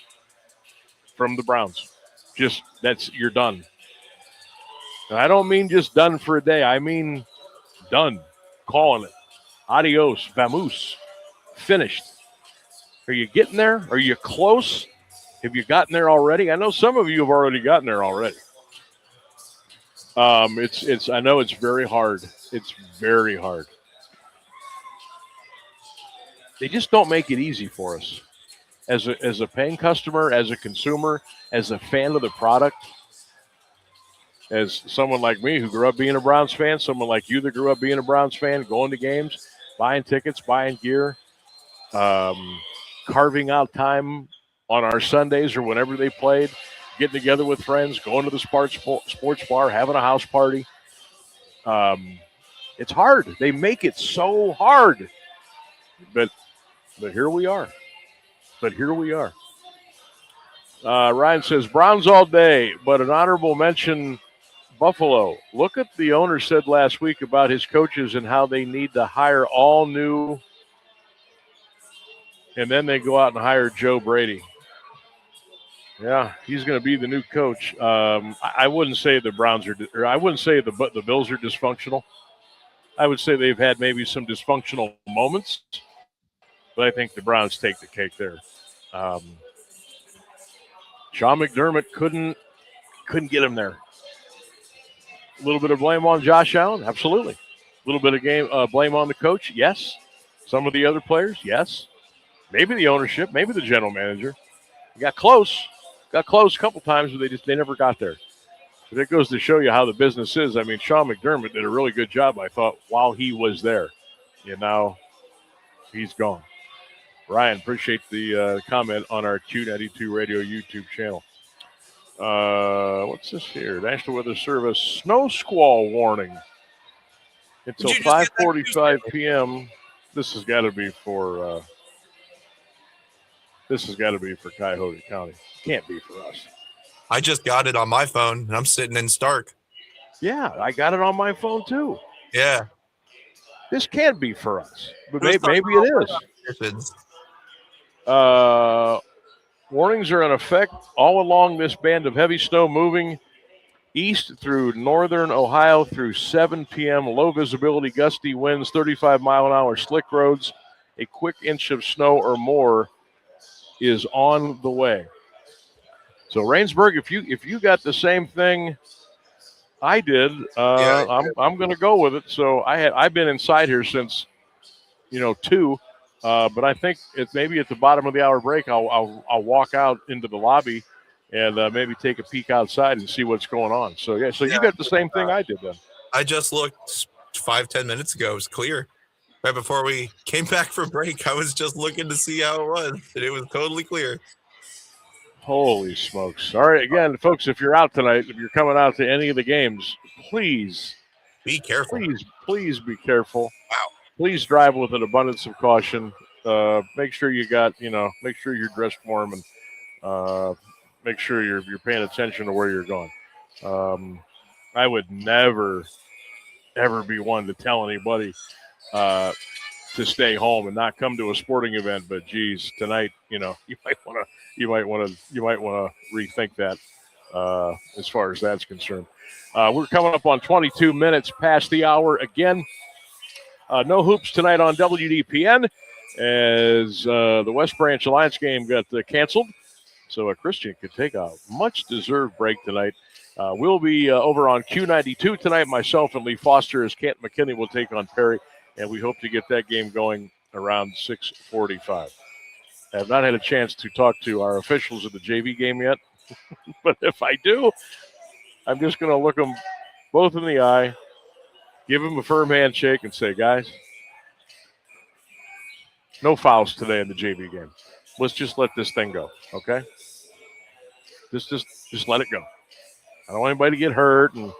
from the Browns? You're done. And I don't mean just done for a day. I mean done. Calling it. Adios, vamoose. Finished. Are you getting there? Are you close? Have you gotten there already? I know some of you have already gotten there already. I know it's very hard. It's very hard. They just don't make it easy for us. As a paying customer, as a consumer, as a fan of the product, as someone like me who grew up being a Browns fan, someone like you that grew up being a Browns fan, going to games, buying tickets, buying gear, carving out time on our Sundays or whenever they played, getting together with friends, going to the sports bar, having a house party. It's hard. They make it so hard. But here we are. Ryan says, Browns all day, but an honorable mention, Buffalo. Look at the owner said last week about his coaches and how they need to hire all new, and then they go out and hire Joe Brady. Yeah, he's going to be the new coach. I wouldn't say the Browns are, or I wouldn't say the Bills are dysfunctional. I would say they've had maybe some dysfunctional moments, but I think the Browns take the cake there. Sean McDermott couldn't get him there. A little bit of blame on Josh Allen, absolutely. A little bit of blame on the coach, yes. Some of the other players, yes. Maybe the ownership, maybe the general manager. Got close a couple times, but they never got there. But it goes to show you how the business is. I mean, Sean McDermott did a really good job, I thought, while he was there. And now he's gone. Ryan, appreciate the comment on our Q92 Radio YouTube channel. What's this here? National Weather Service snow squall warning until 5:45 p.m. This has got to be for Cuyahoga County. Can't be for us. I just got it on my phone, and I'm sitting in Stark. Yeah, I got it on my phone too. Yeah. This can't be for us, but maybe it is. Warnings are in effect all along this band of heavy snow moving east through northern Ohio through 7 p.m. Low visibility, gusty winds, 35-mile-an-hour slick roads. A quick inch of snow or more is on the way. So Rainsburg, if you got the same thing I did, I'm going to go with it. So I've been inside here since 2, but I think it's maybe at the bottom of the hour break I'll walk out into the lobby and maybe take a peek outside and see what's going on. So you got the same thing I did then. I just looked 5-10 minutes ago. It was clear. Right before we came back for break, I was just looking to see how it was, and it was totally clear. Holy smokes. All right, again, folks, if you're out tonight, if you're coming out to any of the games, please be careful. Please be careful. Wow. Please drive with an abundance of caution. Make sure make sure you're dressed warm and make sure you're paying attention to where you're going. I would never, ever be one to tell anybody to stay home and not come to a sporting event. But geez, tonight, you might want to rethink that as far as that's concerned. We're coming up on 22 minutes past the hour again. No hoops tonight on WDPN as the West Branch Alliance game got canceled. So Christian could take a much-deserved break tonight. We'll be over on Q92 tonight. Myself and Lee Foster as Kent McKinney will take on Perry, and we hope to get that game going around 6:45. I have not had a chance to talk to our officials of the JV game yet, but if I do, I'm just going to look them both in the eye, give them a firm handshake, and say, guys, no fouls today in the JV game. Let's just let this thing go, okay? Just let it go. I don't want anybody to get hurt and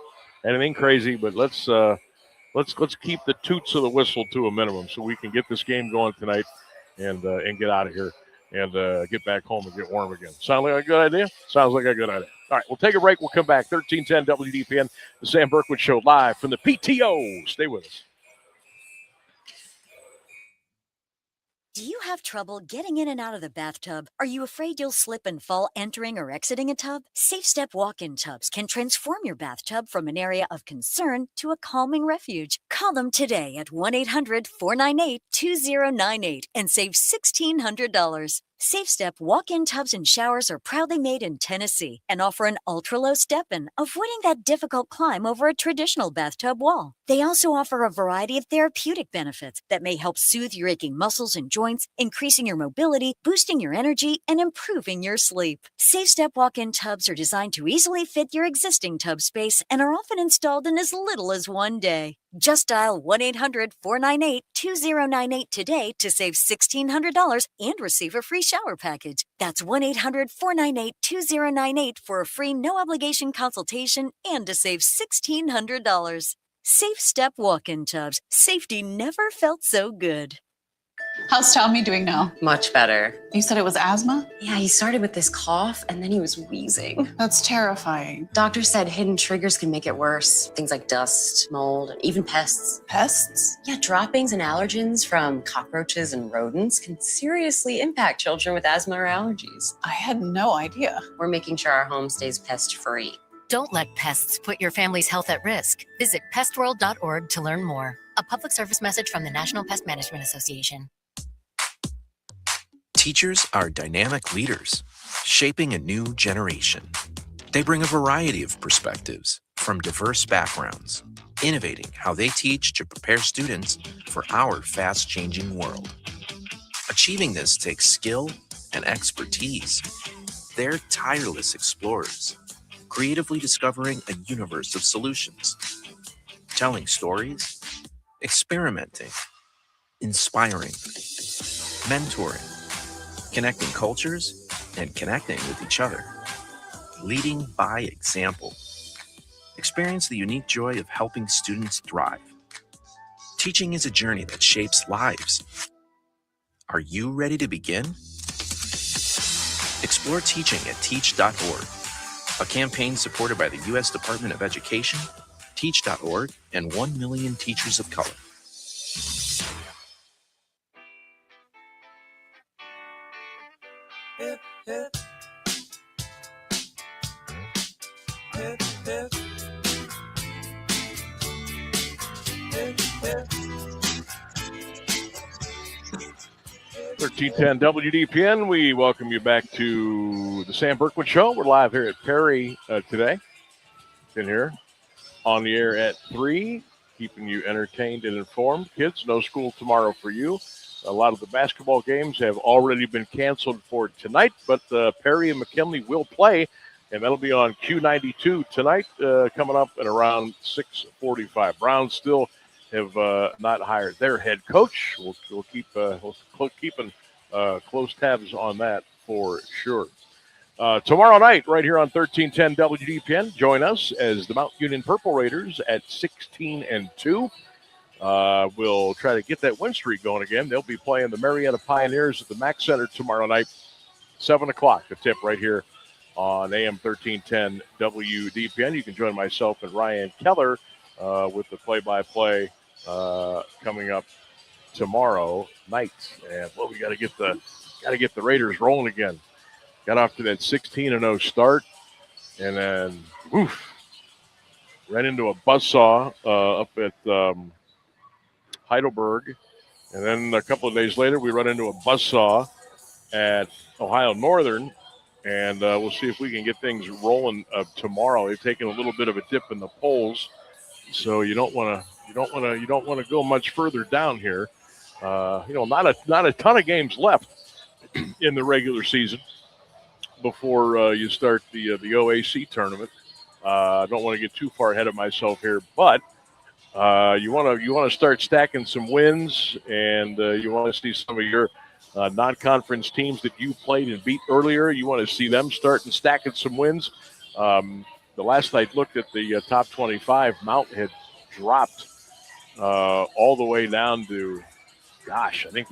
anything crazy, but let's keep the toots of the whistle to a minimum so we can get this game going tonight and get out of here and get back home and get warm again. Sound like a good idea? Sounds like a good idea. All right, we'll take a break. We'll come back. 1310 WDPN, the Sam Bourquin Show, live from the PTO. Stay with us. Do you have trouble getting in and out of the bathtub? Are you afraid you'll slip and fall entering or exiting a tub? SafeStep walk-in tubs can transform your bathtub from an area of concern to a calming refuge. Call them today at 1-800-498-2098 and save $1,600. SafeStep walk-in tubs and showers are proudly made in Tennessee and offer an ultra-low step-in, avoiding that difficult climb over a traditional bathtub wall. They also offer a variety of therapeutic benefits that may help soothe your aching muscles and joints, increasing your mobility, boosting your energy, and improving your sleep. SafeStep walk-in tubs are designed to easily fit your existing tub space and are often installed in as little as 1 day. Just dial 1-800-498-2098 today to save $1,600 and receive a free shower package. That's 1-800-498-2098 for a free no-obligation consultation and to save $1,600. SafeStep walk-in tubs. Safety never felt so good. How's Tommy doing now? Much better. You said it was asthma? Yeah, he started with this cough and then he was wheezing. That's terrifying. Doctor said hidden triggers can make it worse. Things like dust, mold, and even pests. Pests? Yeah, droppings and allergens from cockroaches and rodents can seriously impact children with asthma or allergies. I had no idea. We're making sure our home stays pest-free. Don't let pests put your family's health at risk. Visit pestworld.org to learn more. A public service message from the National Pest Management Association. Teachers are dynamic leaders, shaping a new generation. They bring a variety of perspectives from diverse backgrounds, innovating how they teach to prepare students for our fast-changing world. Achieving this takes skill and expertise. They're tireless explorers, creatively discovering a universe of solutions, telling stories, experimenting, inspiring, mentoring, connecting cultures, and connecting with each other. Leading by example. Experience the unique joy of helping students thrive. Teaching is a journey that shapes lives. Are you ready to begin? Explore teaching at teach.org, a campaign supported by the U.S. Department of Education, teach.org, and 1 million teachers of color. Hip, hip. Hip, hip. Hip, hip. 1310 WDPN. We welcome you back to the Sam Bourquin Show. We're live here at Perry today. Been here on the air at 3, keeping you entertained and informed. Kids, no school tomorrow for you. A lot of the basketball games have already been canceled for tonight, but Perry and McKinley will play, and that'll be on Q92 tonight, coming up at around 6:45. Browns still have not hired their head coach. We'll keep keeping close tabs on that for sure. Tomorrow night, right here on 1310 WDPN, join us as the Mount Union Purple Raiders at 16-2. We'll try to get that win streak going again. They'll be playing the Marietta Pioneers at the Mack Center tomorrow night, 7 o'clock, the tip right here on AM 1310 WDPN. You can join myself and Ryan Keller with the play-by-play coming up tomorrow night. And well, we got to get the Raiders rolling again. Got off to that 16-0 start, and then ran into a buzzsaw up at Heidelberg, and then a couple of days later we run into a buzzsaw at Ohio Northern, and we'll see if we can get things rolling tomorrow. They've taken a little bit of a dip in the polls, so you don't want to go much further down here. Not a ton of games left in the regular season before you start the OAC tournament. I don't want to get too far ahead of myself here, but you want to start stacking some wins, and you want to see some of your non-conference teams that you played and beat earlier. You want to see them starting stacking some wins. The last I looked at the top 25, Mount had dropped all the way down to, I think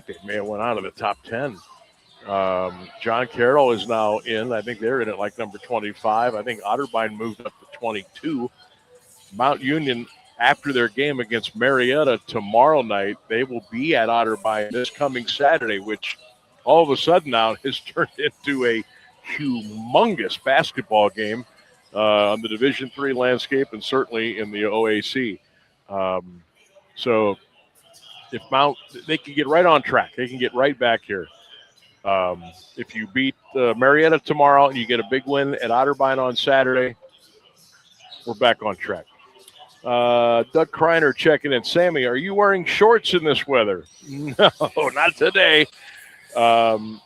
they may have went out of the top 10. John Carroll is now in. I think they're in at like number 25. I think Otterbein moved up to 22. Mount Union, after their game against Marietta tomorrow night, they will be at Otterbein this coming Saturday, which all of a sudden now has turned into a humongous basketball game on the Division III landscape and certainly in the OAC. So if Mount, they can get right on track. They can get right back here. If you beat Marietta tomorrow and you get a big win at Otterbein on Saturday, we're back on track. Doug Kreiner checking in. Sammy, are you wearing shorts in this weather? No, not today. That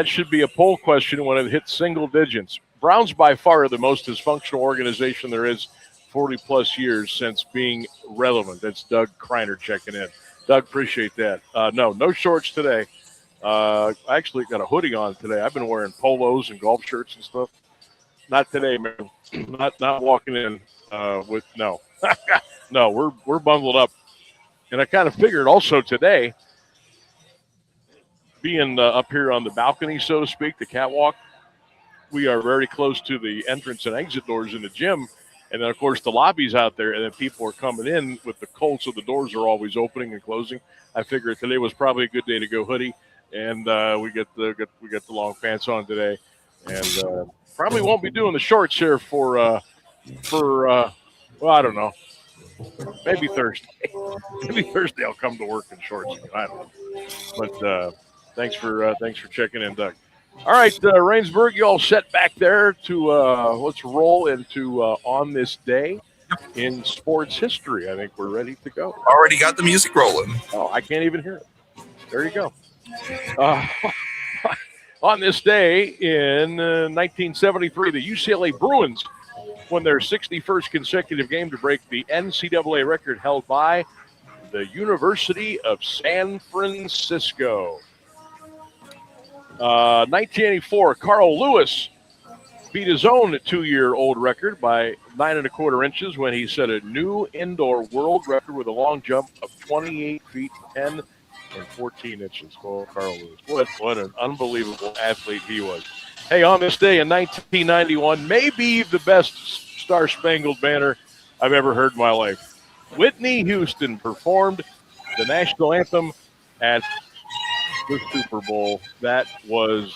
should be a poll question when it hits single digits. Browns by far are the most dysfunctional organization there is, 40-plus years since being relevant. That's Doug Kreiner checking in. Doug, appreciate that. No shorts today. I actually got a hoodie on today. I've been wearing polos and golf shirts and stuff. Not today, man. Not walking in with no. No, we're bundled up And I kind of figured also today, being up here on the balcony, so to speak, the catwalk, we are very close to the entrance and exit doors in the gym. And then, of course, the lobby's out there, and then people are coming in with the cold, so the doors are always opening and closing. I figured today was probably a good day to go hoodie, and we get the long pants on today. And probably won't be doing the shorts here for well, I don't know. Maybe Thursday. Maybe Thursday I'll come to work in shorts. I don't know. But thanks for checking in, Doug. All right, Rainsburg, you all set back there to let's roll into On This Day in sports history. I think we're ready to go. Already got the music rolling. Oh, I can't even hear it. There you go. On this day in 1973, the UCLA Bruins won their 61st consecutive game to break the NCAA record held by the University of San Francisco. 1984, Carl Lewis beat his own 2-year-old record by 9 1/4 inches when he set a new indoor world record with a long jump of 28 feet 10 and 14 inches. Oh, Carl Lewis. What an unbelievable athlete he was. Hey, on this day in 1991, maybe the best Star-Spangled Banner I've ever heard in my life. Whitney Houston performed the national anthem at the Super Bowl. That was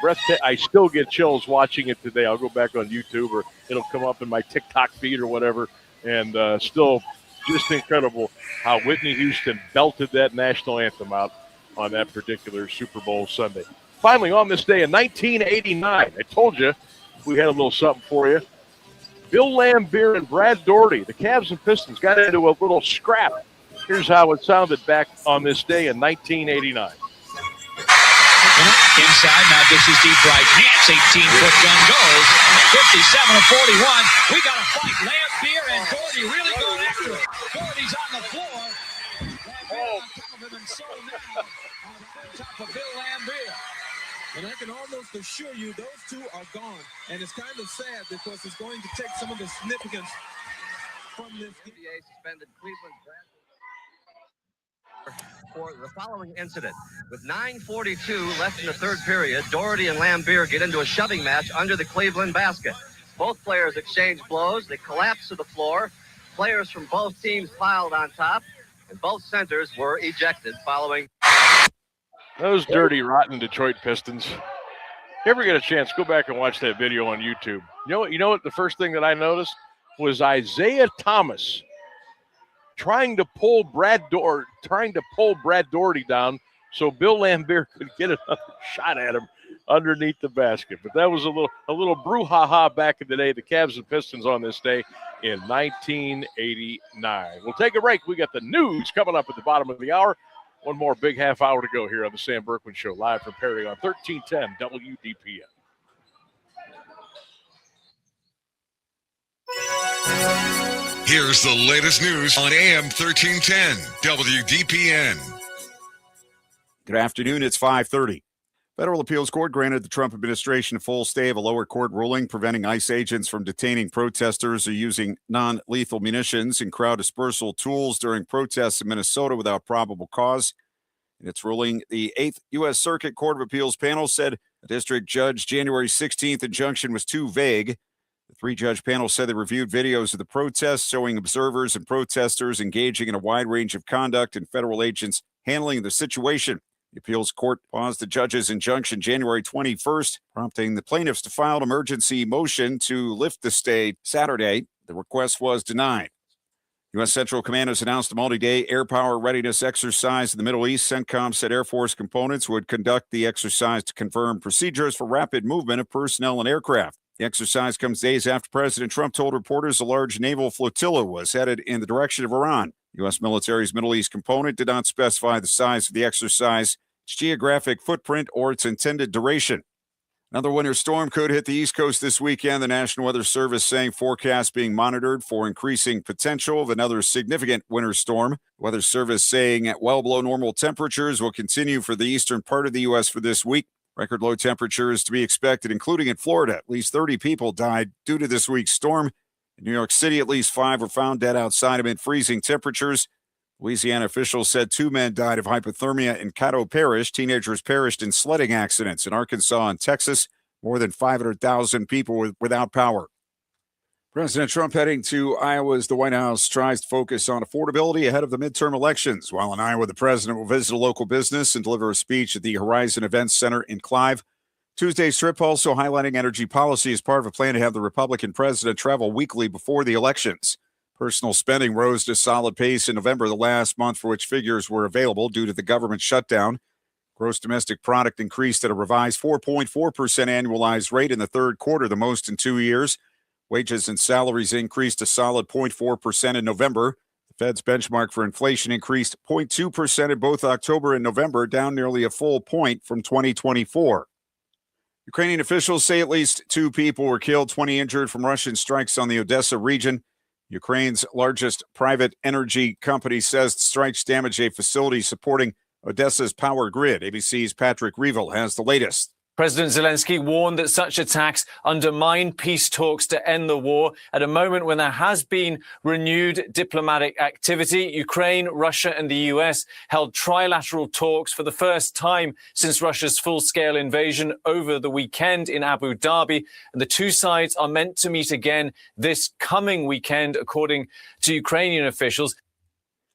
breathtaking. I still get chills watching it today. I'll go back on YouTube or it'll come up in my TikTok feed or whatever. And still just incredible how Whitney Houston belted that national anthem out on that particular Super Bowl Sunday. Finally, on this day in 1989, I told you we had a little something for you. Bill Lambier and Brad Daugherty, the Cavs and Pistons, got into a little scrap. Here's how it sounded back on this day in 1989. Inside, now this is deep right. Nance, 18-foot gun goes. 57-41. We got to fight. Lambier and Daugherty really going after it. Daugherty's on the floor. Lambier on top of him, and so now on top of Bill Lambier. And I can almost assure you those two are gone. And it's kind of sad because it's going to take some of the significance from this. NBA suspended Cleveland for the following incident. With 9:42 left in the third period, Daugherty and Lambier get into a shoving match under the Cleveland basket. Both players exchange blows. They collapse to the floor. Players from both teams piled on top, and both centers were ejected following. Those dirty, rotten Detroit Pistons. If you ever get a chance, go back and watch that video on YouTube. You know what the first thing that I noticed was Isaiah Thomas trying to pull Brad Daugherty down so Bill Lambier could get another shot at him underneath the basket. But that was a little brouhaha back in the day. The Cavs and Pistons on this day in 1989. We'll take a break. We got the news coming up at the bottom of the hour. One more big half hour to go here on the Sam Bourquin Show, live from Perry on 1310 WDPN. Here's the latest news on AM 1310 WDPN. Good afternoon. It's 5:30. Federal Appeals Court granted the Trump administration a full stay of a lower court ruling preventing ICE agents from detaining protesters or using non-lethal munitions and crowd dispersal tools during protests in Minnesota without probable cause. In its ruling, the 8th U.S. Circuit Court of Appeals panel said a district judge's January 16th injunction was too vague. The 3-judge panel said they reviewed videos of the protests showing observers and protesters engaging in a wide range of conduct and federal agents handling the situation. The appeals court paused the judge's injunction January 21st, prompting the plaintiffs to file an emergency motion to lift the stay Saturday. The request was denied. U.S. Central Command has announced a multi-day air power readiness exercise in the Middle East. CENTCOM said Air Force components would conduct the exercise to confirm procedures for rapid movement of personnel and aircraft. The exercise comes days after President Trump told reporters a large naval flotilla was headed in the direction of Iran. U.S. military's Middle East component did not specify the size of the exercise, its geographic footprint, or its intended duration. Another winter storm could hit the East Coast this weekend. The National Weather Service saying forecasts being monitored for increasing potential of another significant winter storm. The Weather Service saying at well below normal temperatures will continue for the eastern part of the U.S. for this week. Record low temperatures to be expected, including in Florida. At least 30 people died due to this week's storm. In New York City, at least 5 were found dead outside amid freezing temperatures. Louisiana officials said 2 men died of hypothermia in Caddo Parish. Teenagers perished in sledding accidents in Arkansas and Texas. More than 500,000 people without power. President Trump heading to Iowa as the White House tries to focus on affordability ahead of the midterm elections. While in Iowa, the president will visit a local business and deliver a speech at the Horizon Events Center in Clive. Tuesday's trip also highlighting energy policy as part of a plan to have the Republican president travel weekly before the elections. Personal spending rose to solid pace in November, the last month for which figures were available due to the government shutdown. Gross domestic product increased at a revised 4.4% annualized rate in the third quarter, the most in 2 years. Wages and salaries increased a solid 0.4% in November. The Fed's benchmark for inflation increased 0.2% in both October and November, down nearly a full point from 2024. Ukrainian officials say at least 2 people were killed, 20 injured from Russian strikes on the Odessa region. Ukraine's largest private energy company says the strikes damage a facility supporting Odessa's power grid. ABC's Patrick Reeville has the latest. President Zelensky warned that such attacks undermine peace talks to end the war. At a moment when there has been renewed diplomatic activity, Ukraine, Russia, and the U.S. held trilateral talks for the first time since Russia's full-scale invasion over the weekend in Abu Dhabi. And the two sides are meant to meet again this coming weekend, according to Ukrainian officials.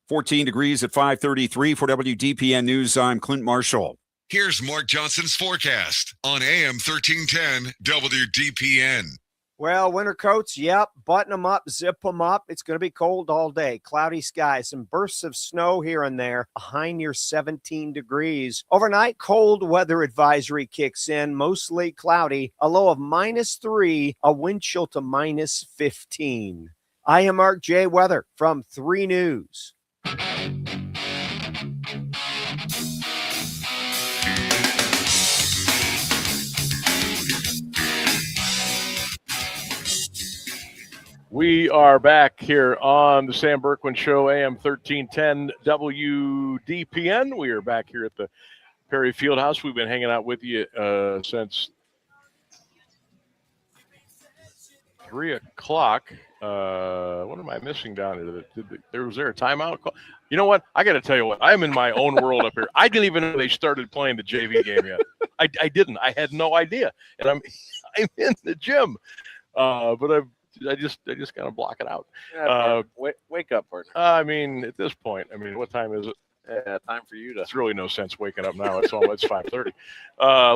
14 degrees at 5:33 for WDPN News. I'm Clint Marshall. Here's Mark Johnson's forecast on AM 1310 WDPN. Well, winter coats, yep, button them up, zip them up. It's going to be cold all day. Cloudy skies, some bursts of snow here and there, a high near 17 degrees. Overnight, cold weather advisory kicks in, mostly cloudy, a low of -3, a wind chill to -15. I am Mark J. Weather from 3 News. We are back here on the Sam Bourquin Show, AM 1310 WDPN. We are back here at the Perry Fieldhouse. We've been hanging out with you since 3 o'clock. What am I missing down here? Was there a timeout call? You know what? I got to tell you what. I'm in my own world up here. I didn't even know they started playing the JV game yet. I didn't. I had no idea. And I'm in the gym. But I just kind of block it out. Wake up, partner. I mean, at this point, what time is it? Yeah, time for you to. It's really no sense waking up now. It's 5:30.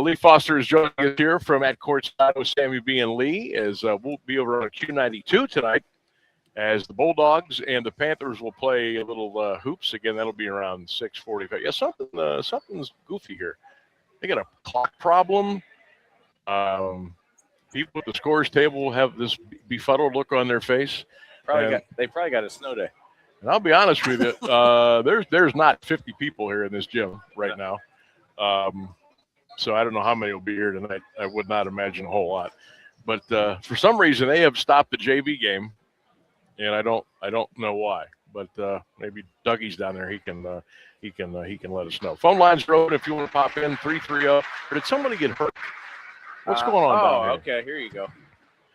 Lee Foster is joining us here from at courtside with Sammy B and Lee, as we'll be over on Q92 tonight, as the Bulldogs and the Panthers will play a little hoops again. That'll be around 6:45. Yeah, something's goofy here. They got a clock problem. People at the scores table will have this befuddled look on their face. They probably got a snow day. And I'll be honest with you, there's not 50 people here in this gym right now. So I don't know how many will be here tonight. I would not imagine a whole lot. But for some reason, they have stopped the JV game, and I don't know why. But maybe Dougie's down there. He can let us know. Phone lines are open if you want to pop in. 330. Or did somebody get hurt? What's going on down here? Okay, here you go.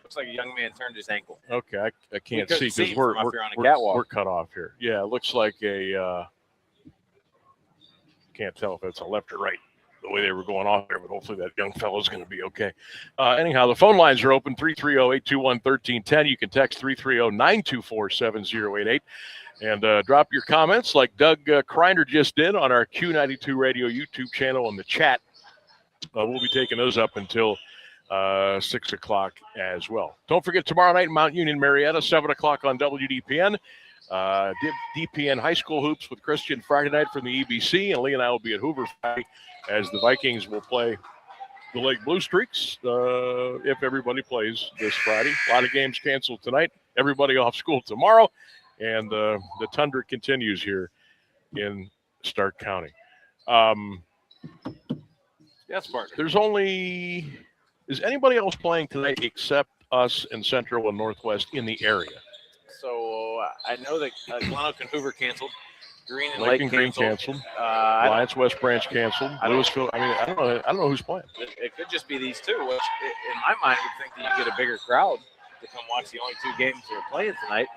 Looks like a young man turned his ankle. Okay, I can't see because we're cut off here. Yeah, it looks like a can't tell if it's a left or right the way they were going off there, but hopefully that young fellow's going to be okay. Anyhow, the phone lines are open, 330-821-1310. You can text 330-924-7088 and drop your comments like Doug Kreiner just did on our Q92 Radio YouTube channel in the chat. We'll be taking those up until 6 o'clock as well. Don't forget tomorrow night in Mount Union, Marietta, 7 o'clock on WDPN. DPN High School Hoops with Christian Friday night from the EBC, and Lee and I will be at Hoover Friday as the Vikings will play the Lake Blue Streaks if everybody plays this Friday. A lot of games canceled tonight. Everybody off school tomorrow, and the tundra continues here in Stark County. Yes, Mark. Is anybody else playing tonight except us in Central and Northwest in the area? So I know that Glen and Hoover canceled. Green and Lake Lake Green canceled. Alliance West Branch canceled. Louisville. I don't know who's playing. It could just be these two, which in my mind would think that you get a bigger crowd to come watch the only 2 games that are playing tonight.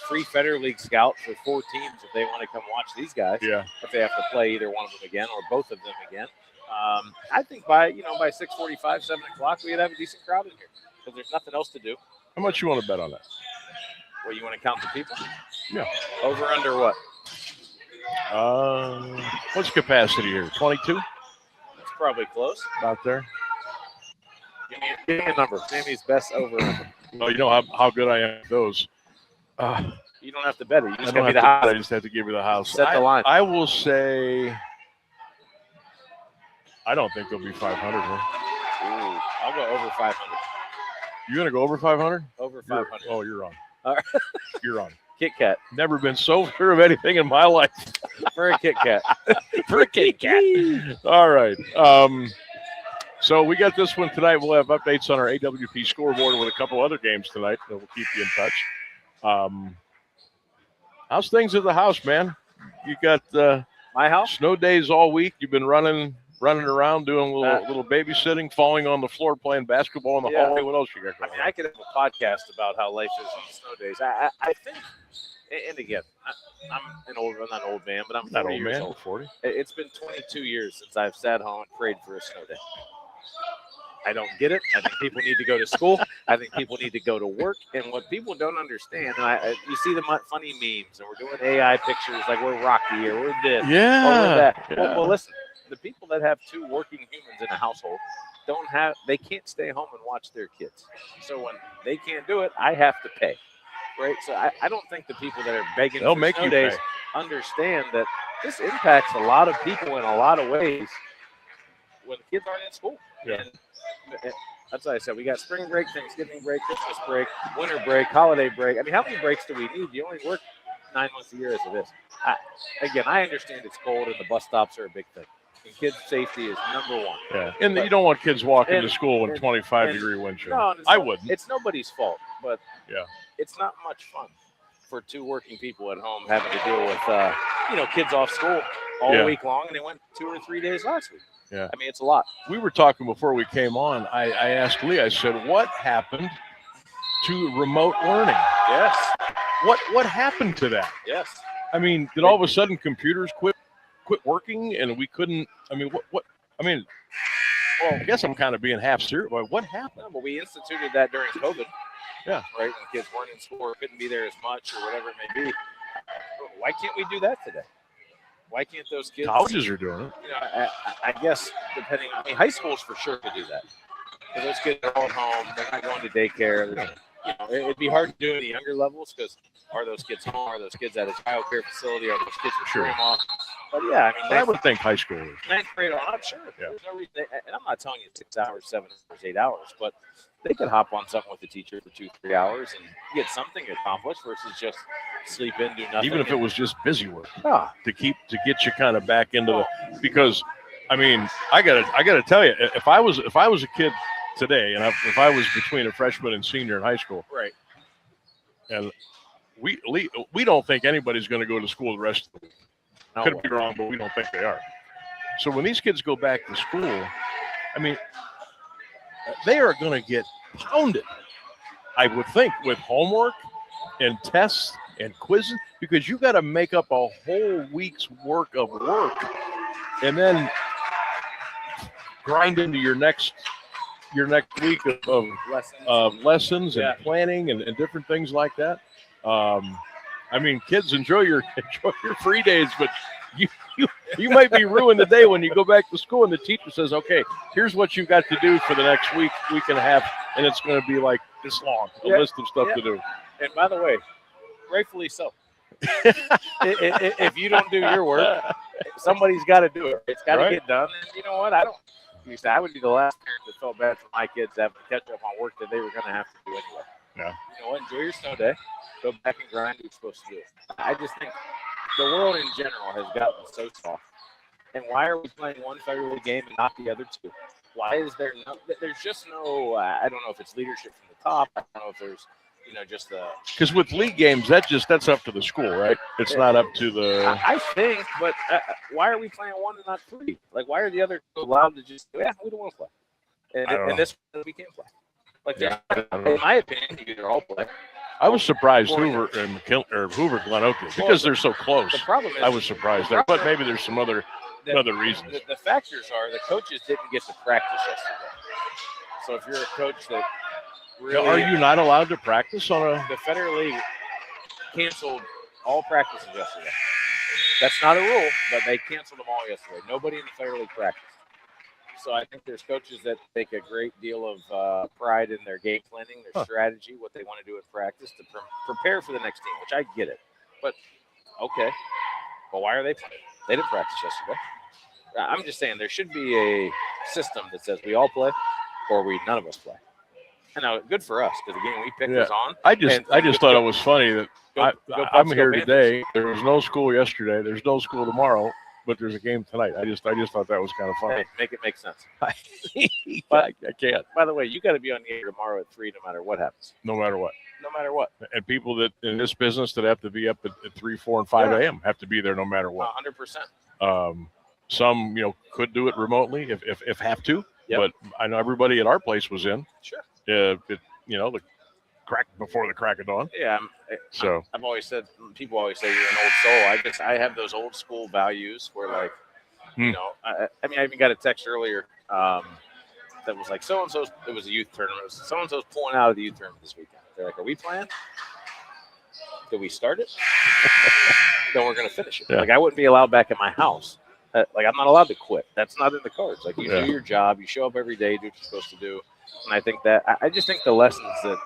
Free Federal League scout for 4 teams if they want to come watch these guys. Yeah. If they have to play either one of them again or both of them again. I think by 6:45, 7 o'clock, we'd have a decent crowd in here because there's nothing else to do. How much you want to bet on that? Well, you want to count the people? Yeah. Over under what? What's capacity here? 22? That's probably close. About there. Give me a number. Sammy's best over under. Well, you know how good I am at those. You don't have to bet it. You I just don't got to be have the to house. bet, I just have to give you the house. Set the line. I will say I don't think there'll be 500 here. Ooh, I'll go over 500. You're going to go over 500? Over 500. You're wrong. All right. You're wrong. Kit Kat. Never been so sure of anything in my life. For a Kit Kat. For a Kit Kat. All right. So we got this one tonight. We'll have updates on our AWP scoreboard with a couple other games tonight. So we'll keep you in touch. How's things at the house, man? You got my house? Snow days all week. You've been running around doing a little babysitting, falling on the floor, playing basketball in the hallway. What else you got going on? I could have a podcast about how life is on snow days. I think, and again, I'm not an old man, but I'm 40 Not old years man, old. 40. It's been 22 years since I've sat home and prayed for a snow day. I don't get it. I think people need to go to school. I think people need to go to work. And what people don't understand, and you see the funny memes, and we're doing AI pictures like we're Rocky or we're this or we're that. Yeah. Well, listen, the people that have 2 working humans in a household they can't stay home and watch their kids. So when they can't do it, I have to pay. Right? So I don't think the people that are begging They'll for make snow you days pay. understand that this impacts a lot of people in a lot of ways when the kids aren't in school. Yeah. And that's what I said. We got spring break, Thanksgiving break, Christmas break, winter break, holiday break. I mean, how many breaks do we need? You only work 9 months a year as it is. I understand it's cold and the bus stops are a big thing. And kids' safety is number one. Yeah. And you don't want kids walking to school in 25-degree wind chill. No, I wouldn't. It's nobody's fault, but Yeah. it's not much fun for 2 working people at home having to deal with, kids off school all week long, and they went 2 or 3 days last week. Yeah. I mean, it's a lot. We were talking before we came on. I asked Lee, I said, what happened to remote learning? Yes. What happened to that? Yes. I mean, did all of a sudden computers quit working and we couldn't? I mean, what? I mean, well, I guess I'm kind of being half serious. But what happened? No, but we instituted that during COVID. Yeah. Right. When kids weren't in school or couldn't be there as much or whatever it may be. Why can't we do that today? Why can't those kids? Colleges are doing it. I guess depending on, high schools for sure could do that. Because those kids are all at home. They're not going to daycare. It'd be hard to do in the younger levels because are those kids home? Are those kids at a child care facility? Are those kids with grandma? But yeah, I mean, I would think high school is. 9th grade on, I'm sure. Yeah. There's no reason, and I'm not telling you 6 hours, 7 hours, 8 hours, but they could hop on something with the teacher for 2-3 hours and get something accomplished versus just sleep in, do nothing. Even if it was just busy work Ah. to get you kind of back into the, because I mean, I gotta tell you, if I was a kid today, and if I was between a freshman and senior in high school, right, and we don't think anybody's going to go to school the rest of the week. Could be wrong, but we don't think they are. So when these kids go back to school, I mean, they are going to get pounded, I would think, with homework and tests and quizzes, because you got to make up a whole week's work of work and then grind into your next week of lessons and planning and different things like that. I mean, kids, enjoy your free days, but you might be ruined the day when you go back to school and the teacher says, "Okay, here's what you got to do for the next week and a half," and it's going to be like this long, a list of stuff to do. And by the way, rightfully so. If you don't do your work, somebody's got to do it. It's got to get done. And you know what? I would be the last parent that felt bad for my kids having to catch up on work that they were going to have to do anyway. Yeah. You know what? Enjoy your snow day. Go back and grind. Do what you're supposed to do. I just think the world in general has gotten so soft. And why are we playing one Federal League game and not the other 2? Why is there no? There's just no. I don't know if it's leadership from the top. I don't know if there's, just the. Because with league games, that's up to the school, right? It's not up to the. I think, but why are we playing 1 and not 3? Like, why are the other allowed to just? We don't want to play, and this we can't play. Like, in my opinion, you either all play, I was surprised Hoover and Hoover Glen Oak did, because they're so close. The problem is, I was surprised there, but maybe there's some other reasons. The factors are the coaches didn't get to practice yesterday. So if you're a coach that really, are you not allowed to practice on a? The Federal League canceled all practices yesterday. That's not a rule, but they canceled them all yesterday. Nobody in the Federal League practiced. So I think there's coaches that take a great deal of pride in their game planning, their strategy, what they want to do in practice to prepare for the next team, which I get it. But, okay, well, why are they playing? They didn't practice yesterday. I'm just saying there should be a system that says we all play or none of us play. And now, good for us because the game we picked was on. I just thought it was funny that I'm here today. There was no school yesterday. There's no school tomorrow, but there's a game tonight. I just thought that was kind of funny. Hey, make it make sense. I can't. By the way, you got to be on the air tomorrow at 3 no matter what happens. No matter what. No matter what. And people that in this business that have to be up at 3, 4, and 5 a.m. have to be there no matter what. 100%. Some could do it remotely if have to. Yep. But I know everybody at our place was in. Sure. The crack before the crack of dawn. Yeah. I've always said, people always say you're an old soul. I have those old school values where I even got a text earlier that was like, so-and-so's, it was a youth tournament. So-and-so's pulling out of the youth tournament this weekend. They're like, are we playing? Did we start it? Then we're going to finish it. Yeah. Like, I wouldn't be allowed back at my house. I'm not allowed to quit. That's not in the cards. Like, you do your job. You show up every day, do what you're supposed to do. And I think I just think the lessons that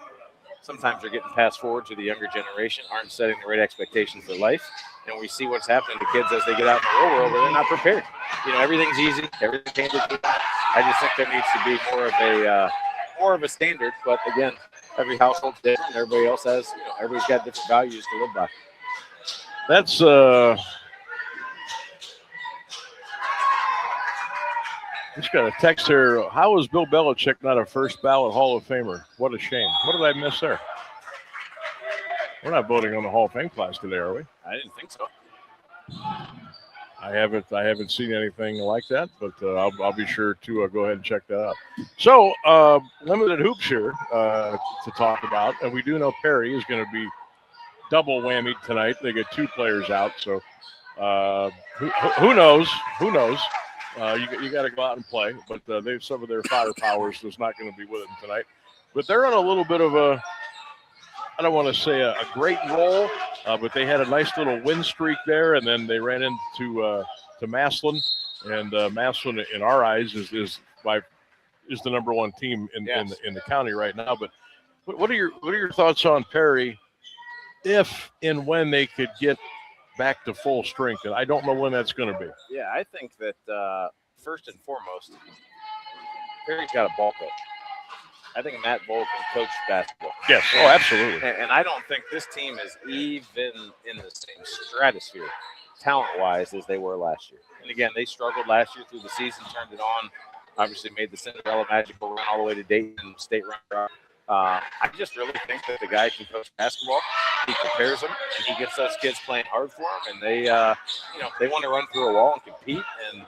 sometimes are getting passed forward to the younger generation aren't setting the right expectations for life. And we see what's happening to kids as they get out in the real world where they're not prepared. Everything's easy. Everything's handed to them. I just think there needs to be more of a standard. But again, every household's different. Everybody else has, everybody's got different values to live by. That's just got a text here. How is Bill Belichick not a first ballot Hall of Famer? What a shame. What did I miss there? We're not voting on the Hall of Fame class today, are we? I didn't think so. I haven't seen anything like that, but I'll be sure to go ahead and check that out. So, limited hoops here to talk about, and we do know Perry is going to be double whammied tonight. They get 2 players out, so who knows? Who knows? You got to go out and play, but they've some of their firepower is not going to be with them tonight. But they're on a little bit of a, I don't want to say a great roll, but they had a nice little win streak there, and then they ran into to Massillon, and Massillon in our eyes is the number 1 team in the county right now. But what are your thoughts on Perry, if and when they could get back to full strength? And I don't know when that's going to be. Yeah, I think that first and foremost, Perry's got a ball coach. I think Matt Bowl can coach basketball. Yes, absolutely. And I don't think this team is even in the same stratosphere, talent-wise, as they were last year. And again, they struggled last year through the season, turned it on, obviously made the Cinderella Magical run all the way to Dayton State runner-up. I just really think that the guy can coach basketball. He prepares them, and he gets those kids playing hard for him, and they want to run through a wall and compete. And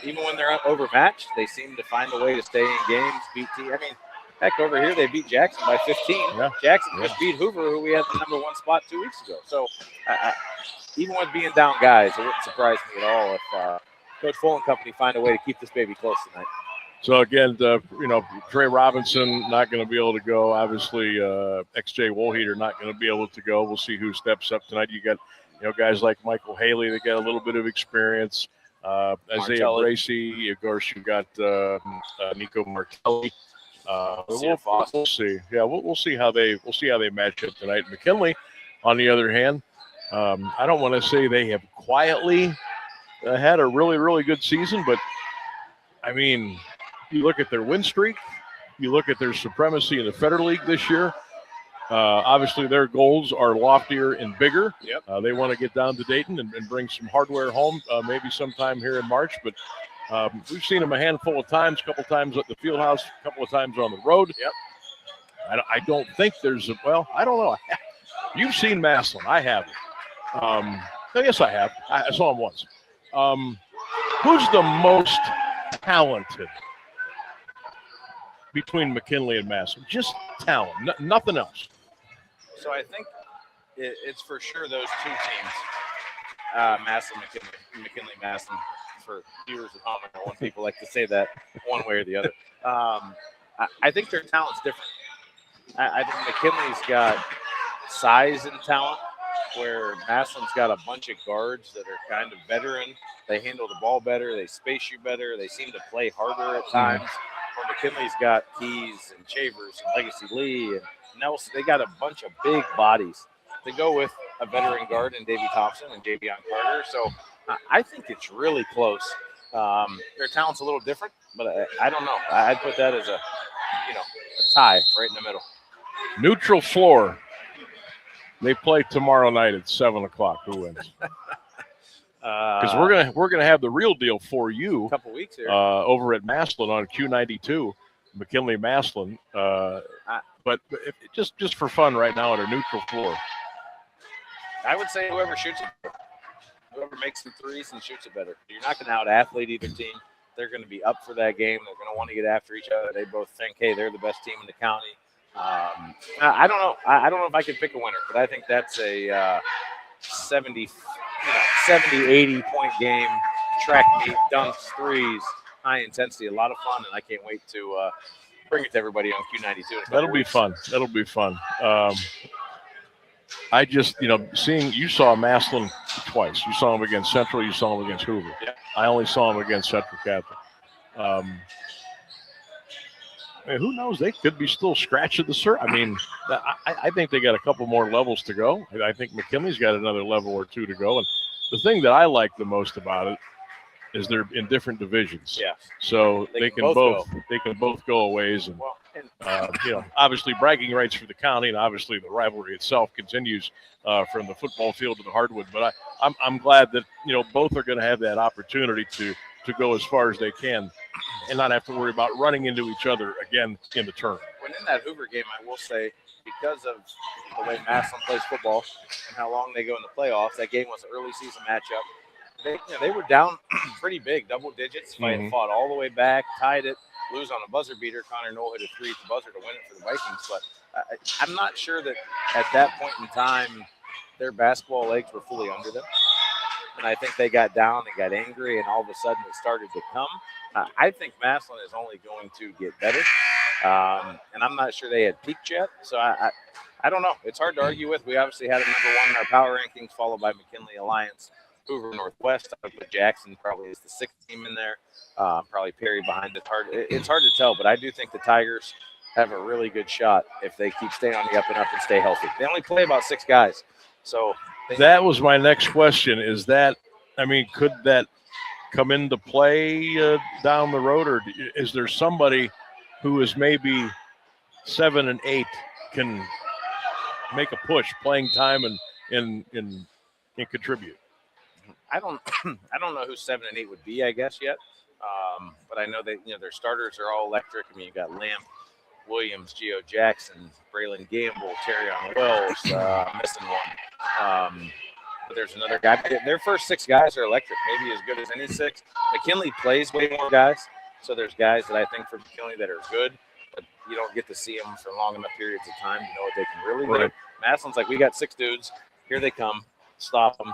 even when they're overmatched, they seem to find a way to stay in games, beat teams. I mean, heck, over here they beat Jackson by 15. Yeah. Jackson just beat Hoover, who we had the number 1 spot 2 weeks ago. So even with being down guys, it wouldn't surprise me at all if Coach Full and company find a way to keep this baby close tonight. So again, Trey Robinson not going to be able to go. Obviously, XJ Woolheater not going to be able to go. We'll see who steps up tonight. You got, guys like Michael Haley that got a little bit of experience. Isaiah Bracey, of course, you got Nico Martelli. We'll see. Yeah, we'll see how they match up tonight. McKinley, on the other hand, I don't want to say they have quietly had a really, really good season, but I mean, you look at their win streak, you look at their supremacy in the Federal League this year. Obviously, their goals are loftier and bigger. Yep. They want to get down to Dayton and bring some hardware home, maybe sometime here in March. But we've seen them a handful of times, a couple of times at the field house, a couple of times on the road. Yep. I don't think there's I don't know. You've seen Massillon. I haven't. I guess I have. I saw him once. Who's the most talented between McKinley and Massillon? Just talent, nothing else. So I think it's for sure those two teams, Massillon, McKinley, Massillon. For viewers at home, I don't want people like to say that one way or the other. I think their talent's different. I think McKinley's got size and talent, where Massillon's got a bunch of guards that are kind of veteran. They handle the ball better. They space you better. They seem to play harder at times. Where McKinley's got Keys and Chavers and Legacy Lee and Nelson. They got a bunch of big bodies to go with a veteran guard in Davey Thompson and Javion Carter. So I think it's really close. Their talent's a little different, but I don't know. I'd put that as a tie right in the middle. Neutral floor. They play tomorrow night at 7:00. Who wins? Because we're gonna have the real deal for you. A couple weeks here over at Massillon on Q92, McKinley Massillon. But just for fun right now at a neutral floor. I would say whoever shoots it, whoever makes some threes and shoots it better. You're not going to out-athlete either team. They're going to be up for that game. They're going to want to get after each other. They both think, hey, they're the best team in the county. I don't know. I don't know if I can pick a winner, but I think that's a 70, 80-point game, track meet, dunks, threes, high intensity, a lot of fun, and I can't wait to bring it to everybody on Q92. That'll be fun. That'll be fun. I just, seeing you saw Massillon twice. You saw him against Central. You saw him against Hoover. Yeah. I only saw him against Central Catholic. Who knows? They could be still scratching the surface. I mean, I think they got a couple more levels to go. I think McKinley's got another level or two to go. And the thing that I like the most about it is they're in different divisions. Yeah. So they can both go a ways. And obviously bragging rights for the county, and obviously the rivalry itself continues from the football field to the hardwood. But I'm glad that both are going to have that opportunity to go as far as they can and not have to worry about running into each other again in the tournament. When in that Hoover game, I will say, because of the way Massillon plays football and how long they go in the playoffs, that game was an early season matchup. They were down pretty big, double digits, fought all the way back, tied it, lose on a buzzer beater. Connor Knoll hit a three at the buzzer to win it for the Vikings. But I'm not sure that at that point in time their basketball legs were fully under them. And I think they got down and got angry, and all of a sudden it started to come. I think Massillon is only going to get better. And I'm not sure they had peaked yet. So I don't know. It's hard to argue with. We obviously had a number one in our power rankings, followed by McKinley Alliance, Hoover Northwest. I would put Jackson probably is the sixth team in there. Probably Perry behind it. It's hard to tell, but I do think the Tigers have a really good shot if they keep staying on the up and up and stay healthy. They only play about 6 guys. So that was my next question. Is that, could that come into play down the road, or is there somebody who is maybe 7 and 8 can make a push, playing time and contribute? I don't know who 7 and 8 would be, I guess, yet. But I know that their starters are all electric. You got Lamp, Williams, Gio Jackson, Braylon Gamble, Terrion Wells, missing one. But there's another guy. Their first 6 guys are electric, maybe as good as any 6. McKinley plays way more guys, so there's guys that I think for McKinley that are good, but you don't get to see them for long enough periods of time to know what they can really do. Massillon's like, we got 6 dudes. Here they come. Stop them.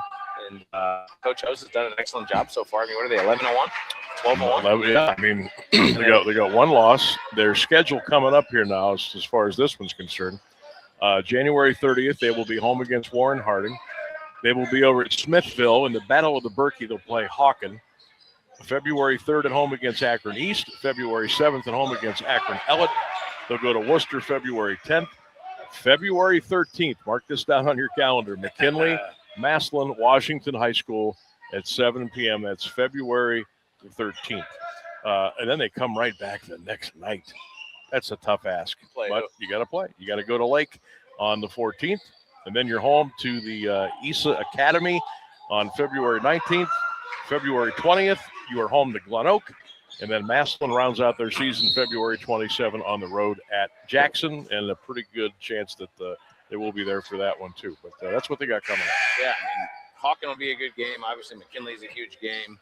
And Coach Hose has done an excellent job so far. What are they, 11-1? 12-1? Yeah, they got 1 loss. Their schedule coming up here now, as far as this one's concerned. January 30th, they will be home against Warren Harding. They will be over at Smithville in the Battle of the Berkey. They'll play Hawken. February 3rd at home against Akron East. February 7th at home against Akron Ellett. They'll go to Worcester February 10th. February 13th, mark this down on your calendar, McKinley, Massillon, Washington High School at 7 p.m. That's February 13th. And then they come right back the next night. That's a tough ask, but you got to play. You got to go to Lake on the 14th, and then you're home to the ISA Academy on February 19th. February 20th, you are home to Glen Oak, and then Massillon rounds out their season February 27 on the road at Jackson, and a pretty good chance that they will be there for that one too. But that's what they got coming up. Yeah, Hawken will be a good game. Obviously, McKinley's a huge game.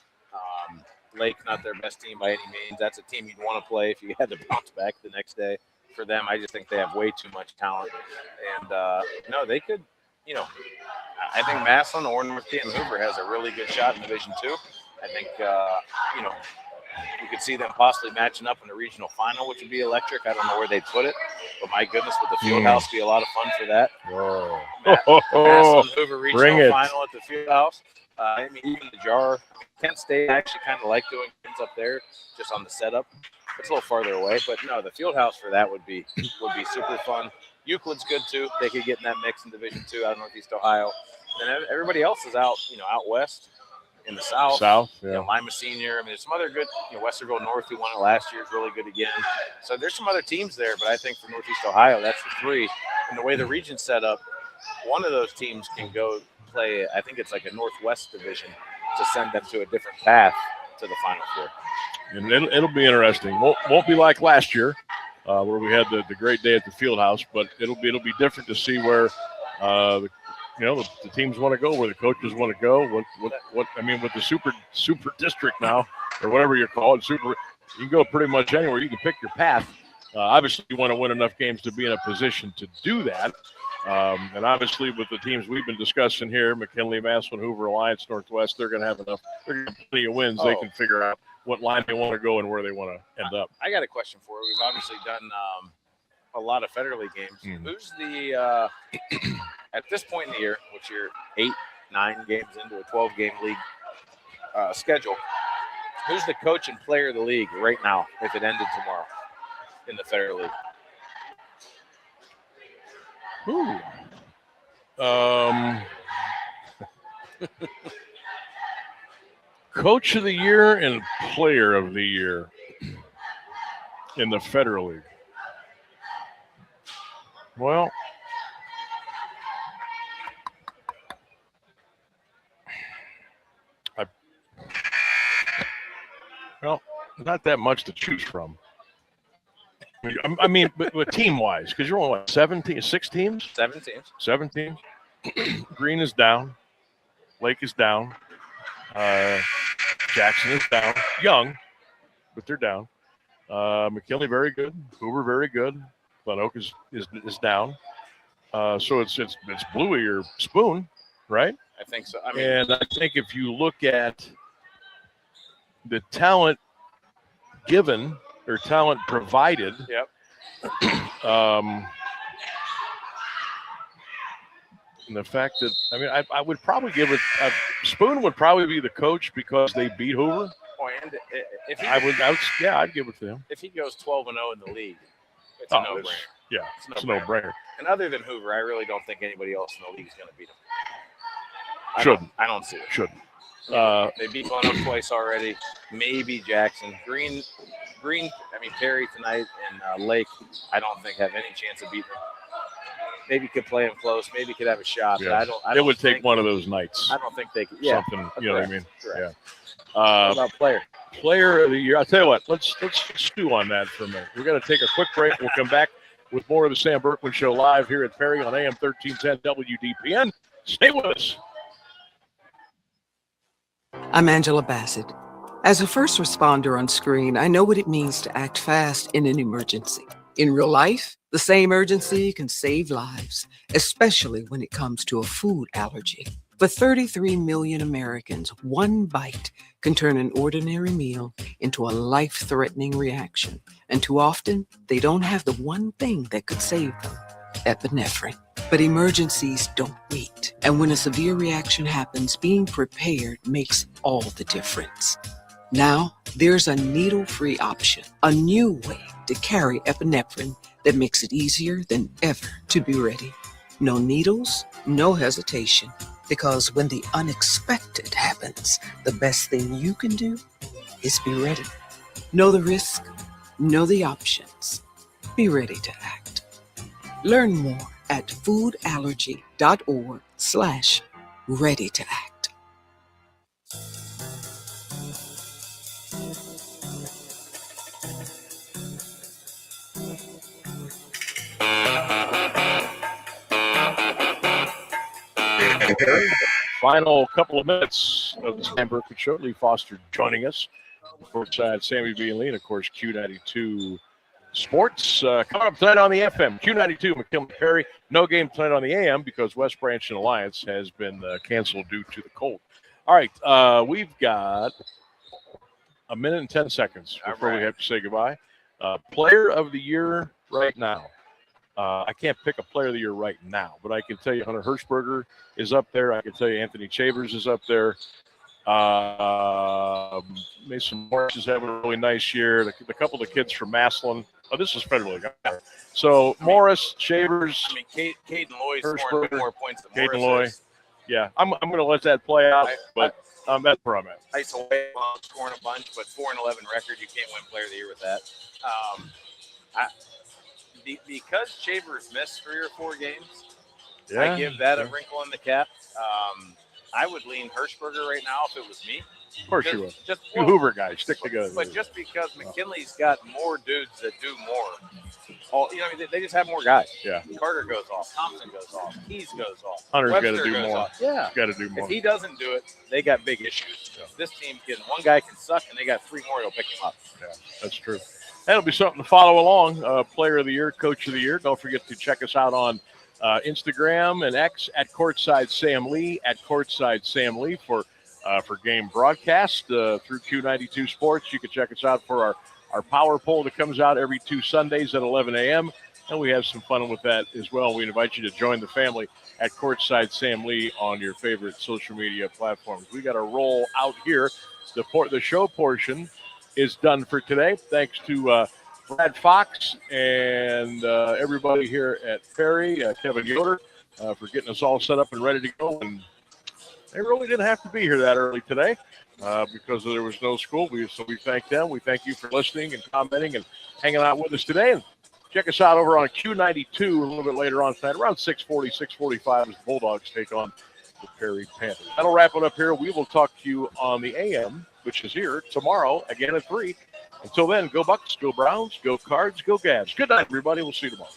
Lake, not their best team by any means. That's a team you'd want to play if you had to bounce back the next day. for them. I just think they have way too much talent. And, no, they could, you know, I think Massillon or North Canton Hoover has a really good shot in Division II. I think, you know, we could see them possibly matching up in a regional final, which would be electric. I don't know where they'd put it, but my goodness, would the field house be a lot of fun for that? Whoa. Massillon Hoover regional Bring it. final at the field house. I mean, even the jar. Penn State, I actually kind of like doing things up there, just on the setup. It's a little farther away, but no, the field house for that would be super fun. Euclid's good too. They could get in that mix in Division II out of Northeast Ohio. And everybody else is out, you know, out west in the south. Yeah. You know, Lima Senior. I mean, there's some other good, you know, Westerville North, who won it last year, is really good again. So there's some other teams there, but I think for Northeast Ohio, that's the three. And the way the region's set up, one of those teams can go play, I think it's like a Northwest division, to send them to a different path to the Final Four. And it'll be interesting. Won't be like last year, where we had the great day at the field house, but it'll be different to see where the teams want to go, where the coaches want to go. What I mean, with the super district now, or whatever you're called, you can go pretty much anywhere. You can pick your path. Obviously, you want to win enough games to be in a position to do that. And obviously, with the teams we've been discussing here, McKinley, Massillon, Hoover, Alliance, Northwest, they're going to have enough. They're going to have plenty of wins. They can figure out what line they want to go and where they want to end up. I got a question for you. We've obviously done a lot of Federal League games. Who's the at this point in the year, which you're 8-9 games into a 12-game league schedule, who's the coach and player of the league right now if it ended tomorrow in the Federal League? Ooh. Coach of the year and player of the year in the Federal League. Well, not that much to choose from. I mean, but team-wise, because you're only, 6 teams? 7 teams. 7 teams. Green is down. Lake is down. Jackson is down. Young, but they're down. McKinley, very good. Hoover, very good. Glen Oak is down. So it's Bluey or Spoon, right? I think so. I mean, and I think if you look at the talent given or talent provided, yep. And the fact that, I mean, I would probably give it, Spoon would probably be the coach because they beat Hoover. Oh, and if I'd give it to him. If he goes 12-0 in the league, it's a no-brainer. Yeah, it's a no-brainer. And other than Hoover, I really don't think anybody else in the league is going to beat him. I don't see it. Shouldn't. They beat Glen Oak twice already. Maybe Jackson. Green. I mean, Perry tonight and Lake, I don't think have any chance of beating them. Maybe could play him close. Maybe could have a shot. Yeah. But it would take one of those nights. I don't think they could. Yeah, something. You know what I mean? Correct. Yeah. What about player? Player of the year. I'll tell you what. Let's stew on that for a minute. We're going to take a quick break. We'll come back with more of the Sam Bourquin Show live here at Perry on AM 1310 WDPN. Stay with us. I'm Angela Bassett. As a first responder on screen, I know what it means to act fast in an emergency. In real life, the same urgency can save lives, especially when it comes to a food allergy. For 33 million Americans, one bite can turn an ordinary meal into a life-threatening reaction. And too often, they don't have the one thing that could save them, epinephrine. But emergencies don't wait. And when a severe reaction happens, being prepared makes all the difference. Now, there's a needle-free option, a new way to carry epinephrine that makes it easier than ever to be ready. No needles, no hesitation, because when the unexpected happens, the best thing you can do is be ready. Know the risk, know the options, be ready to act. Learn more at foodallergy.org/ready to act. Final couple of minutes of the Sam Bourquin Show. Lee Foster joining us. Courtside, Sammy B. and Lee, and of course, Q92 sports. Coming up tonight on the FM, Q92, McKinley Perry. No game tonight on the AM because West Branch and Alliance has been canceled due to the cold. All right, we've got a minute and 10 seconds before we have to say goodbye. Player of the year right now. I can't pick a player of the year right now, but I can tell you Hunter Hirschberger is up there. I can tell you Anthony Chavers is up there. Mason Morris is having a really nice year. The couple of the kids from Maslin. Oh, this is Federal League. So Morris, Shavers. I mean, Caden Loy's scoring more points than Caden Morris Loy. Yeah, I'm going to let that play out, but that's where I'm at. Isolated while scoring a bunch, but 4-11 record, you can't win Player of the Year with that. Because Shavers missed 3 or 4 games, I give that a wrinkle in the cap. I would lean Hirschberger right now if it was me. Of course you would. You Hoover guys, stick together. But just because McKinley's got more dudes that do more, they just have more guys. Yeah. Carter goes off. Thompson goes off. Keys goes off. Hunter's got to Webster do goes more. off. Yeah. Got to do more. If he doesn't do it, they got big issues. This team one guy can suck, and they got 3 more that'll pick him up. Yeah, that's true. That'll be something to follow along. Player of the Year, Coach of the Year. Don't forget to check us out on Instagram and X at Courtside Sam Lee, for game broadcast through Q92 Sports. You can check us out for our power poll that comes out every 2 Sundays at 11 a.m., and we have some fun with that as well. We invite you to join the family at Courtside Sam Lee on your favorite social media platforms. We got to roll out here. The show portion is done for today. Thanks to Brad Fox and everybody here at Perry, Kevin Yoder, for getting us all set up and ready to go. And they really didn't have to be here that early today because there was no school. So we thank them. We thank you for listening and commenting and hanging out with us today. And check us out over on Q92 a little bit later on tonight, around 6:40, 6:45 as the Bulldogs take on the Perry Panthers. That'll wrap it up here. We will talk to you on the AM, which is here tomorrow, again at 3. Until then, go Bucks, go Browns, go Cards, go Gavs. Good night, everybody. We'll see you tomorrow.